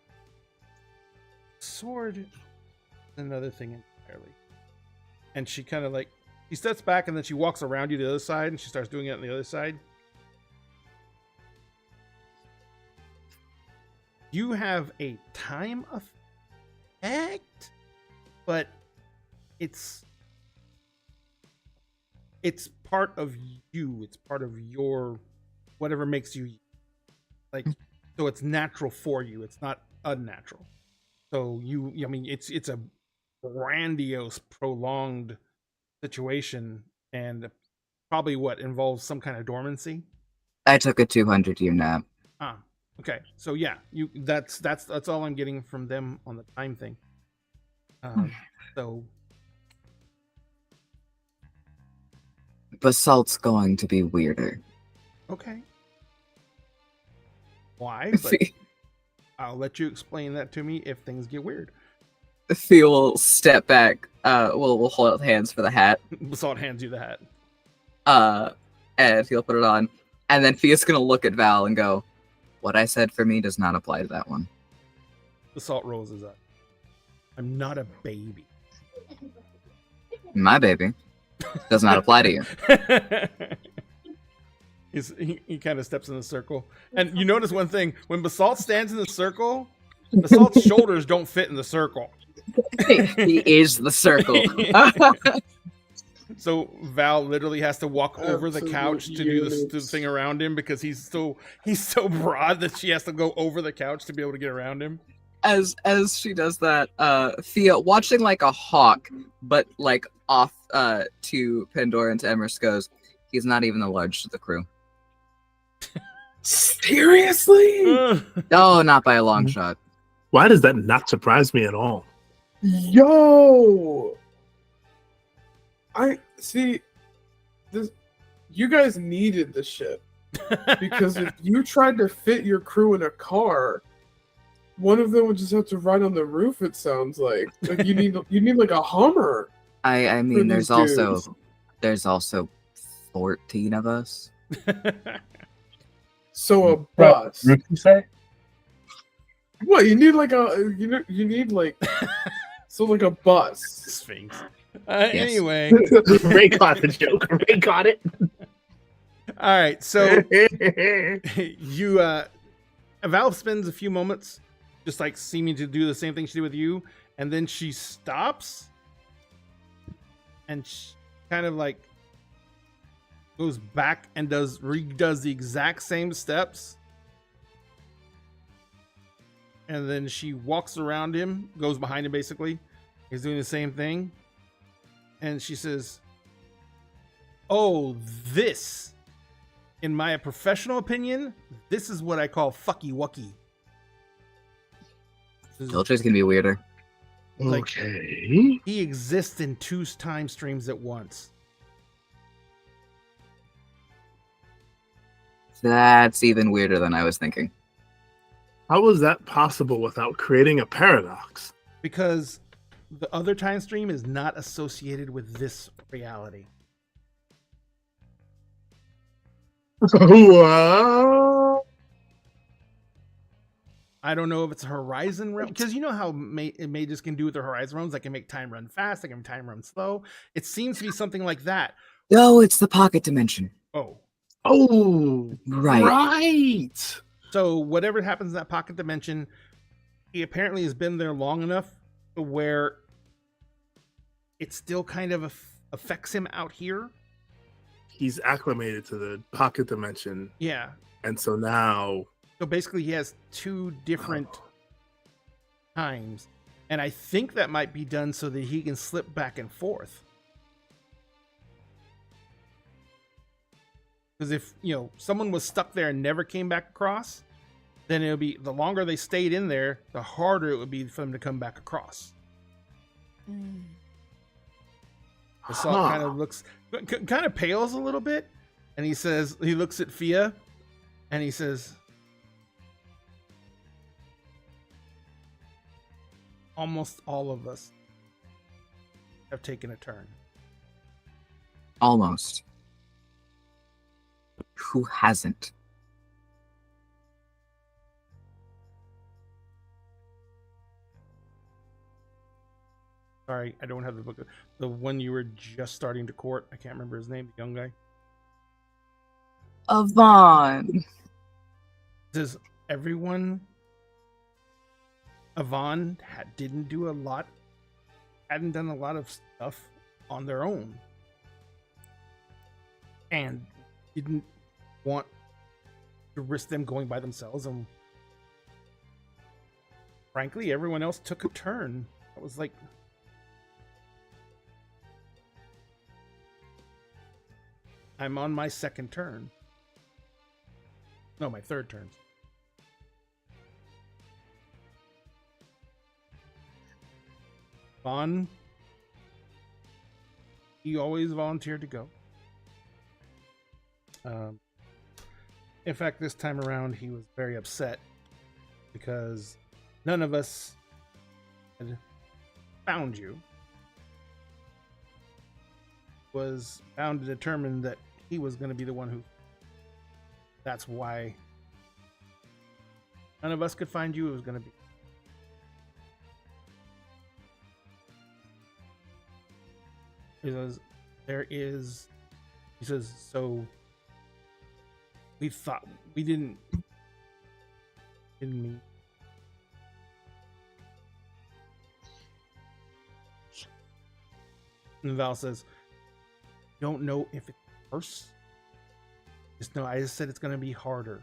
"Sword, is another thing entirely." And she kind of like she steps back and then she walks around you to the other side and she starts doing it on the other side. You have a time effect, but it's part of you. It's part of your whatever makes you like. So it's natural for you. It's not unnatural. So I mean, it's a grandiose, prolonged situation, and probably what involves some kind of dormancy. I took a 200-year nap. Ah, okay. So yeah, that's all I'm getting from them on the time thing. So Basalt's going to be weirder. okay. Why? But I'll let you explain that to me if things get weird. Theo will step back. We'll hold out hands for the hat. Basalt hands you the hat. And he'll put it on. And then Thea's gonna look at Val and go, what I said for me does not apply to that one. Basalt rolls his up. I'm not a baby. My baby does not apply to you. He kind of steps in the circle. And you notice one thing. When Basalt stands in the circle, Basalt's shoulders don't fit in the circle. He is the circle. So Val literally has to walk over the couch to do the thing around him because he's so broad that she has to go over the couch to be able to get around him. as she does that, Thea, watching like a hawk, but like off to Pandora and to Emrys, goes, he's not even the largest of the crew. Seriously? Oh, not by a long shot. Why does that not surprise me at all? Yo, I see. This, you guys needed this shit because if you tried to fit your crew in a car, one of them would just have to ride on the roof. It sounds like you need like a Hummer. I mean, these there's also 14 of us. So a bus. Roof, you say? What you need like a you need like so like a bus. Sphinx. Yes. Anyway, Ray caught the joke. Ray caught it. all right. So you, Valve spends a few moments just like seeming to do the same thing she did with you, and then she stops and she kind of like goes back and redoes the exact same steps. And then she walks around him, goes behind him basically. He's doing the same thing. And she says, "Oh, this, in my professional opinion, this is what I call fucky wucky." Culture's gonna be weirder. Like, Okay. he exists in 2 time streams at once. That's even weirder than I was thinking. How was that possible without creating a paradox? Because the other time stream is not associated with this reality. Wow. I don't know if it's a horizon realm, because you know how mages can do with their horizon realms. They can make time run fast, they can make time run slow. It seems to be something like that. No, it's the pocket dimension. Oh. Oh, Right. right. So whatever happens in that pocket dimension, he apparently has been there long enough to where it still kind of affects him out here. He's acclimated to the pocket dimension, Yeah. and so now So basically he has 2 different times. And I think that might be done so that he can slip back and forth. Because if, someone was stuck there and never came back across, then it would be, the longer they stayed in there, the harder it would be for them to come back across. The salt kind of looks, kind of pales a little bit. And he says, he looks at Fia and he says, almost all of us have taken a turn. Almost. Who hasn't? Sorry, I don't have the book. The one you were just starting to court. I can't remember his name, the young guy. Avon. Does everyone... Avon hadn't done a lot of stuff on their own. And didn't want to risk them going by themselves. And frankly, everyone else took a turn. It was like... I'm on my 2nd turn. No, my 3rd turn. Vaughn, he always volunteered to go. In fact, this time around, he was very upset because none of us had found you. Was bound to determine that he was going to be the one who... That's why none of us could find you. It was going to be... He says, he says, so we thought, we didn't mean. And Val says, don't know if it's worse. Just know, I just said it's going to be harder.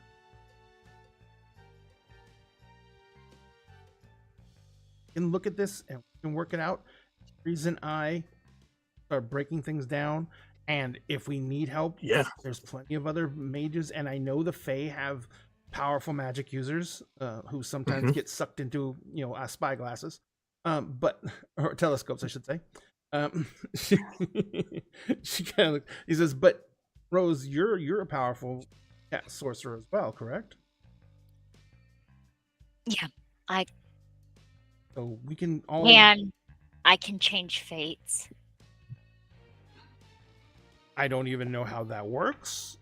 can look at this and we can work it out. Breeze and I start breaking things down, and if we need help, Yeah. there's plenty of other mages, and I know the Fae have powerful magic users who sometimes get sucked into spyglasses, but or telescopes, I should say. She kind of he says, but Rose, you're a powerful sorcerer as well, correct? Yeah, So we can all. and I can change fates. I don't even know how that works,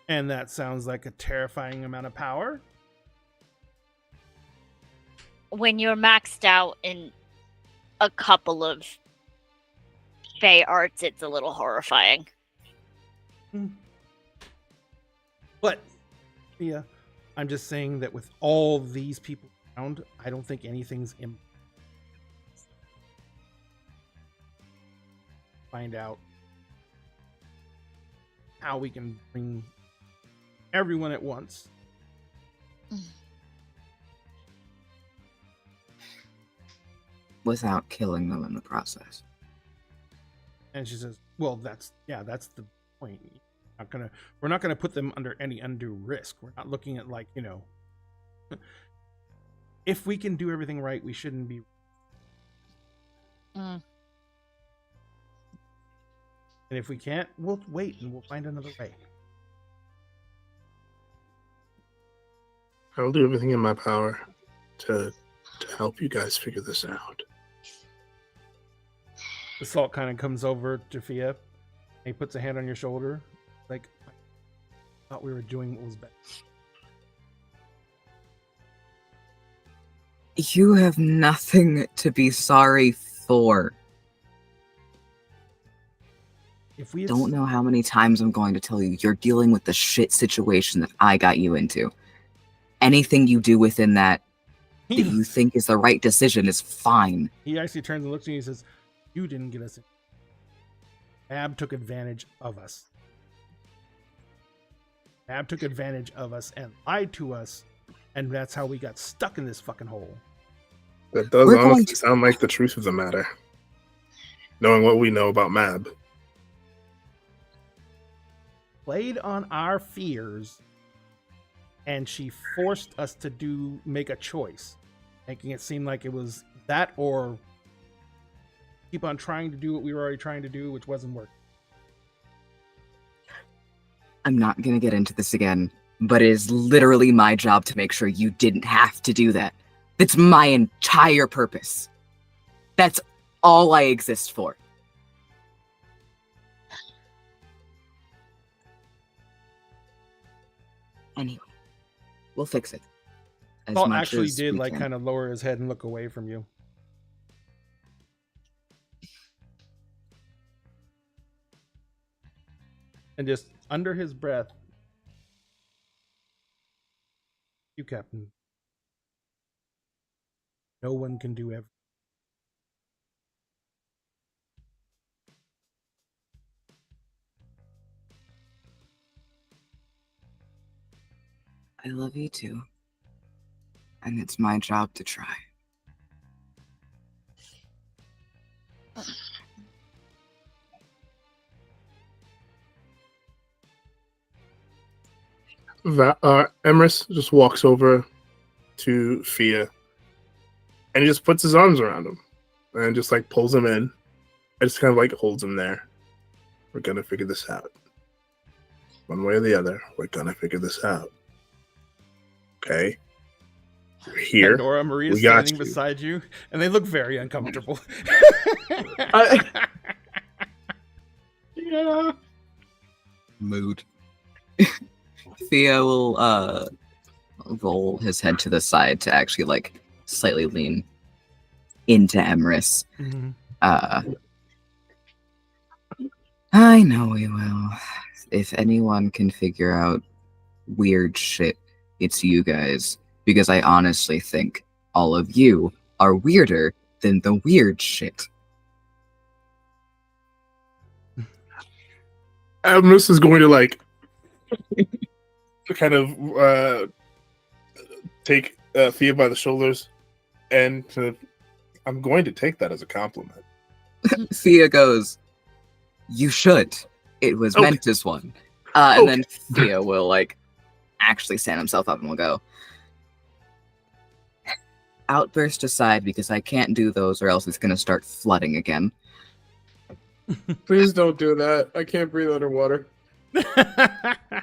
and that sounds like a terrifying amount of power. When you're maxed out in a couple of Fey arts, it's a little horrifying. But yeah, I'm just saying that with all these people around, I don't think anything's find out how we can bring everyone at once. Without killing them in the process. And she says, well, that's the point. We're not gonna put them under any undue risk. We're not looking at if we can do everything right, we shouldn't be. And if we can't, we'll wait and we'll find another way. I'll do everything in my power to help you guys figure this out. The salt kind of comes over to Fia. And he puts a hand on your shoulder. Like, I thought we were doing what was best. You have nothing to be sorry for. If we Don't know how many times I'm going to tell you you're dealing with the shit situation that I got you into. Anything you do within that you think is the right decision is fine. He actually turns and looks at you and says, you didn't get us in. Ab took advantage of us. Ab took advantage of us and lied to us, and that's how we got stuck in this fucking hole. That does honestly sound like the truth of the matter. Knowing what we know about Mab. Played on our fears, and she forced us to make a choice, making it seem like it was that or keep on trying to do what we were already trying to do, which wasn't working. I'm not going to get into this again, but it is literally my job to make sure you didn't have to do that. That's my entire purpose. That's all I exist for. Anyway, we'll fix it. Paul actually did kind of lower his head and look away from you. And just under his breath, you, Captain. No one can do everything. I love you too. And it's my job to try. Emrys just walks over to Fia and he just puts his arms around him and just pulls him in and just kind of holds him there. We're gonna figure this out. One way or the other, we're gonna figure this out. Okay? We're here. And Nora Marie is standing beside you, and they look very uncomfortable. Yeah. Mood. Theo will roll his head to the side to actually slightly lean into Emrys. Mm-hmm. I know we will. If anyone can figure out weird shit, it's you guys. Because I honestly think all of you are weirder than the weird shit. Emrys is going to kind of take Thea by the shoulders and to I'm going to take that as a compliment. Thea goes, "You should. It was Okay. meant as one." And Okay. then Thea will like actually stand himself up and will go, "Outburst aside, because I can't do those or else it's going to start flooding again." Please don't do that. I can't breathe underwater.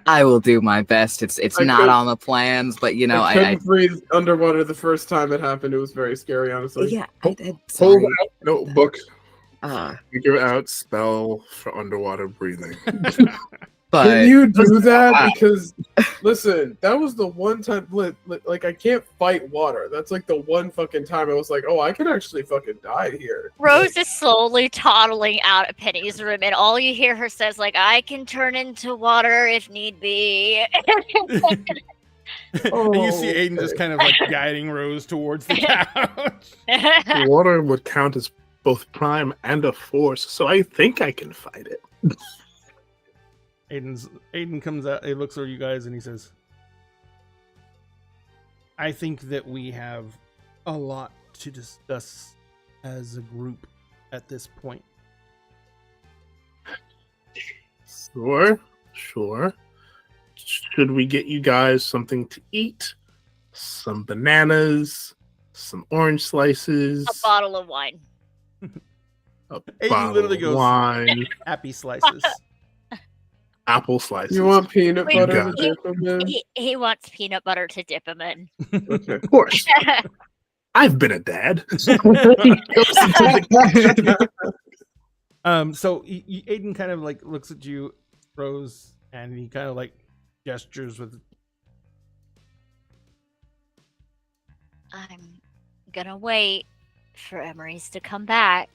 I will do my best. It's I not could- on the plans, but you know, I I couldn't breathe underwater the first time it happened. It was very scary, honestly. yeah, Hold sorry. Hold out notebook. Uh, Figure out spell for underwater breathing. but Can you do Listen, that? wow. Because listen, that was the one time. Like I can't fight water. That's like the one fucking time I was like, oh, I could actually fucking die here. Rose is slowly toddling out of Penny's room, and all you hear her says, like, I can turn into water if need be. And you see Oh, Aiden just okay. kind of like guiding Rose towards the couch. Water would count as both prime and a force, so I think I can fight it. Aiden comes out, he looks at you guys and he says, I think that we have a lot to discuss as a group at this point. Sure. Should we get you guys something to eat? Some bananas, some orange slices, A bottle of wine. a Aiden bottle literally of goes- wine, Happy slices. apple slices. You want peanut Wait, butter got to dip them in? He wants peanut butter to dip him in. Okay. Of course. I've been a dad. So Aiden kind of like looks at you, Rose, and he kind of like gestures with I'm gonna wait for Emery's to come back.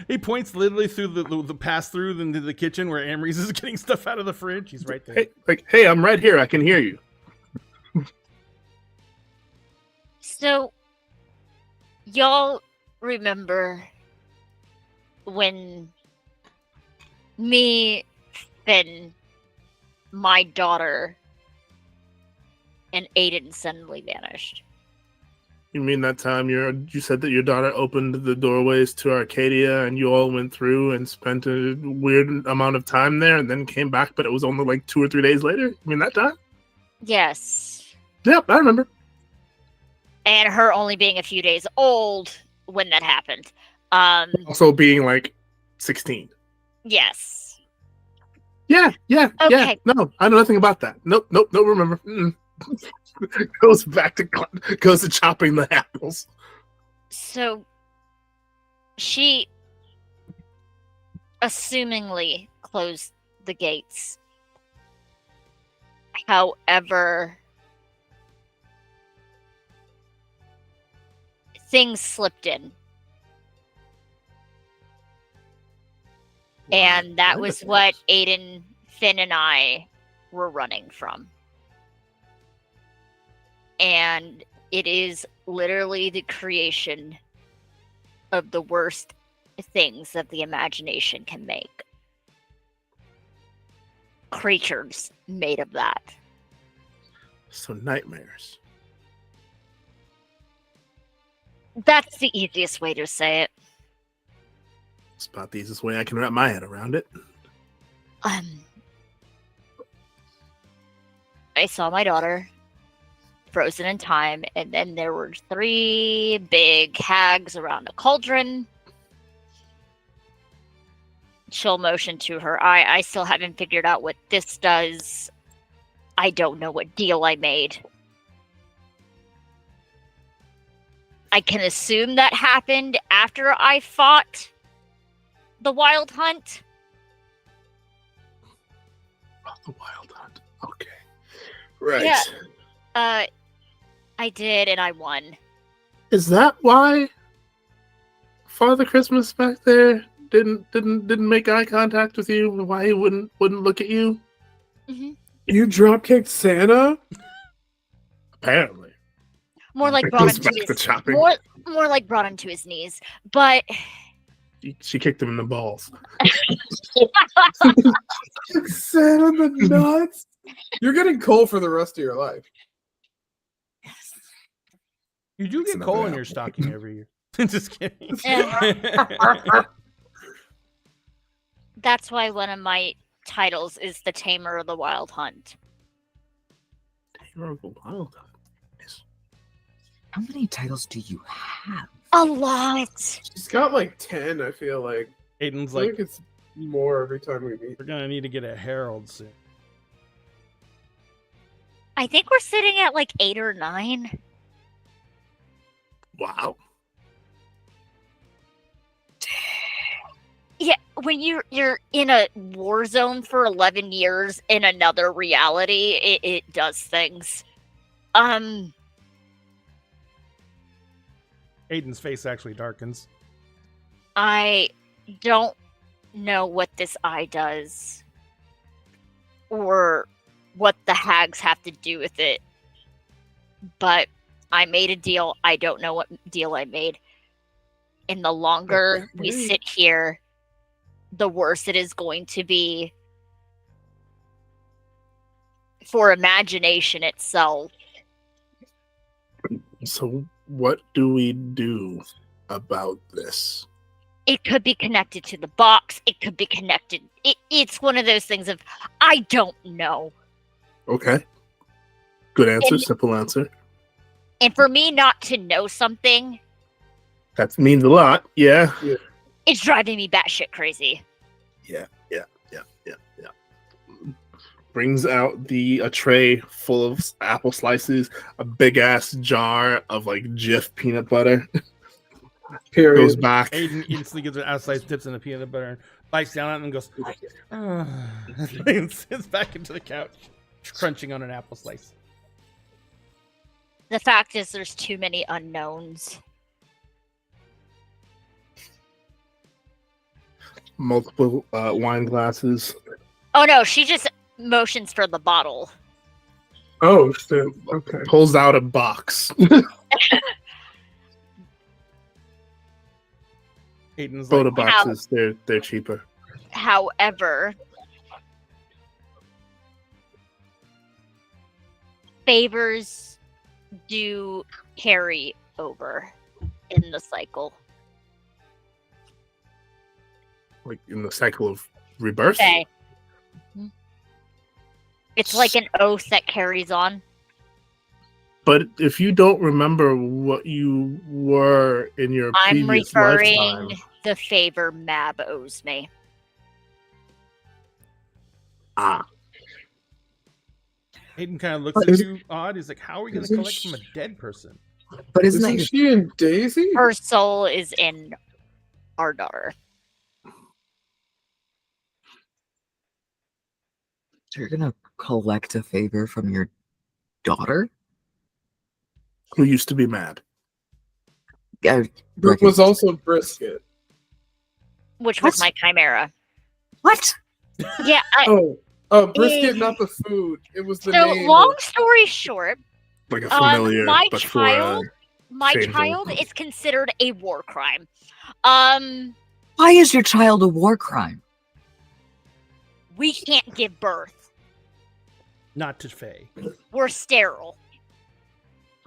he points literally through the pass through into the kitchen where Amrys is getting stuff out of the fridge. He's right there. Hey, I'm right here. I can hear you. So, y'all remember when me, Finn, my daughter, and Aiden suddenly vanished? You mean that time you said that your daughter opened the doorways to Arcadia and you all went through and spent a weird amount of time there and then came back, but it was only like 2 or 3 days later? You mean that time? Yes. Yep, I remember. And her only being a few days old when that happened. Also being like 16. Yes. Yeah. Okay. No, I know nothing about that. Nope, remember. goes to chopping the apples. So, she assumingly closed the gates. However, things slipped in. And that was what Aiden, Finn, and I were running from. And it is literally the creation of the worst things that the imagination can make. Creatures made of that. So nightmares. That's the easiest way to say it. It's about the easiest way I can wrap my head around it. I saw my daughter frozen in time, and then there were 3 big hags around a cauldron. She'll motion to her. I still haven't figured out what this does. I don't know what deal I made. I can assume that happened after I fought the wild hunt. Oh, the wild hunt. Okay. Right. Yeah. I did, and I won. Is that why Father Christmas back there didn't make eye contact with you? Why he wouldn't look at you? Mm-hmm. You dropkicked Santa? Apparently. More like It brought goes him back to to his chopping. more like brought him to his knees. But She kicked him in the balls. Santa the nuts? You're getting coal for the rest of your life. You do It's get coal in another your apple. stocking every year. Just kidding. That's why one of my titles is the Tamer of the Wild Hunt. Tamer of the Wild Hunt. Yes. How many titles do you have? A lot. She's got like 10, I feel like. Aiden's I like, think it's more every time we meet. we're gonna need to get a herald soon. I think we're sitting at like 8 or 9. Wow. Yeah, when you're in a war zone for 11 years in another reality, it does things. Aiden's face actually darkens. I don't know what this eye does or what the hags have to do with it, but I made a deal. I don't know what deal I made. And the longer we sit here, the worse it is going to be for imagination itself. So what do we do about this? It could be connected to the box. It could be connected. It's one of those things of, I don't know. Okay. Good answer. And- Simple answer. And for me not to know something, That means a lot. Yeah. it's driving me batshit crazy. Yeah. Brings out a tray full of apple slices, a big ass jar of like Jif peanut butter. Period. Goes back. Aiden instantly gets an outside, dips in the peanut butter, and bites down on it and goes, and sits back into the couch, crunching on an apple slice. The fact is, there's too many unknowns. Multiple wine glasses. Oh no, she just motions for the bottle. Oh, shit. Okay. Pulls out a box. Aiden's Soda like, boxes. They're cheaper. However, favors do carry over in the cycle. Like in the cycle of rebirth. Okay. It's like an oath that carries on. But if you don't remember what you were in your I'm previous referring lifetime, the favor Mab owes me. Aiden kind of looks at you odd. He's like, how are we going to Isn't collect from a dead person? But isn't that Isn't your she in Daisy? Her soul is in our daughter. So you're gonna collect a favor from your daughter? who used to be mad. Yeah, Brooke was also brisket. Which was What? my chimera. what? Yeah. Brisket, not the food. It was the So name. long story short, Like a familiar, my but for child, my changeling. child is considered a war crime. Why is your child a war crime? We can't give birth. Not to Faye. We're sterile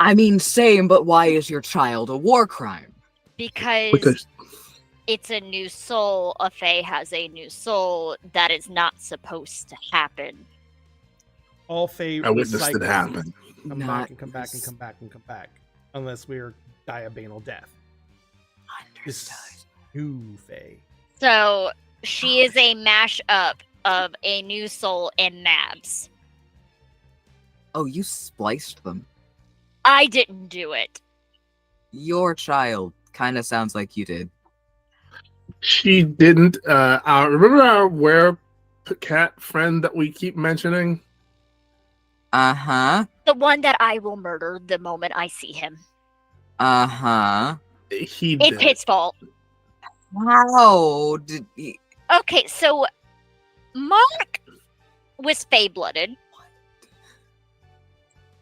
I mean, same, but why is your child a war crime? because it's a new soul. A fae has a new soul. That is not supposed to happen. All Faye I witnessed it recycle. happen. Come Not back and come back and come back and come back. Unless we're die a banal death. This new Faye. So she is a mashup of a new soul and Mabs. Oh, you spliced them. I didn't do it. Your child kind of sounds like you did. She didn't. Remember our werecat friend that we keep mentioning? Uh-huh. The one that I will murder the moment I see him. Uh-huh. He did. It's his fault. How did he... Okay, so Mark was Fey-blooded.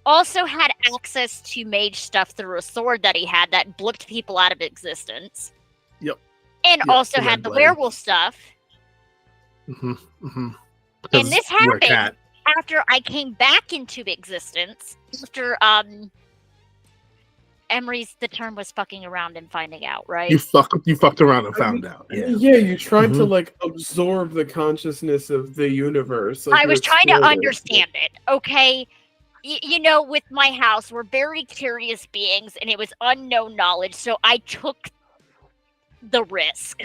Also had access to mage stuff through a sword that he had that blipped people out of existence. Yep. And Yep, also the had red the blade. werewolf stuff. Mm-hmm, mm-hmm. And this happened Werecat. after I came back into existence. Emery's the term was fucking around and finding out, right? You fucked around and found out. I Yeah. mean, yeah, you tried to Mhm. like absorb the consciousness of the universe. Like, I you was trying to explored it. understand it, okay? You know, with my house, we're very curious beings, and it was unknown knowledge, so I took the risk.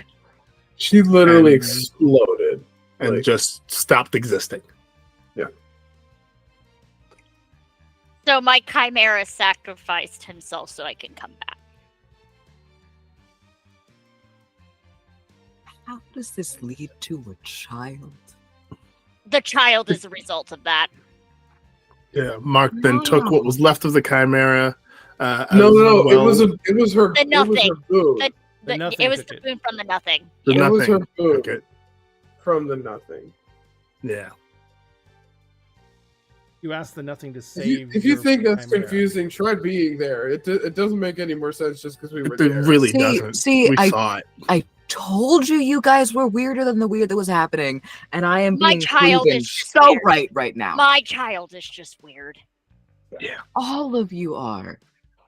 She literally And- exploded. And Like- just stopped existing. So my chimera sacrificed himself so I can come back. How does this lead to a child? The child is a result of that. Yeah. Mark then took what was left of the chimera. No, it was her. The It was her nothing. boob. The nothing It was took the it. boon from the nothing. The It was nothing her boob took it. from the nothing. Yeah. You asked the nothing to If save. you your think that's chimera. confusing, try being there. It doesn't make any more sense just because we were It there. really See- doesn't. see, we I- saw it. Told you guys were weirder than the weird that was happening, and I am My being child proven is just so weird. right now. My child is just weird. All of you are.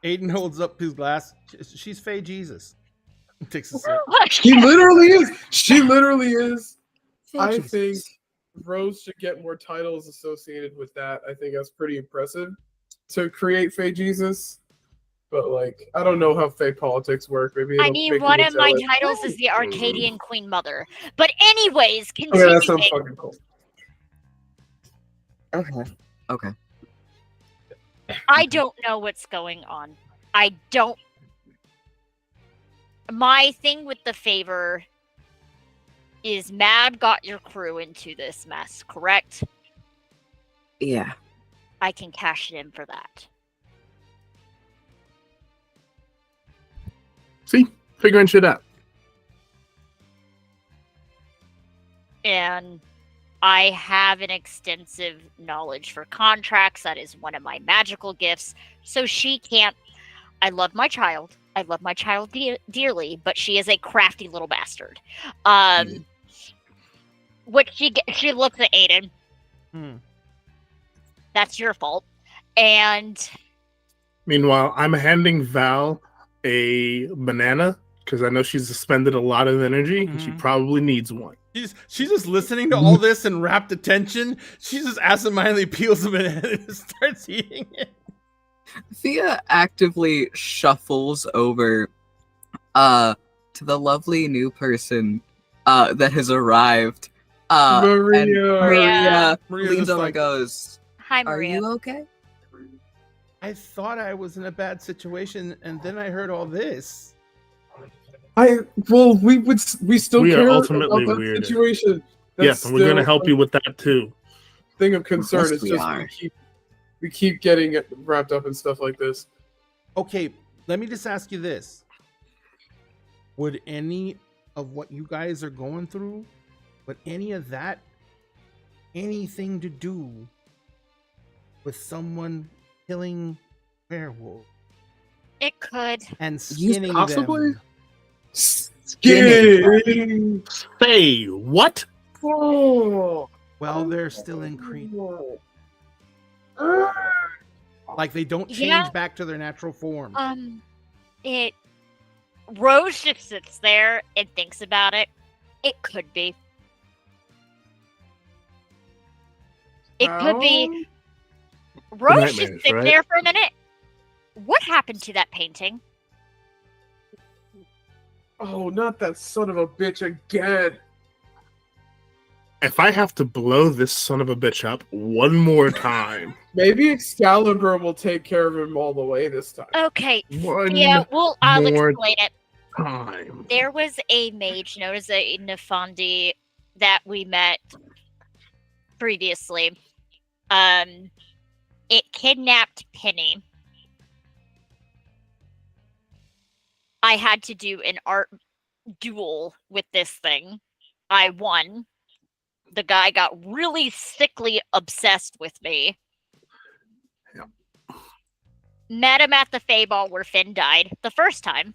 Aiden holds up his glass. She's Faye Jesus. Takes a sip. She literally is. She literally is. I Jesus. think Rose should get more titles associated with that. I think that's pretty impressive to create Fae Jesus. But like, I don't know how Fae politics work. Maybe I it'll mean, make one people of my jealous. titles is the Arcadian Queen Mother. But anyways, Okay, that sounds continuing. fucking cool. Okay. I don't know what's going on. I don't. My thing with the favor is Mad got your crew into this mess, correct? Yeah. I can cash it in for that. See? Figuring shit out. And I have an extensive knowledge for contracts. That is one of my magical gifts. So she can't. I love my child. I love my child dearly, but she is a crafty little bastard. What she looks at Aiden. That's your fault. And Meanwhile, I'm handing Val a banana because I know she's expended a lot of energy and she Mhm. probably needs one. She's just listening to all this in rapt attention. She just absentmindedly peels a banana and starts eating it. Thea actively shuffles over to the lovely new person that has arrived. And Maria. Maria Maria's leans just over like, and goes, hi, "Are Maria. you okay?" I thought I was in a bad situation, and then I heard all this. We still We are care ultimately about that weirder. situation. Yes, and we're going to help you with that too. Thing of concern. Yes, It's we just are. we keep getting it wrapped up in stuff like this. Okay, let me just ask you this. Would any of what you guys are going through, would any of that anything to do with someone killing werewolf It could. and skinning possibly? them? Skinning. Say what? Oh. Well, they're still in Crete. Like they don't change Yeah. back to their natural form. It. Rose just sits there and thinks about it. It could be. It could be. Rose just nightmares, sits right? there for a minute. What happened to that painting? Oh, not that son of a bitch again. If I have to blow this son of a bitch up one more time, Maybe Excalibur will take care of him all the way this time. Okay. one Yeah, I'll more explain it. time. There was a mage known as a Nefandi that we met previously. It kidnapped Penny. I had to do an art duel with this thing. I won. The guy got really sickly obsessed with me. Yep. Met him at the Fayball where Finn died the first time.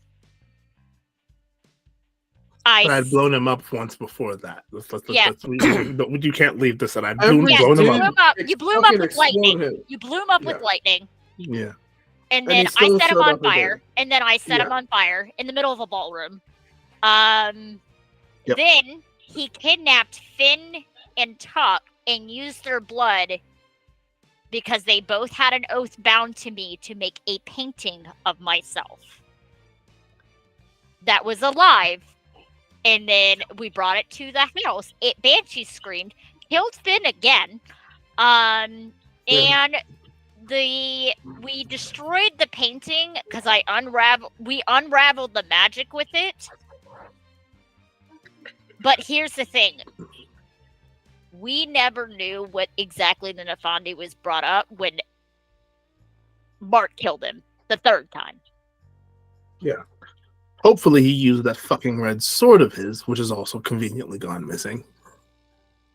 But I'd blown him up once before that. Yeah. You can't leave this and I'd Every blown Yes, him you up. blew him up. You blew him up Fucking with lightning. explode him. You blew him up with Yeah. lightning. Yeah. And And then he I still set him showed on up again. fire. And then I set him Yeah. on fire in the middle of a ballroom. Yep. Then he kidnapped Finn and Tuck and used their blood because they both had an oath bound to me to make a painting of myself that was alive. And then we brought it to the house. Banshee screamed, killed Finn again. And we destroyed the painting because we unraveled the magic with it. But here's the thing. We never knew what exactly the Nefandi was brought up when Mark killed him the third time. Yeah. Hopefully he used that fucking red sword of his, which is also conveniently gone missing.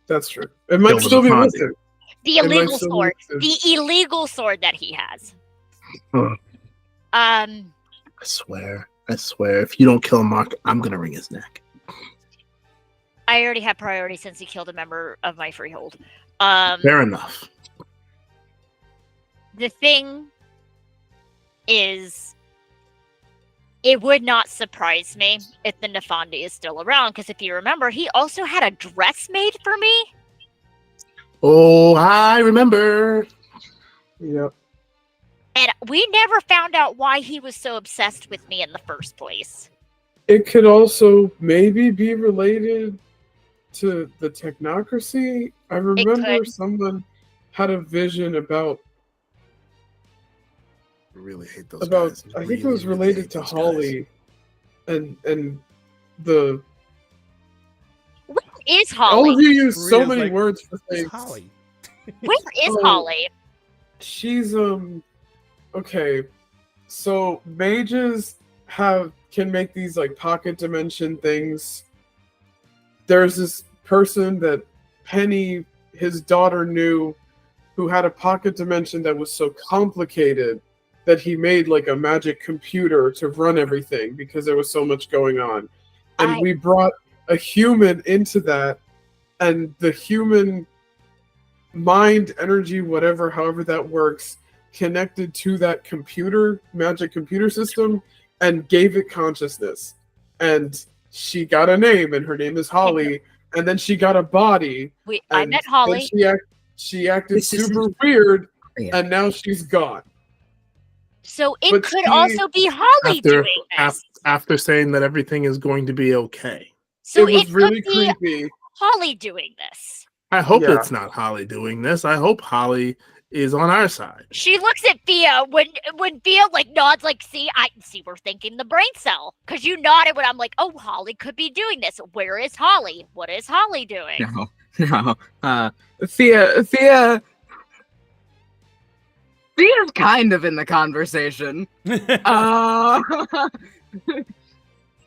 That's true. It might Kill still be the with Nefandi. him. The It might illegal still be sword. with him. The illegal sword that he has. Huh. I swear, if you don't kill Mark, I'm gonna wring his neck. I already have priority since he killed a member of my freehold. Fair enough. The thing is, it would not surprise me if the Nefandi is still around, because if you remember, he also had a dress made for me. Oh, I remember. Yep. And we never found out why he was so obsessed with me in the first place. It could also maybe be related to the technocracy. I remember could. someone had a vision about I really hate those guys. I think it was related to Holly and the Where is all Holly? of you use so Rita's many like, words for It's things. Holly. Where is Oh. Holly? She's okay. So mages can make these like pocket dimension things. There's this person that Penny, his daughter, knew who had a pocket dimension that was so complicated that he made like a magic computer to run everything because there was so much going on. And we brought a human into that, and the human mind, energy, whatever, however that works, connected to that magic computer system, and gave it consciousness. And she got a name, and her name is Holly. And then she got a body. I and met then Holly. she acted This is- super weird, Yeah. and now she's gone. So it But could she- also be Holly After doing this. after saying that everything is going to be okay. So it was it really could be creepy. Holly doing this. I hope Yeah. it's not Holly doing this. I hope Holly is on our side. She looks at Thea when Thea like nods, like, see, we're thinking the brain cell. Because you nodded when I'm like, oh, Holly could be doing this. Where is Holly? What is Holly doing? No. Thea's kind of in the conversation.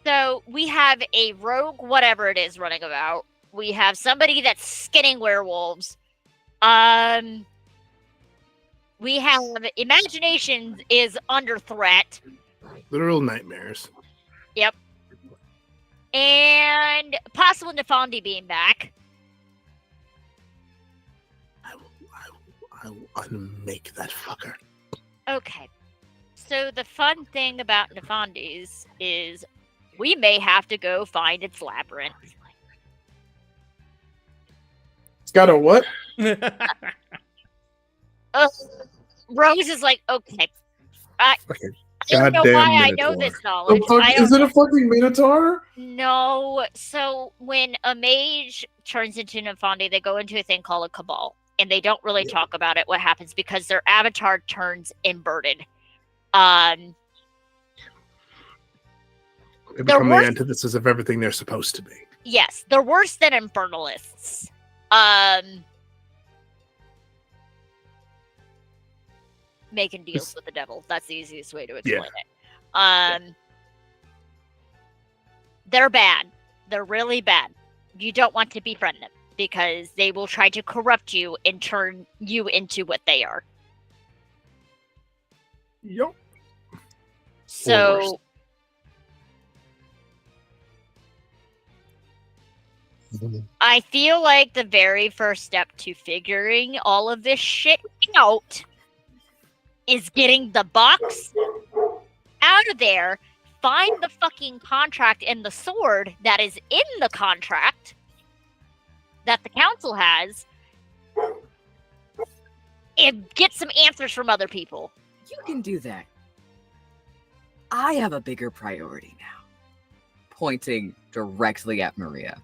So we have a rogue, whatever it is, running about. We have somebody that's skinning werewolves. We have imagination is under threat. Literal nightmares. And possible Nefandi being back. I will unmake that fucker. Okay. So the fun thing about Nefandis is we may have to go find its labyrinth. It's got a what? Rose is like, okay. I Goddamn don't know why I know Minotaur. this knowledge. Is it a fucking minotaur? No. So when a mage turns into Nefandi, they go into a thing called a cabal. And they don't really talk about it, what happens, because their avatar turns inverted. They become the worst- antithesis of everything they're supposed to be. Yes, they're worse than infernalists. Making deals with the devil. That's the easiest way to explain it. They're bad. They're really bad. You don't want to befriend them because they will try to corrupt you and turn you into what they are. Yup. So I feel like the very first step to figuring all of this shit out is getting the box out of there, find the fucking contract and the sword that is in the contract that the council has, and get some answers from other people. You can do that. I have a bigger priority now. Pointing directly at Maria.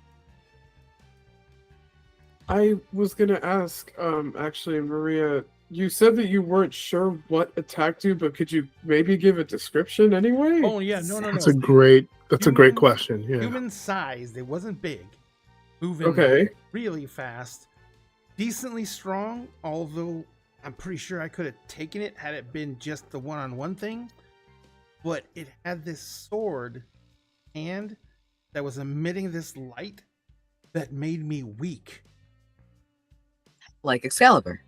I was gonna ask, actually, Maria, you said that you weren't sure what attacked you, but could you maybe give a description anyway? Oh yeah, no. That's a great Human- question. Yeah. Human sized. It wasn't big. Moving Okay. really fast. Decently strong, although I'm pretty sure I could have taken it had it been just the one-on-one thing. But it had this sword hand that was emitting this light that made me weak. Like Excalibur.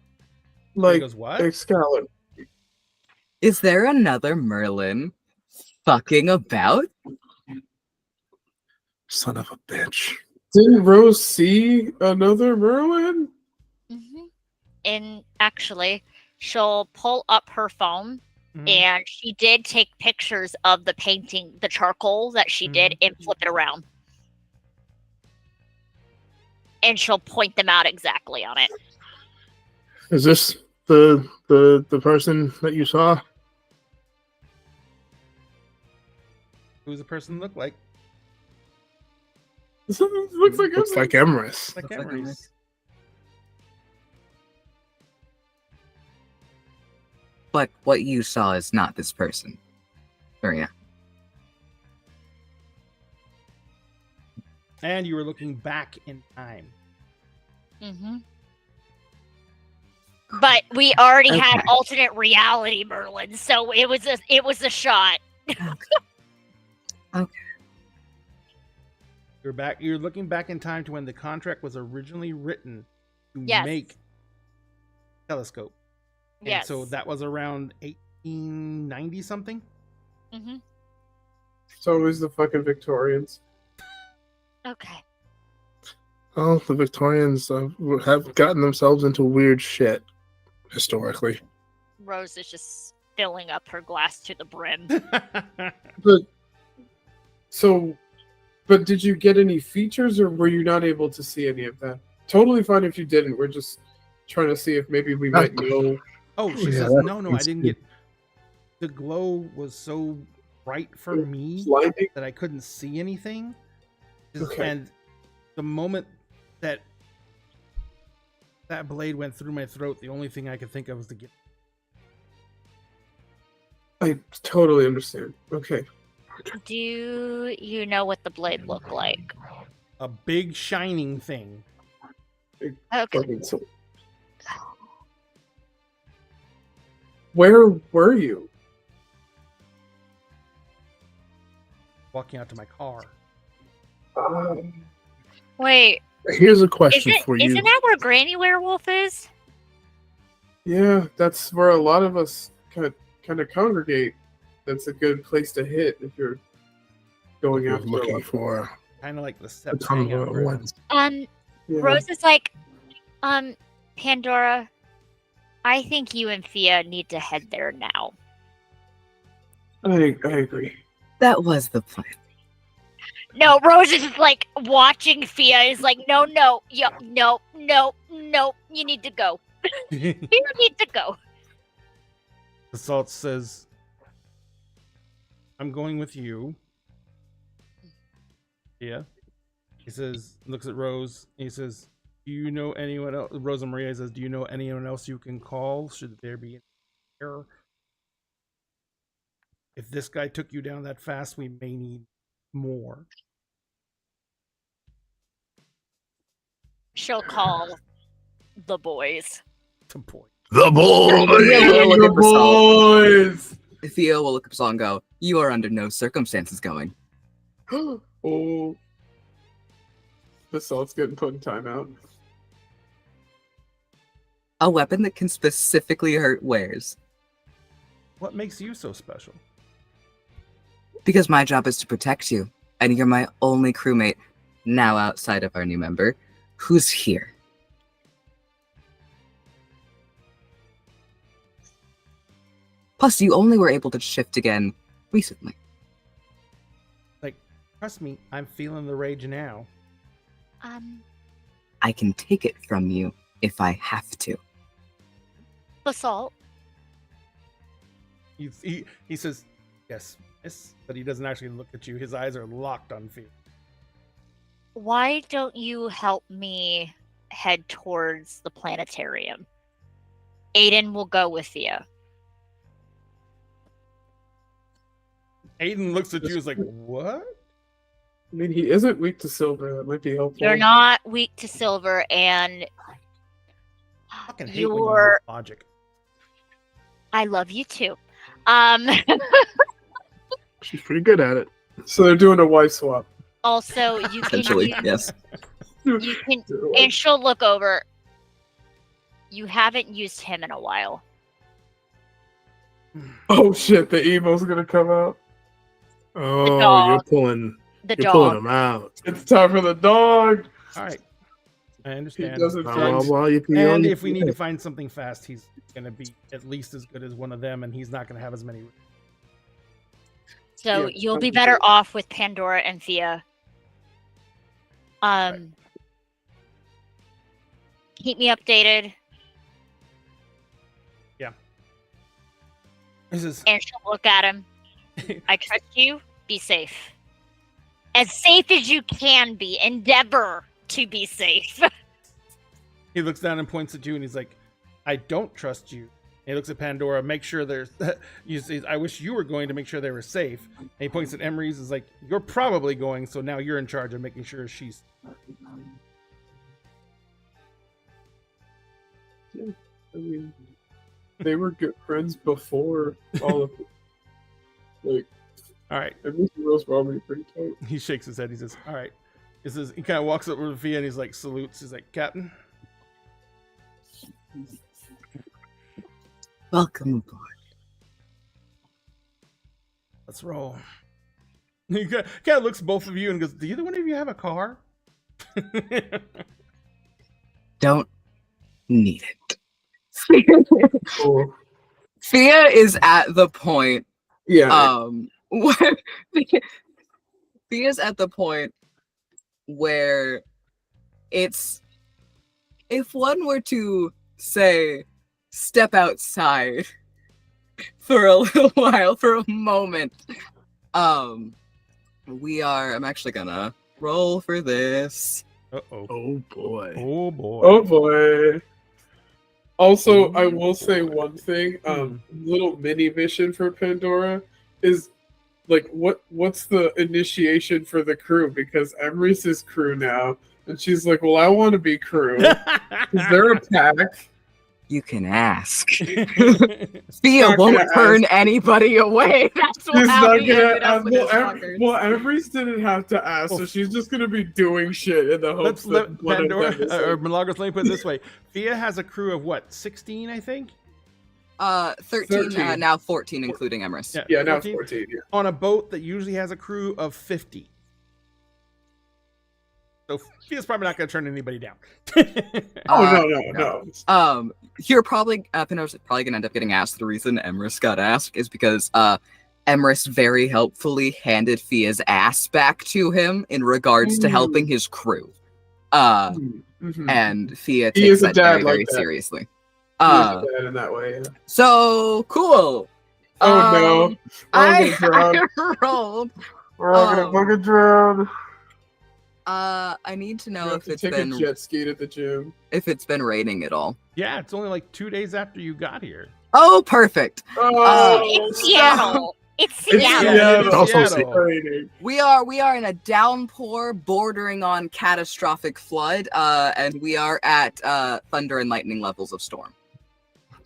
He Like goes, what? Excalibur. Is there another Merlin fucking about? Son of a bitch. Didn't Rose see another Merlin? And actually, she'll pull up her phone, Mhm. and she did take pictures of the painting, the charcoal that she did, and flip it around. And she'll point them out exactly on it. Is this the person that you saw? Who does the person look like? This looks like Looks like Emrys. Like Looks like Emery's. But what you saw is not this person. Maria. And you were looking back in time. But we already had Okay. alternate reality Merlin, so it was a shot. You're looking back in time to when the contract was originally written to Yes. make telescope. And Yes. so that was around 1890 something. It's always the fucking Victorians. Okay. Well, the Victorians have gotten themselves into weird shit historically. Rose is just filling up her glass to the brim. But did you get any features, or were you not able to see any of that? Totally fine if you didn't. We're just trying to see if maybe we might know. Oh, she Yeah, says, that no, I makes didn't get. The glow was so bright for me Blinding? that I couldn't see anything. Okay. And the moment that blade went through my throat, the only thing I could think of was to get. I totally understand. Okay. Do you know what the blade looked like? A big shining thing. Okay. Fucking so- Where were you? Walking out to my car. Wait, Here's a question for you. isn't that where Granny Werewolf is? Yeah, that's where a lot of us kind of congregate. That's a good place to hit if you're going You're after looking like, for Kind of like the a steps ton hang out of ground. ones. yeah. Rose is like, Pandora, I think you and Fia need to head there now. I agree. That was the plan. No, Rose is just like watching Fia is like, no, you need to go. You need to go. The Salt says, I'm going with you. Yeah. He says, looks at Rose. He says, do you know anyone else? Rose and Maria says, do you know anyone else you can call? Should there be an error? If this guy took you down that fast, we may need more. She'll call the boys. To point. The Theo boy. will look at the salt. Boys! Theo will look at the salt and go, you are under no circumstances going. Oh. The salt's getting put in timeout. A weapon that can specifically hurt wears. What makes you so special? Because my job is to protect you, and you're my only crewmate, now outside of our new member, who's here. Plus, you only were able to shift again recently. Like, trust me, I'm feeling the rage now. I can take it from you if I have to. Basalt. He says, yes, but he doesn't actually look at you. His eyes are locked on fear. Why don't you help me head towards the planetarium? Aiden will go with you. Aiden looks at you as like, what? I mean, he isn't weak to silver. That might be helpful. You're not weak to silver, and I fucking hate when you use logic. I love you too. She's pretty good at it. So they're doing a wife swap. Also, you can Essentially, use, yes. you can, and she'll look over. You haven't used him in a while. Oh shit! The emo's gonna come out. Oh, dog. you're pulling him out. It's time for the dog. All right. I He understand. doesn't And if we need to find something fast, he's going to be at least as good as one of them, and he's not going to have as many. So Yeah, you'll be that'd be better great. off with Pandora and Thea. Keep me updated, This is and she'll look at him. I trust you. Be safe. As safe as you can be. Endeavor to be safe. He looks down and points at you, and he's like, I don't trust you. And he looks at Pandora, make sure there's... I wish you were going to make sure they were safe. And he points at Emery's, is like, you're probably going, so now you're in charge of making sure she's... I mean, they were good friends before all of it. Like, All right. at least Rose probably pretty tight. He shakes his head. He says, all right. He kind of walks over to Fia, and he's like, salutes. He's like, Captain. Welcome aboard. Let's roll. He kind of looks at both of you and goes, do either one of you have a car? Don't need it. Cool. Fia is at the point Yeah. where Fia's at the point where it's, if one were to say step outside for a little while, for a moment, I'm actually gonna roll for this. Uh-oh. Oh boy. Oh, boy. Oh boy. Also, I will say one thing. Little mini mission for Pandora is like, what's the initiation for the crew? Because Emery's his crew now, and she's like, "Well, I want to be crew. Is there a pack?" You can ask. Fia Not won't gonna turn anybody away. That's She's how not he gonna. ended up with his fuckers. Well, Emery's didn't have to ask, so she's just gonna be doing shit in the hopes Let's let that one of Pandora, them is or like, Milagros, let me put it this way. Fia has a crew of what, 16, I think? 13, 13. now 14, including Emrys. yeah, now 14. Yeah. On a boat that usually has a crew of 50. So Fia's probably not going to turn anybody down. No. You're probably Pandora's probably gonna end up getting asked. The reason Emrys got asked is because Emrys very helpfully handed Fia's ass back to him in regards to helping his crew. Mhm. And Fia He takes is a that dad very, like very that. seriously. He is bad in that way. Yeah. So cool. Oh no! I gonna rolled. We're all gonna fucking drown. I need to know You have if to it's take been a jet ski at the gym. if it's been raining at all. Yeah, it's only like 2 days after you got here. Oh, perfect. It's Seattle. It's Seattle. Seattle. It's also Seattle. Raining. We are in a downpour bordering on catastrophic flood, and we are at thunder and lightning levels of storm.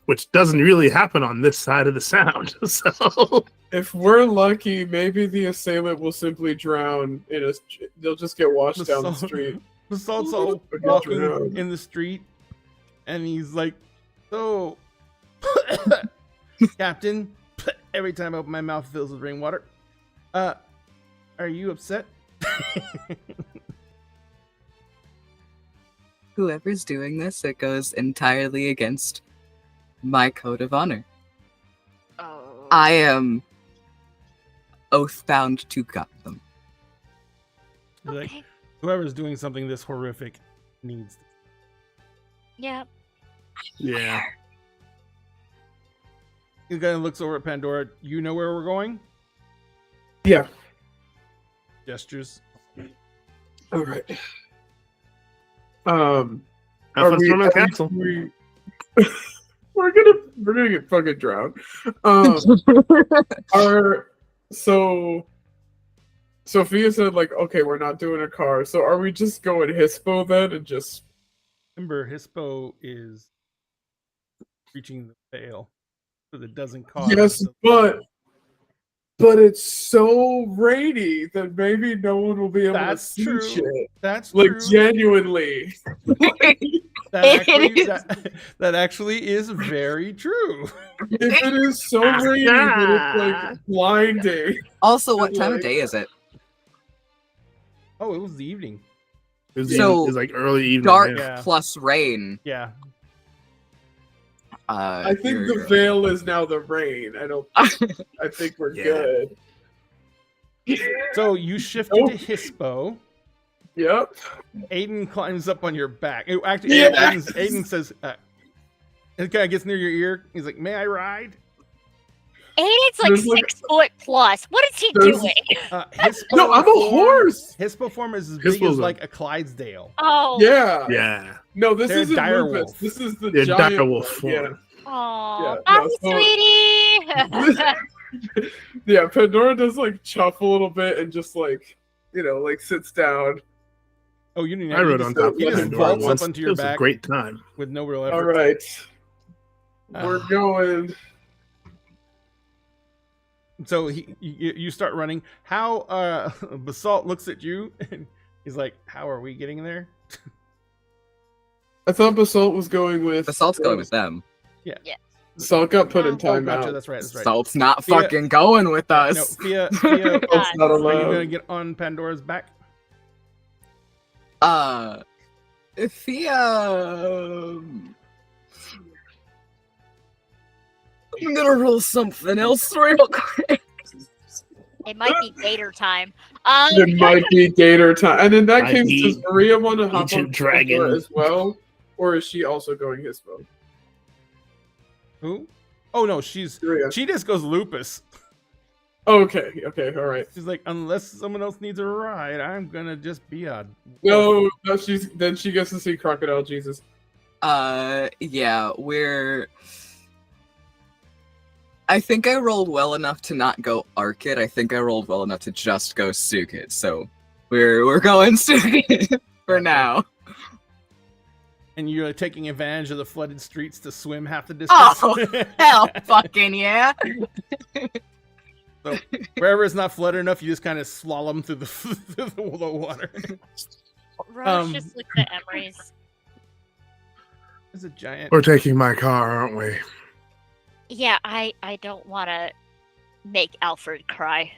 Which doesn't really happen on this side of the sound. So If we're lucky, maybe the assailant will simply drown in a. They'll just get washed down the street. Basalt's all Fucking walking drown. in the street, and he's like, so, Captain, every time I open my mouth, it fills with rainwater. Are you upset? Whoever's doing this, it goes entirely against my code of honor. Oh. I am oath-bound to gut them. Like, Okay. whoever's doing something this horrific needs. Yeah. Yeah. He kind of looks over at Pandora. You know where we're going? Yeah. Gestures. All right. Have Are fun we- storming the castle. We're gonna get fucking drowned. So Sophia said like, okay, we're not doing a car. So are we just going Hispo then and just Remember, Hispo is reaching the veil, so that doesn't cause. yes, the- but it's so rainy that maybe no one will be able That's to see true. shit. That's Like true. genuinely. That actually is very true. If it is so rainy that it's like blinding. Also, what time of day is it? Oh, it was the evening. So, It's like early evening. Dark Yeah. plus rain. Yeah. I think Here we the go. veil is now the rain. I think we're Yeah. good. So you shifted Oh. to Hispo. Yep. Aiden climbs up on your back. Actually, Yes! Aiden says, it kind of gets near your ear. He's like, "May I ride?" Aiden's like There's, like- 6 foot plus. What is he There's- doing? Hispo No, I'm a form- horse. Hispo form is as big Hispo's as a- like a Clydesdale. Oh. Yeah. Yeah. No, this They're isn't dire Lupus. wolf. This is the Yeah, giant dire wolf one. form. Oh, Yeah, no, bye, sweetie. Yeah. Yeah, Pandora does like chuff a little bit and just like, like sits down. Oh, you didn't. I rode you on just- top of you just Pandora vaults once. up onto It your was a back great time. with no real effort. All right. Ah. We're going. So you start running. How Basalt looks at you and he's like, "How are we getting there?" I thought Basalt was going with. Basalt's going with them. Basalt got put in Oh, Oh, timeout. gotcha. That's right. That's right. Basalt's not Fia- fucking going with No, us. Fia, Basalt's not are you allowed. gonna get on Pandora's back? Thea. I'm gonna roll something else real quick. It might be gator time. It might be Gator time. And in that I case, need does Maria want to hop ancient on dragon. Pandora as well? Or is she also going Hispo? Who? Oh no, she just goes lupus. Okay, all right. She's like, unless someone else needs a ride, I'm gonna just be a. No, then she gets to see Crocodile Jesus. Yeah, I think I rolled well enough to not go Arcid. I think I rolled well enough to just go Sukid. So we're going Sukid for now. And you're taking advantage of the flooded streets to swim half the distance. Oh, hell fucking yeah. So wherever it's not flooded enough, you just kind of slalom through the water. Rose just looked at Emery's. There's a giant. We're taking my car, aren't we? Yeah, I don't want to make Alfred cry.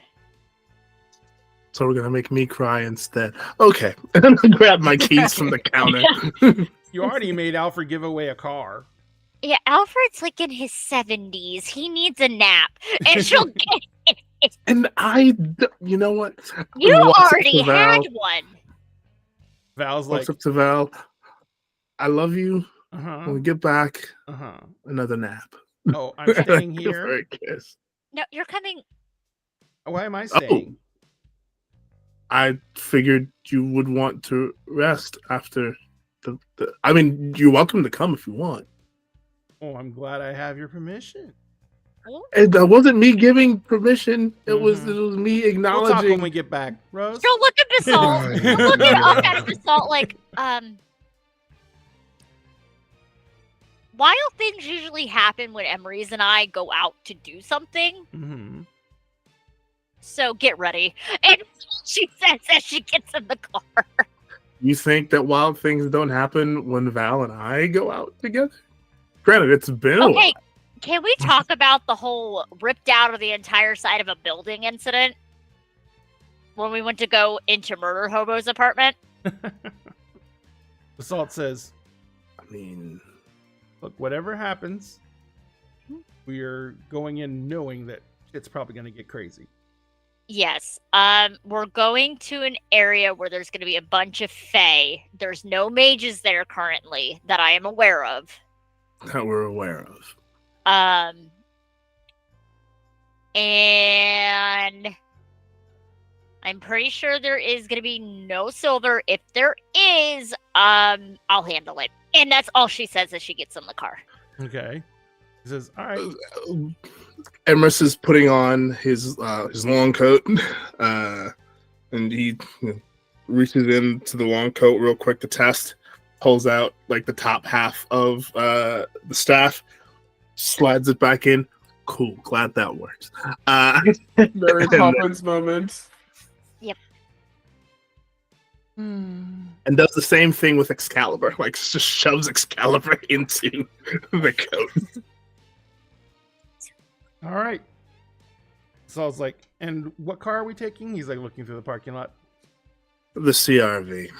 So we're gonna make me cry instead. Okay. And I grab my keys from the counter. You already made Alfred give away a car. Yeah, Alfred's like in his 70s. He needs a nap, and she'll get. And you know what? You Walks up already to Val. had one. Val's like, Walks up to Val. I love you. uh-huh, When we get back, uh-huh. another nap. Oh, I'm staying Give her here. a kiss. No, you're coming. Why am I staying? I figured you would want to rest after the I mean, you're welcome to come if you want. Oh, I'm glad I have your permission. And that wasn't me giving permission. It was Mhm. me We'll talk acknowledging. when we get back, Rose. She'll look at Basalt. She'll look up at Basalt like, Wild things usually happen when Emery's and I go out to do something. Mm-hmm. So get ready. And she says as she gets in the car. You think that wild things don't happen when Val and I go out together? Granted, it's been a while. Okay, can we talk about the whole ripped out of the entire side of a building incident? When we went to go into Murder Hobo's apartment? Basalt says, I mean, look, whatever happens, we're going in knowing that it's probably going to get crazy. Yes. We're going to an area where there's going to be a bunch of fae. There's no mages there currently that I am aware of. That we're aware of. And I'm pretty sure there is going to be no silver. If there is, I'll handle it. And that's all she says as she gets in the car. Okay. He says, all right. Emrys is putting on his long coat, and he reaches into the long coat real quick to test, pulls out like the top half of the staff, slides it back in. Cool, glad that works. Mary Poppins moment. Yep. And does the same thing with Excalibur, like just shoves Excalibur into the coat. All right. Saul's like, and what car are we taking? He's like looking through the parking lot. The CRV.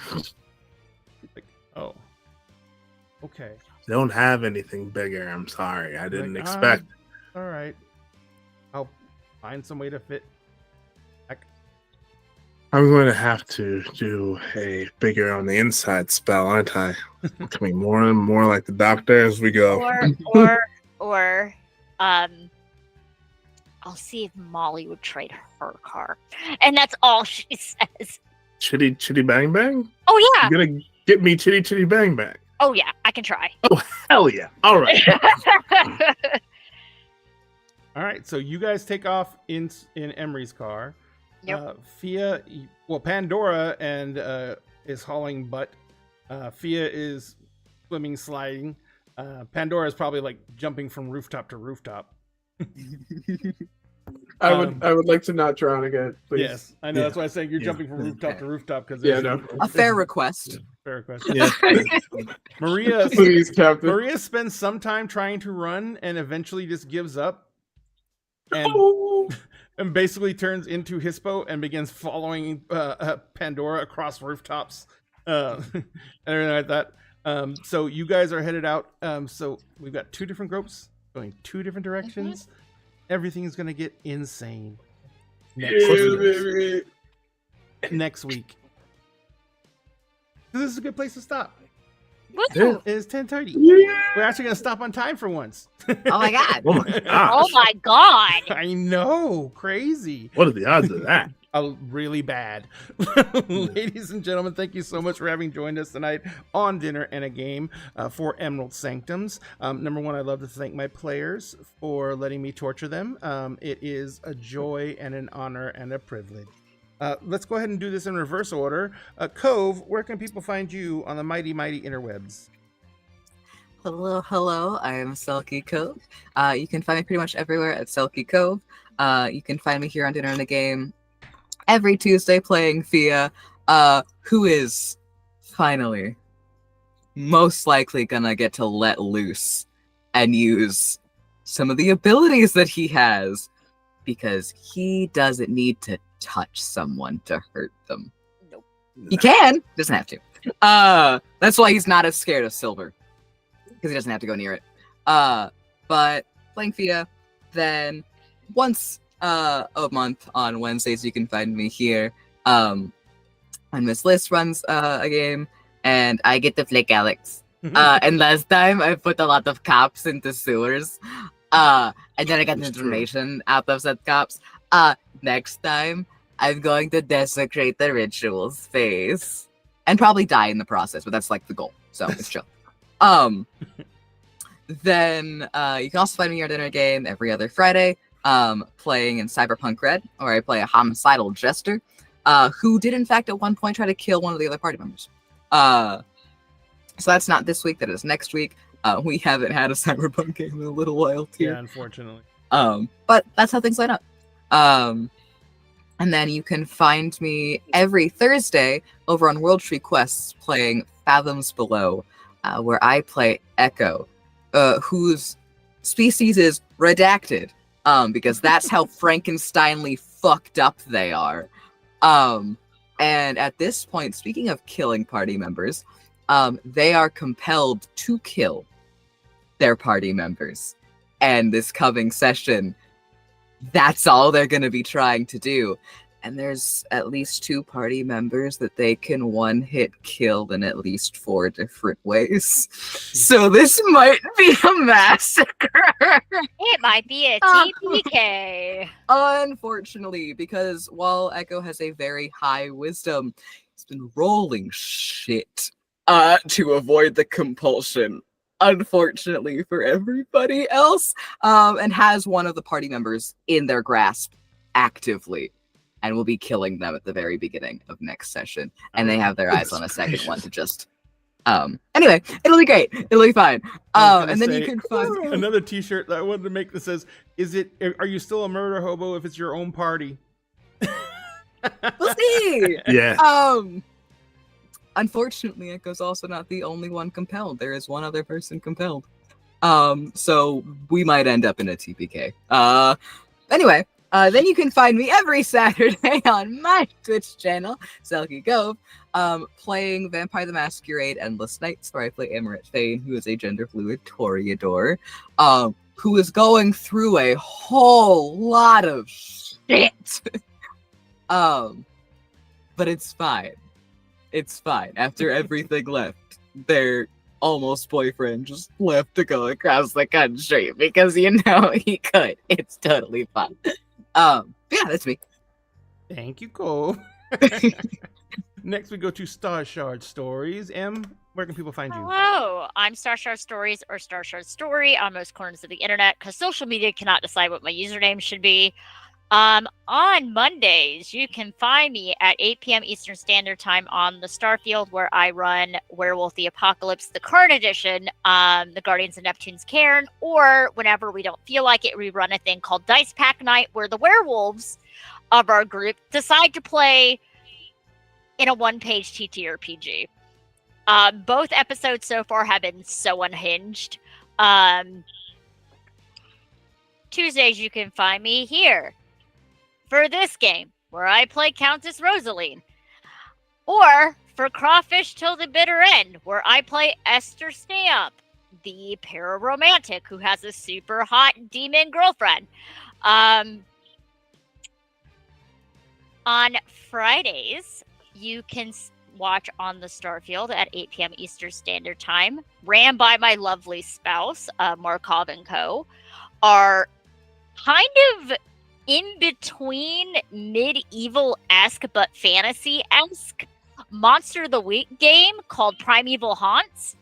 Like, oh. Okay. Don't have anything bigger. I'm sorry. I didn't Like, expect. All right. I'll find some way to fit. I'm going to have to do a bigger on the inside spell, aren't I? Becoming more and more like the Doctor as we go. Or, I'll see if Molly would trade her car. And that's all she says. Chitty Chitty Bang Bang? Oh, yeah. You're going to get me Chitty Chitty Bang Bang. Oh, yeah. I can try. Oh, hell yeah. All right. All right. So you guys take off in Emery's car. Yep. Fia, well, Pandora and is hauling butt. Fia is swimming, sliding. Pandora is probably like jumping from rooftop to rooftop. I would like to not drown again, please. Yes, I know. Yeah. That's why I'm saying you're Yeah. jumping from rooftop to rooftop because A fair request. fair request. Yeah. Maria, Please, Captain. Maria spends some time trying to run and eventually just gives up and and basically turns into Hispo and begins following Pandora across rooftops and everything like that. So you guys are headed out. So we've got two different groups going two different directions. Everything is going to get insane next week. This is a good place to stop. Woo! It's 10:30. Yeah. We're actually going to stop on time for once. Oh my god. Oh my gosh. Oh my god! I know, crazy. What are the odds of that? Really bad. Ladies and gentlemen, thank you so much for having joined us tonight on Dinner and a Game for Emerald Sanctums. Number one, I'd love to thank my players for letting me torture them. It is a joy and an honor and a privilege. Let's go ahead and do this in reverse order. Cove, where can people find you on the mighty, mighty interwebs? Hello, I am Selkie Cove. You can find me pretty much everywhere at Selkie Cove. You can find me here on Dinner and a Game every Tuesday playing Fia, who is finally most likely gonna get to let loose and use some of the abilities that he has, because he doesn't need to touch someone to hurt them. Nope. He can, doesn't have to. That's why he's not as scared of silver, because he doesn't have to go near it. But playing Fia, then once a month on Wednesdays you can find me here. And Miss Liz runs a game, and I get to flick Alex. And last time I put a lot of cops into sewers. And then I got information out of said cops. Next time I'm going to desecrate the ritual space. And probably die in the process, but that's like the goal. So it's chill. Then you can also find me here at Dinner Game every other Friday, playing in Cyberpunk Red, where I play a homicidal jester, who did in fact at one point try to kill one of the other party members. So that's not this week, that is next week. We haven't had a Cyberpunk game in a little while too. Yeah, unfortunately. But that's how things line up. And then you can find me every Thursday over on World Tree Quests playing Fathoms Below, where I play Echo, whose species is redacted, because that's how Frankensteinly fucked up they are. And at this point, speaking of killing party members, they are compelled to kill their party members. and this coming session, that's all they're going to be trying to do. And there's at least 2 party members that they can one-hit kill in at least 4 different ways. So this might be a massacre. It might be a TPK. Unfortunately, because while Echo has a very high wisdom, he's been rolling shit to avoid the compulsion. Unfortunately for everybody else, and has one of the party members in their grasp actively, and will be killing them at the very beginning of next session. And they have their eyes on a second one to just anyway, it'll be great. It'll be fine. And then you can find another t-shirt that I wanted to make that says, are you still a murder hobo if it's your own party? We'll see. Yeah. Unfortunately, Echo's also not the only one compelled. There is one other person compelled. So we might end up in a TPK. Anyway, then you can find me every Saturday on my Twitch channel, Selkie Gove, playing Vampire the Masquerade Endless Nights, where I play Amaret Fane, who is a gender-fluid Toreador, who is going through a whole lot of shit. But it's fine. It's fine. After everything left, their almost boyfriend just left to go across the country because, he could. It's totally fine. Yeah, that's me. Thank you, Cole. Next, we go to Star Shard Stories. Where can people find you? Hello, I'm Star Shard Stories or Star Shard Story on most corners of the internet because social media cannot decide what my username should be. On Mondays, you can find me at 8 p.m. Eastern Standard Time on the Starfield, where I run Werewolf the Apocalypse, the current edition, the Guardians of Neptune's Cairn, or whenever we don't feel like it, we run a thing called Dice Pack Night, where the werewolves of our group decide to play in a one-page TTRPG. Both episodes so far have been so unhinged. Tuesdays, you can find me here for this game, where I play Countess Rosaline. Or for Crawfish Till the Bitter End, where I play Esther Stamp, the pararomantic who has a super hot demon girlfriend. On Fridays, you can watch on the Starfield at 8 p.m. Eastern Standard Time, ran by my lovely spouse, Markov & Co., are kind of in between medieval-esque but fantasy-esque Monster of the Week game called Primeval Haunts.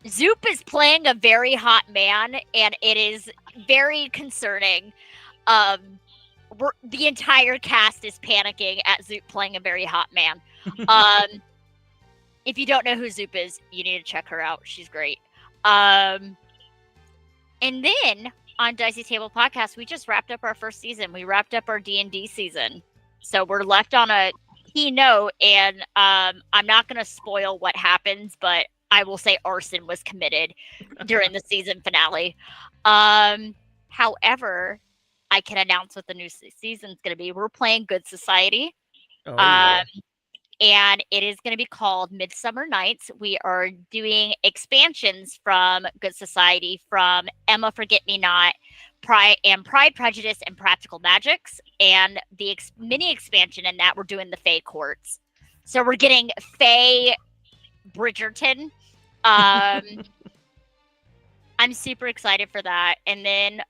Zoop is playing a very hot man, and it is very concerning. The entire cast is panicking at Zoop playing a very hot man. If you don't know who Zoop is, you need to check her out. She's great. And then on Dicey Table Podcast, we just wrapped up our first season. We wrapped up our D&D season. So we're left on a key note, and I'm not going to spoil what happens, but I will say arson was committed during the season finale. However, I can announce what the new season's going to be. We're playing Good Society. Oh, yeah. And it is going to be called Midsummer Nights. We are doing expansions from Good Society, from Emma Forget-Me-Not, Pride, Prejudice, and Practical Magics. And the mini expansion in that, we're doing the Fae Courts. So we're getting Fae Bridgerton. I'm super excited for that. And then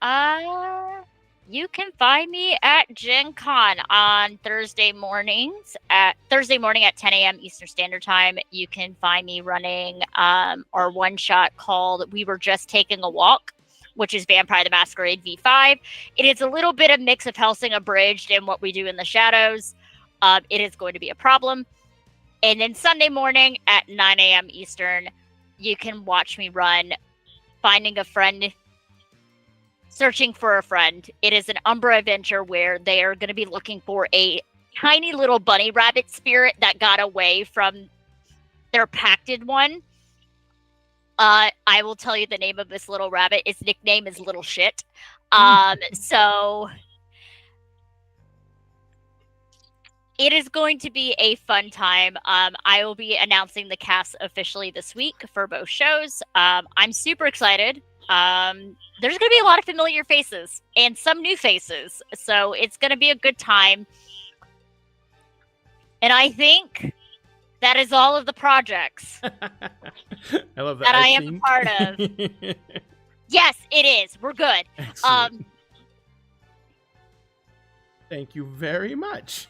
you can find me at Gen Con on Thursday morning at 10 a.m. Eastern Standard Time. You can find me running our one-shot called We Were Just Taking a Walk, which is Vampire the Masquerade V5. It is a little bit of mix of Hellsing abridged and What We Do in the Shadows. It is going to be a problem. And then Sunday morning at 9 a.m. Eastern, you can watch me run Finding a Friend, Searching for a Friend. It is an Umbra adventure where they are going to be looking for a tiny little bunny rabbit spirit that got away from their pacted one. I will tell you the name of this little rabbit. Its nickname is Little Shit. So it is going to be a fun time. I will be announcing the cast officially this week for both shows. I'm super excited. There's going to be a lot of familiar faces and some new faces, so it's going to be a good time. And I think that is all of the projects I love that I am a part of. Yes, it is. We're good. Excellent. Thank you very much.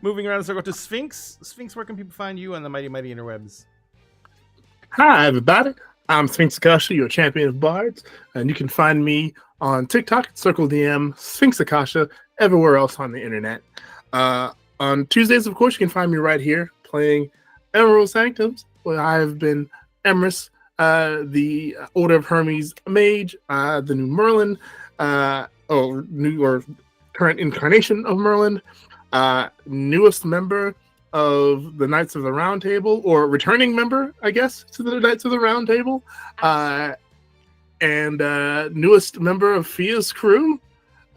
Moving around the circle to Sphinx. Sphinx, where can people find you on the mighty interwebs? Hi, everybody. I'm Sphinx Akasha, your champion of bards, and you can find me on TikTok, Circle DM, Sphinx Akasha, everywhere else on the internet. On Tuesdays, of course, you can find me right here playing Emerald Sanctums, where I have been Emrys, the Order of Hermes Mage, the new Merlin, or current incarnation of Merlin, newest member of the Knights of the Round Table, or returning member, I guess, to the Knights of the Round Table, and newest member of Fia's crew.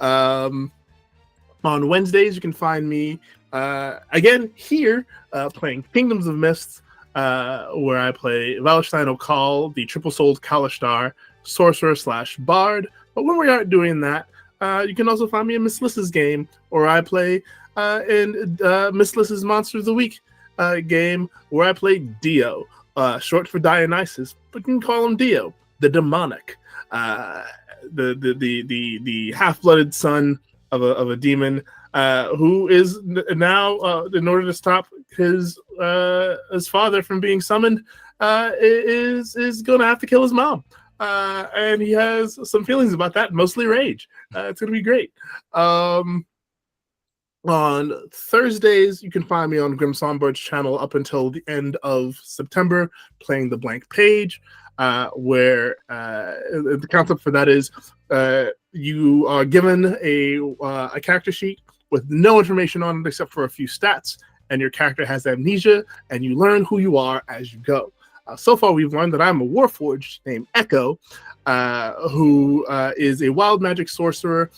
On Wednesdays, you can find me again here playing Kingdoms of Mists, where I play Valestein O'Call, the triple-souled Kalashtar, sorcerer / bard. But when we aren't doing that, you can also find me in Miss Liss's game, or I play in Miss Liss's Monster of the Week game, where I play Dio, short for Dionysus, but you can call him Dio, the demonic, the half-blooded son of a demon, who is now, in order to stop his father from being summoned, is going to have to kill his mom. And he has some feelings about that, mostly rage. It's going to be great. On Thursdays, you can find me on Grim Songbirds channel up until the end of September, playing The Blank Page, where the concept for that is you are given a character sheet with no information on it except for a few stats, and your character has amnesia, and you learn who you are as you go. So far, we've learned that I'm a Warforged named Echo, who is a wild magic sorcerer,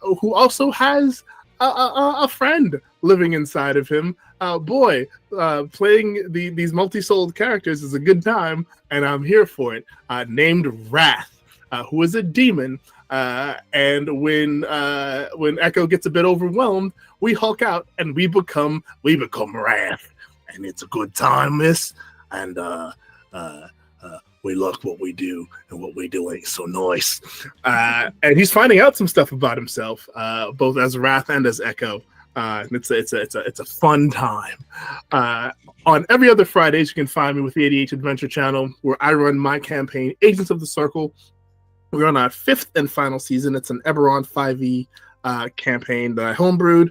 who also has a friend living inside of him. Playing these multi-souled characters is a good time, and I'm here for it. Named Wrath, who is a demon, and when Echo gets a bit overwhelmed, we Hulk out and we become Wrath, and it's a good time, miss. And we love what we do, and what we do ain't so nice. And he's finding out some stuff about himself, both as Wrath and as Echo. It's a fun time. On every other Fridays, you can find me with the ADHD Adventure channel, where I run my campaign, Agents of the Circle. We're on our 5th and final season. It's an Eberron 5e campaign that I homebrewed.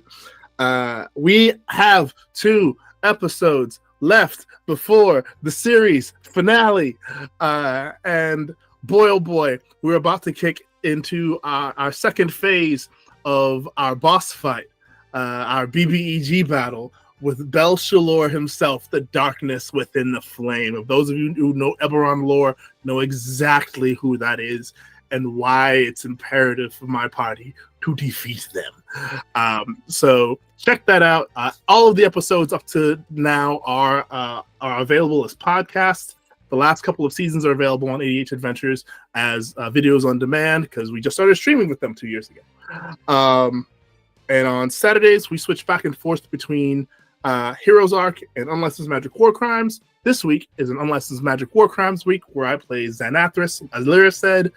We have 2 episodes left before the series finale, and boy oh boy, we're about to kick into our second phase of our boss fight, our BBEG battle with Belshalor himself, the darkness within the flame. If those of you who know Eberron lore know exactly who that is and why it's imperative for my party to defeat them. So check that out. All of the episodes up to now are available as podcasts. The last couple of seasons are available on ADH Adventures as videos on demand, because we just started streaming with them 2 years ago. And on Saturdays, we switch back and forth between Heroes Arc and Unlicensed Magic War Crimes. This week is an Unlicensed Magic War Crimes week, where I play Xanathras. As Lyra said,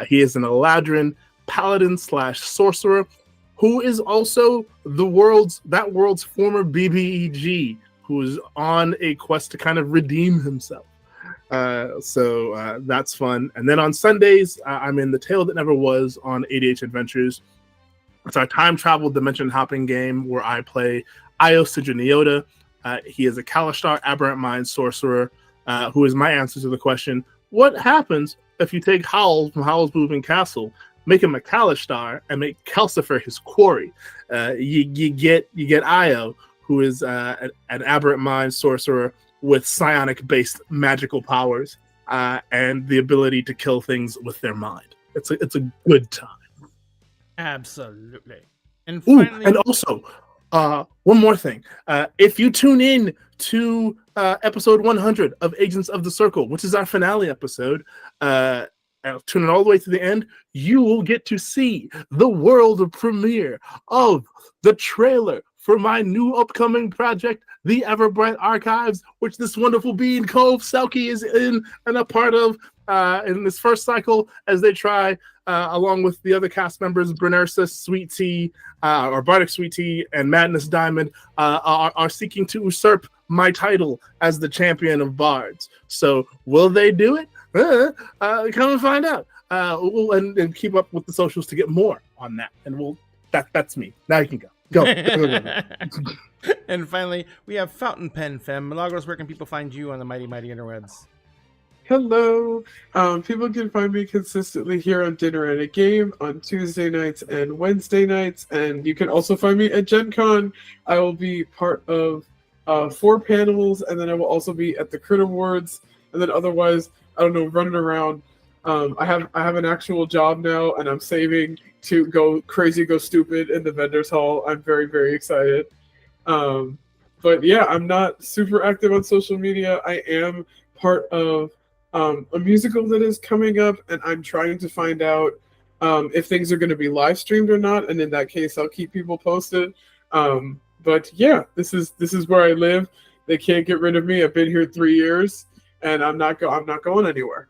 he is an Eladrin paladin / sorcerer, who is also that world's former BBEG, who is on a quest to kind of redeem himself. So that's fun. And then on Sundays, I'm in The Tale That Never Was on ADH Adventures. It's our time travel dimension hopping game, where I play Io Sidra. He is a Kalashtar Aberrant Mind sorcerer, who is my answer to the question, what happens if you take Howl from Howl's Moving Castle, make him a Kalashtar, and make Calcifer his quarry? You get Io, who is an Aberrant Mind sorcerer with psionic-based magical powers, and the ability to kill things with their mind. It's a good time. Absolutely. And finally, and also, One more thing. If you tune in to episode 100 of Agents of the Circle, which is our finale episode, tune in all the way to the end, you will get to see the world premiere of the trailer for my new upcoming project, The Everbright Archives, which this wonderful being Cove Selkie is in and a part of in this first cycle as they try, along with the other cast members, Brenersa, Sweet Tea, or Bardic Sweet Tea, and Madness Diamond, are seeking to usurp my title as the champion of bards. So will they do it? Come and find out. And keep up with the socials to get more on that. And that's me. Now you can go. Go. And finally, we have Fountain Pen Femme. Milagros, where can people find you on the mighty interwebs? Hello. People can find me consistently here on Dinner and a Game on Tuesday nights and Wednesday nights, and you can also find me at Gen Con. I will be part of 4 panels, and then I will also be at the Crit Awards, and then otherwise, I don't know, running around. I have an actual job now, and I'm saving to go crazy, go stupid in the vendors hall. I'm very, very excited. But yeah, I'm not super active on social media. I am part of a musical that is coming up, and I'm trying to find out if things are going to be live streamed or not. And in that case, I'll keep people posted. But yeah, this is where I live. They can't get rid of me. I've been here 3 years, and I'm not going anywhere.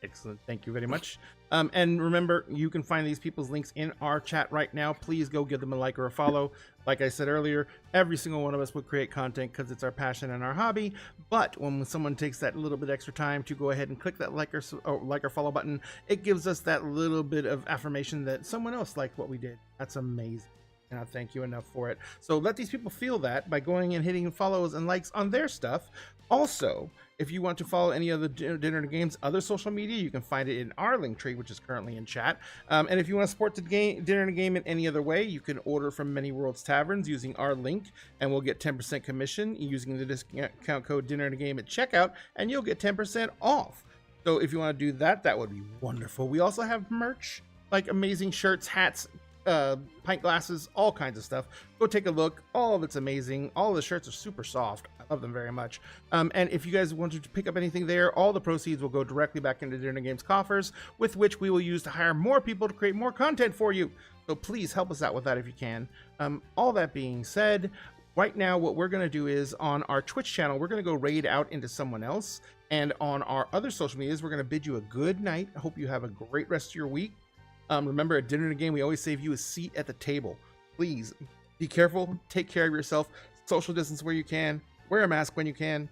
Excellent. Thank you very much. And remember, you can find these people's links in our chat right now. Please go give them a like or a follow. Like I said earlier, every single one of us would create content because it's our passion and our hobby. But when someone takes that little bit extra time to go ahead and click that like or follow button, it gives us that little bit of affirmation that someone else liked what we did. That's amazing. And I thank you enough for it. So let these people feel that by going and hitting follows and likes on their stuff. Also, if you want to follow any of the Dinner and Games other social media, you can find it in our link tree, which is currently in chat. And if you want to support the Dinner and Game in any other way, you can order from Many Worlds Taverns using our link, and we'll get 10% commission using the discount code Dinner and Game at checkout, and you'll get 10% off. So if you want to do that, that would be wonderful. We also have merch, like amazing shirts, hats, pint glasses, all kinds of stuff. Go take a look. All of it's amazing. All of the shirts are super soft. I love them very much. And if you guys wanted to pick up anything there, all the proceeds will go directly back into Dinner Games coffers, with which we will use to hire more people to create more content for you. So please help us out with that if you can. All that being said, right now what we're going to do is on our Twitch channel, we're going to go raid out into someone else. And on our other social medias, we're going to bid you a good night. I hope you have a great rest of your week. Remember, at Dinner and a Game, we always save you a seat at the table. Please be careful, take care of yourself, social distance where you can, wear a mask when you can.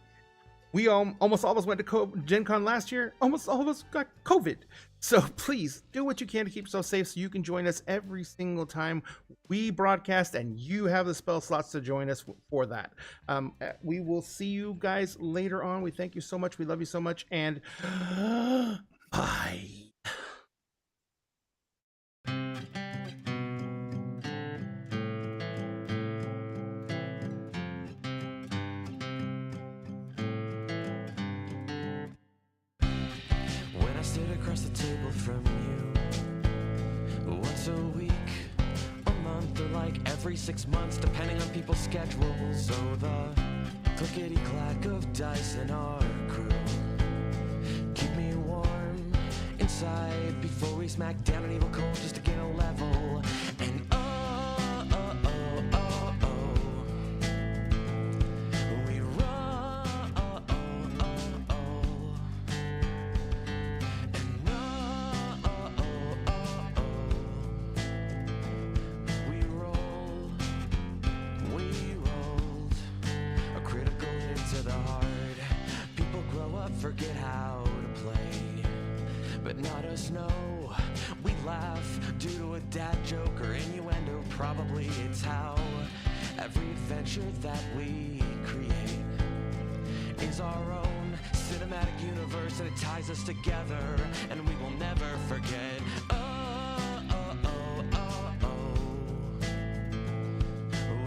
We almost all of us went to Gen Con last year. Almost all of us got COVID. So please do what you can to keep yourself safe so you can join us every single time we broadcast, and you have the spell slots to join us for that. We will see you guys later on. We thank you so much. We love you so much. And bye. When I sit across the table from you, once a week, a month, or like every 6 months, depending on people's schedules. So the clickety-clack of dice in our crew keep me warm inside before we smack down an evil cold just to gain a level. And we roll. We rolled a critical hit to the heart. People grow up, forget how to play, but not us, no. We laugh due to a dad joke or innuendo. Probably it's how every adventure that we create is our own cinematic universe, and it ties us together, and we will never forget.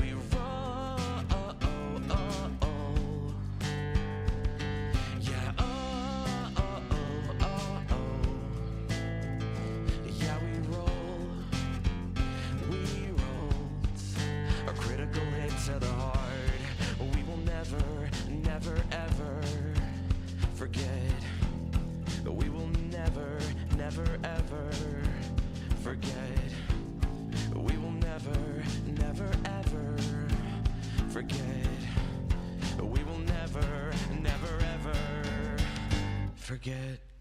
We roll. Yeah. Yeah, we roll. We rolled forget. We will never, never, ever forget.